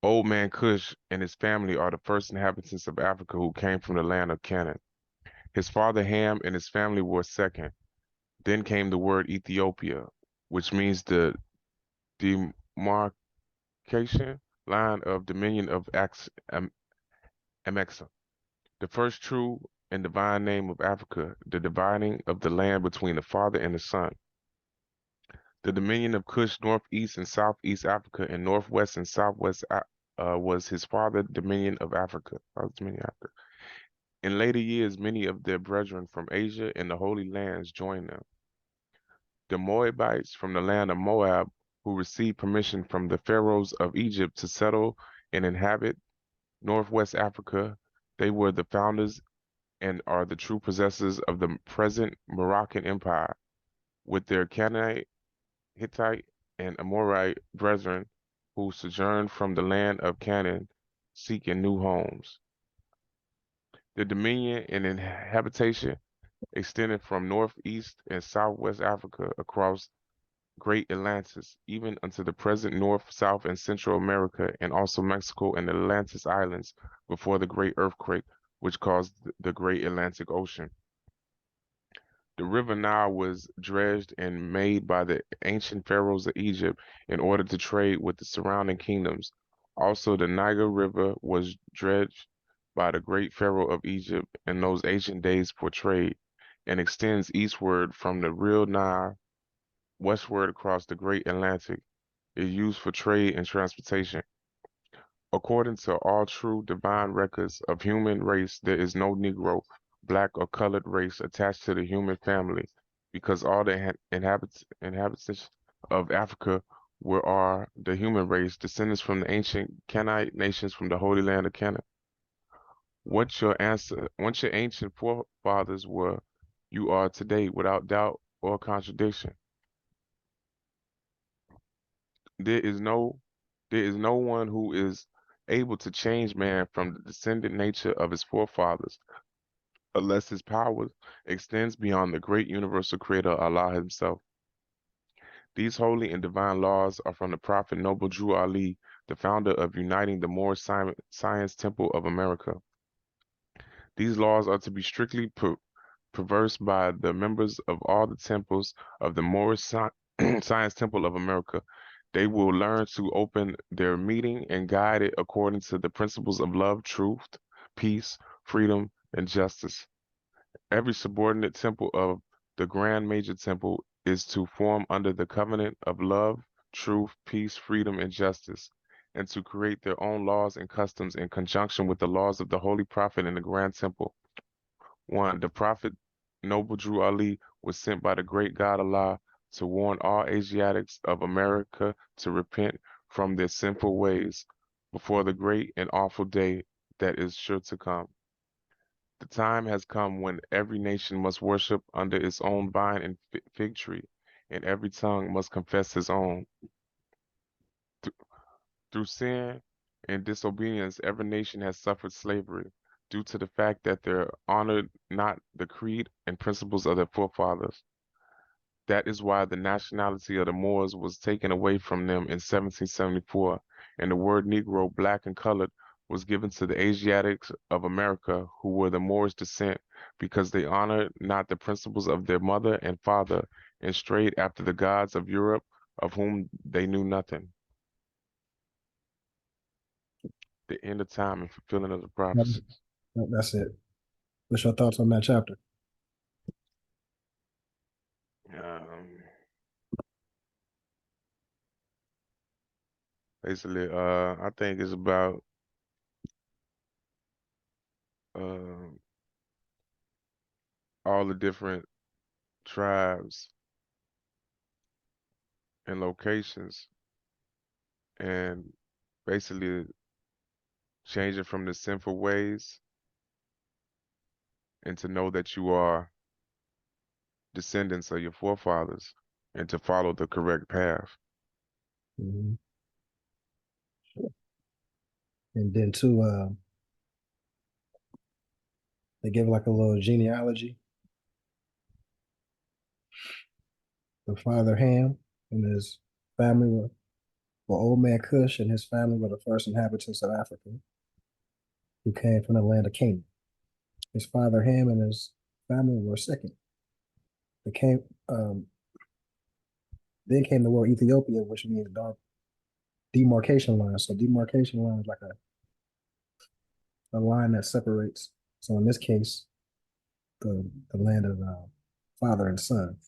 Old man Cush and his family are the first inhabitants of Africa who came from the land of Canaan. His father Ham and his family were second. Then came the word Ethiopia, which means the demarcation line of dominion of Amexa. The first true and divine name of Africa, the dividing of the land between the Father and the Son. The dominion of Cush, northeast and southeast Africa, and northwest and southwest was his father dominion of Africa. In later years, many of their brethren from Asia and the Holy Lands joined them. The Moabites from the land of Moab, who received permission from the pharaohs of Egypt to settle and inhabit northwest Africa, they were the founders and are the true possessors of the present Moroccan Empire, with their Canaanite, Hittite, and Amorite brethren who sojourned from the land of Canaan, seeking new homes. The dominion and habitation extended from northeast and southwest Africa across Great Atlantis, even unto the present North, South, and Central America, and also Mexico and the Atlantis Islands before the great earthquake which caused the great Atlantic Ocean. The river Nile was dredged and made by the ancient pharaohs of Egypt in order to trade with the surrounding kingdoms. Also, the Niger River was dredged by the great pharaoh of Egypt in those ancient days for trade, and extends eastward from the real Nile westward across the great Atlantic. It is used for trade and transportation. According to all true divine records of human race, there is no Negro, black, or colored race attached to the human family, because all the inhabitants of Africa are the human race, descendants from the ancient Canaanite nations from the Holy Land of Canaan. What your ancient forefathers were, you are today, without doubt or contradiction. There is no one who is able to change man from the descendant nature of his forefathers, unless his power extends beyond the great universal creator Allah himself. These holy and divine laws are from the Prophet Noble Drew Ali, the founder of Uniting the Moorish Science Temple of America. These laws are to be strictly traversed by the members of all the temples of the Moorish Science Temple of America. They will learn to open their meeting and guide it according to the principles of love, truth, peace, freedom, and justice. Every subordinate temple of the Grand Major Temple is to form under the covenant of love, truth, peace, freedom, and justice, and to create their own laws and customs in conjunction with the laws of the Holy Prophet in the Grand Temple. 1. The Prophet Noble Drew Ali was sent by the great God Allah to warn all Asiatics of America to repent from their sinful ways before the great and awful day that is sure to come. The time has come when every nation must worship under its own vine and fig tree, and every tongue must confess his own. Through sin and disobedience, every nation has suffered slavery due to the fact that they honored not the creed and principles of their forefathers. That is why the nationality of the Moors was taken away from them in 1774, and the word Negro, black and colored, was given to the Asiatics of America who were the Moorish descent because they honored not the principles of their mother and father and strayed after the gods of Europe of whom they knew nothing. The end of time and fulfilling of the prophecy. That's it. What's your thoughts on that chapter? Basically, I think it's about all the different tribes and locations, and basically changing from the sinful ways and to know that you are descendants of your forefathers and to follow the correct path. Mm-hmm. And then too, they give like a little genealogy. The father Ham and his family were old man Cush and his family were the first inhabitants of Africa who came from the land of Canaan. His father Ham and his family were second. They came, then came the word Ethiopia, which means dark demarcation line. So demarcation line is like a line that separates. So in this case, the land of father and son.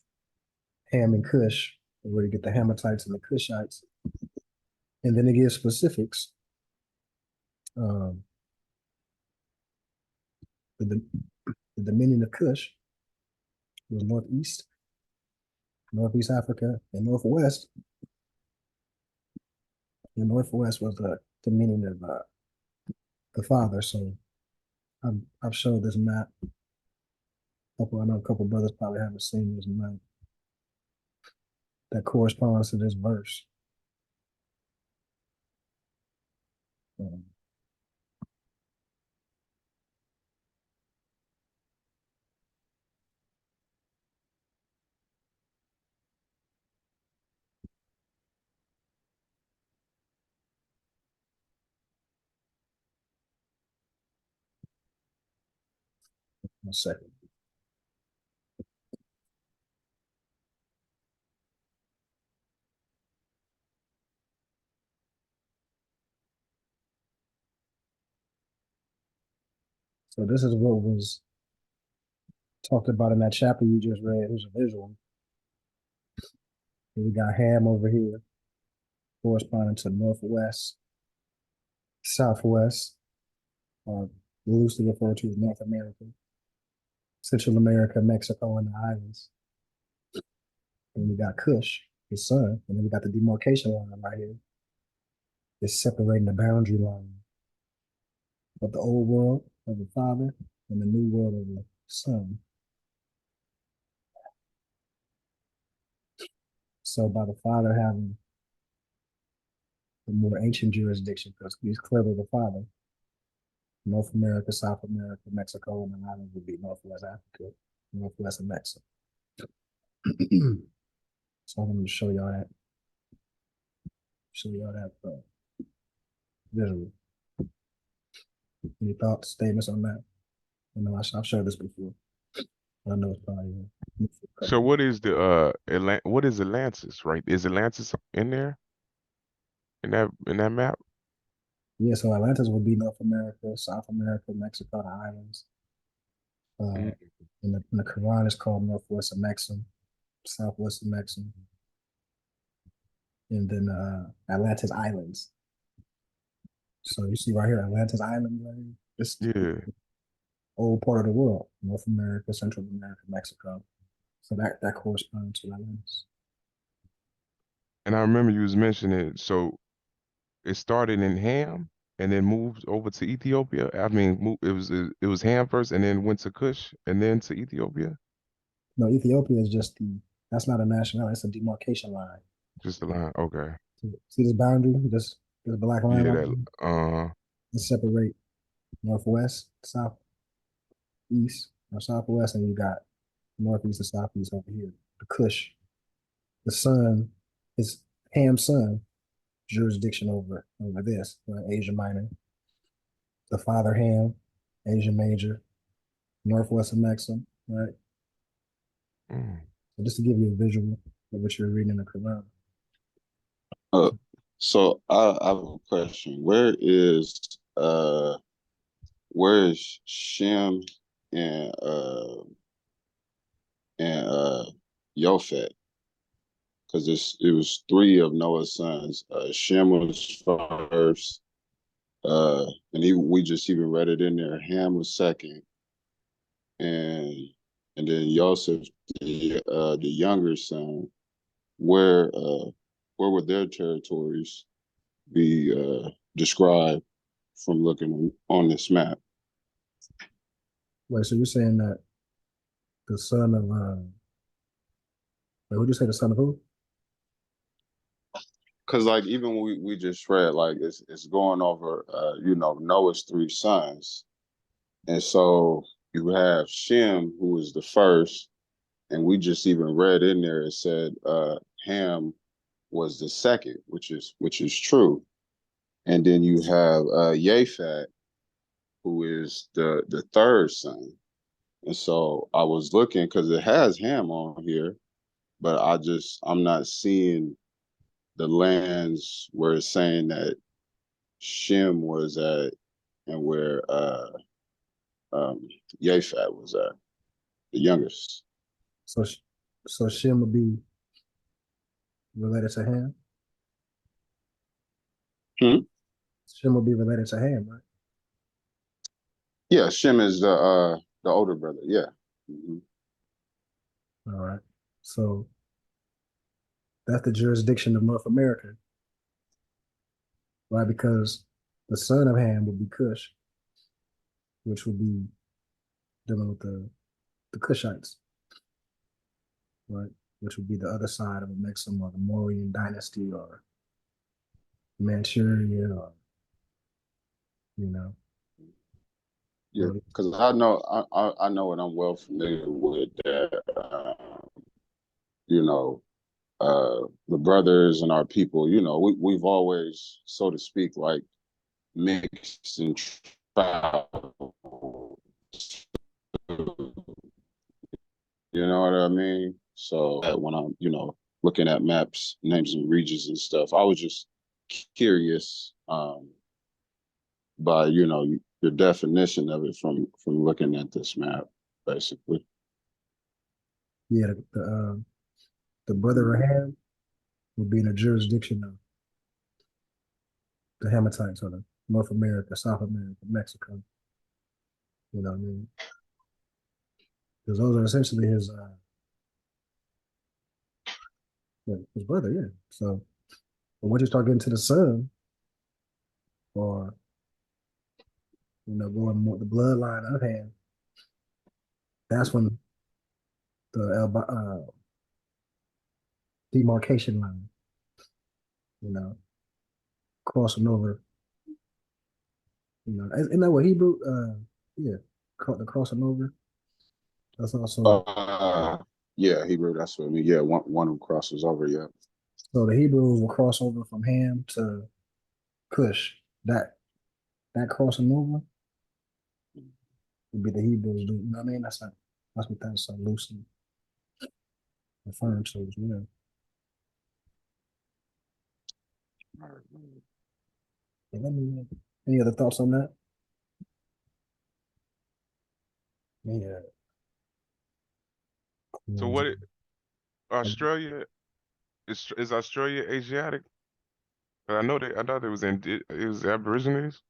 Ham and Cush, where you get the Hamatites and the Cushites. And then it gives specifics. The dominion of Cush was northeast Africa, and northwest. The northwest was the dominion of the father. So I've showed this map. I know a couple brothers probably haven't seen this map that corresponds to this verse. One second. So this is what was talked about in that chapter you just read. Here's a visual. We got Ham over here, corresponding to northwest, southwest, loosely referred to as North America, Central America, Mexico, and the islands. And we got Cush, his son, and then we got the demarcation line right here. It's separating the boundary line of the old world of the father and the new world of the son. So by the father having the more ancient jurisdiction because he's clearly the father. North America, South America, Mexico, and the islands would be Northwest Africa, Northwest of Mexico. So I'm going to show y'all that. Visually. Any thoughts, statements on that? I know I've showed this before. I know it's probably. So what is the what is Atlantis, right? Is Atlantis in there? In that map? Yeah, so Atlantis would be North America, South America, Mexico, the islands. Mm. In the Quran, it's called Northwest of Mexico, Southwest of Mexico, and then Atlantis Islands. So you see right here, Atlantis Island, right? This Yeah. old part of the world, North America, Central America, Mexico. So that corresponds to Atlantis. And I remember you was mentioning, so it started in Ham and then moved over to Ethiopia. I mean, it was Ham first and then went to Kush and then to Ethiopia. No, Ethiopia is just that's not a nationality, it's a demarcation line. Just the line. Okay. See this boundary, this black line Yeah, right that here? It separate northwest, south, east, or southwest, and you got northeast and southeast over here. The Kush, the sun is Ham's son jurisdiction over this, Asia Minor. The father Ham, Asia Major, northwest of Mexico, right? mm. So just to give you a visual of what you're reading in the Quran. So I have a question. Where is Shem and Yophet? Because it was three of Noah's sons. Shem was first, we just even read it in there. Ham was second, and then Joseph, the younger son. Where would their territories be described from looking on this map? Wait, so you're saying that the son of wait, who'd you say the son of who? Because like even we just read, like it's going over Noah's three sons. And so you have Shem, who is the first, and we just even read in there, it said Ham was the second, which is true. And then you have Japhet, who is the third son. And so I was looking because it has Ham on here, but I'm not seeing the lands where it's saying that Shem was at and where Japhet was at, the youngest. So Shem would be related to Ham? Shem would be related to Ham, right? Yeah, Shem is the older brother. Yeah. Mm-hmm. All right. So that's the jurisdiction of North America, right? Because the son of Ham would be Cush, which would be dealing with the Cushites, right? Which would be the other side of a Mexican or the Mauryan dynasty or Manchuria or, Yeah, because I know and I'm well familiar with that. The brothers and our people. We've always, so to speak, like mixed and traveled. You know what I mean? So when I'm, looking at maps, names and regions and stuff, I was just curious by, your definition of it from looking at this map, basically. Yeah, the brother of Ham would be in the jurisdiction of the Hamites or the North America, South America, Mexico. You know what I mean? Because those are essentially his brother, yeah. So but once you start getting to the son, or going more the bloodline of Ham, that's when the demarcation line, crossing over. You know, isn't that what Hebrew? Yeah, the crossing over. That's also Yeah, Hebrew. That's what I mean. Yeah, one who crosses over. Yeah. so the Hebrews will cross over from Ham to Cush. That crossing over would be the Hebrews. You know what I mean? That's what that's loosely referring to as well. Any other thoughts on that? Yeah. So Australia is Australia Asiatic? I know it was it was Aborigines.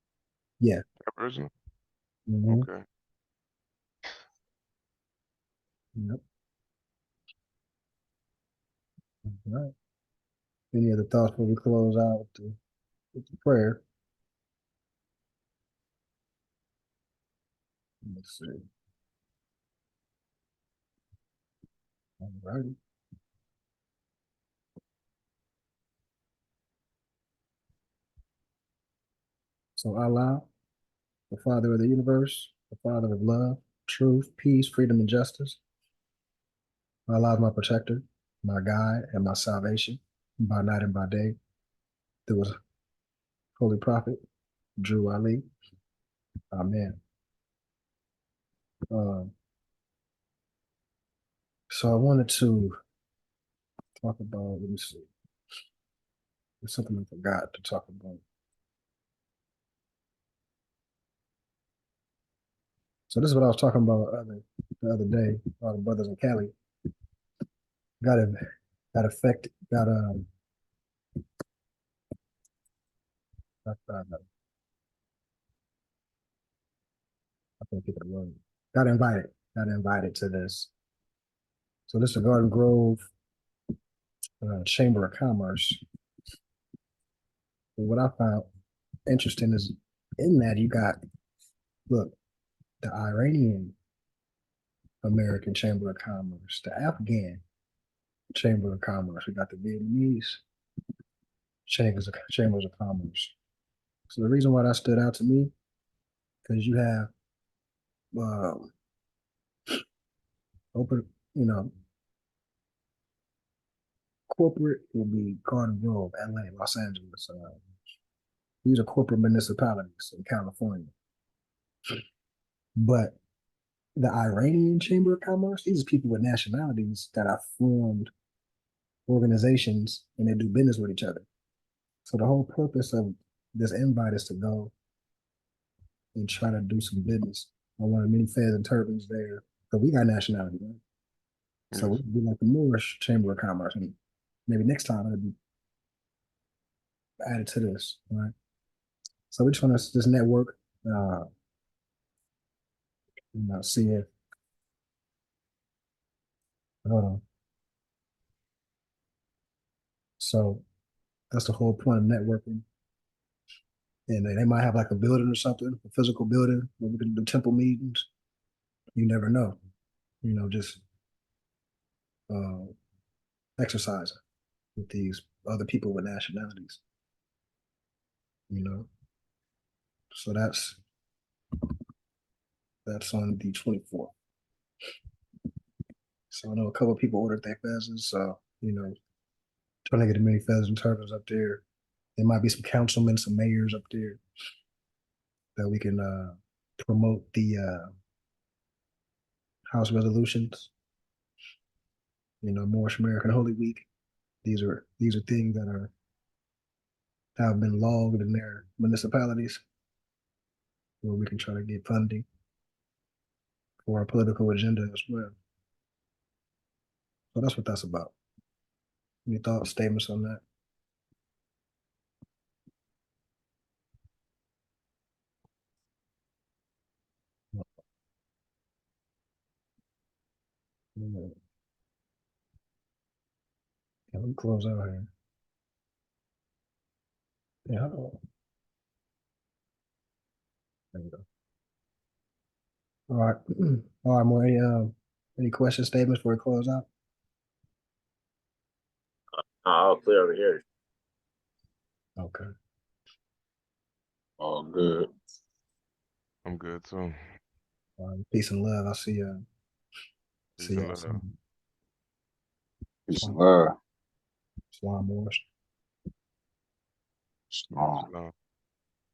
Yeah. Aboriginal. Mhm. Okay. Yep. All right. Any other thoughts before we close out with the prayer? Let's see. All righty. So Allah, the Father of the universe, the Father of love, truth, peace, freedom, and justice. Allah is my protector, my guide, and my salvation by night and by day. There was Holy Prophet, Drew Ali. Amen. So I wanted to talk about, let me see. There's something I forgot to talk about. So this is what I was talking about the other day, all the brothers in Cali got affected, I can't think of the word. Got invited to this. So this is the Garden Grove Chamber of Commerce. And what I found interesting is in that you got, look, the Iranian American Chamber of Commerce, the Afghan Chamber of Commerce, we got the Vietnamese chambers of commerce. So the reason why that stood out to me, because you have open, corporate will be Garden Grove, LA, Los Angeles. These are corporate municipalities in California. But the Iranian Chamber of Commerce, these are people with nationalities that have formed organizations and they do business with each other. So the whole purpose of this invite is to go and try to do some business. I want many feds and turbans there. But we got nationality, right? So Yes. we'd be like the Moorish Chamber of Commerce. And maybe next time it'll be added to this, right? So we're trying to this network, see if hold on. So that's the whole point of networking. And they might have like a building or something, a physical building where we can do temple meetings. You never know. Just exercising with these other people with nationalities. So that's on the 24th. So I know a couple of people ordered their pheasants, so trying to get as many pheasants and turtles up there. There might be some councilmen, some mayors up there that we can promote the House resolutions. Moorish American Holy Week. These are things that have been logged in their municipalities where we can try to get funding for our political agenda as well. So that's what that's about. Any thoughts, statements on that? Yeah. Let me close out here. Yeah. There we go. All right. All right, more any questions, statements before we close out? All clear over here. Okay. All good. I'm good too. Peace and love. I'll see Peace see and y'all love. soon. Peace and love. Shalom, Morris. Shalom. Shalom.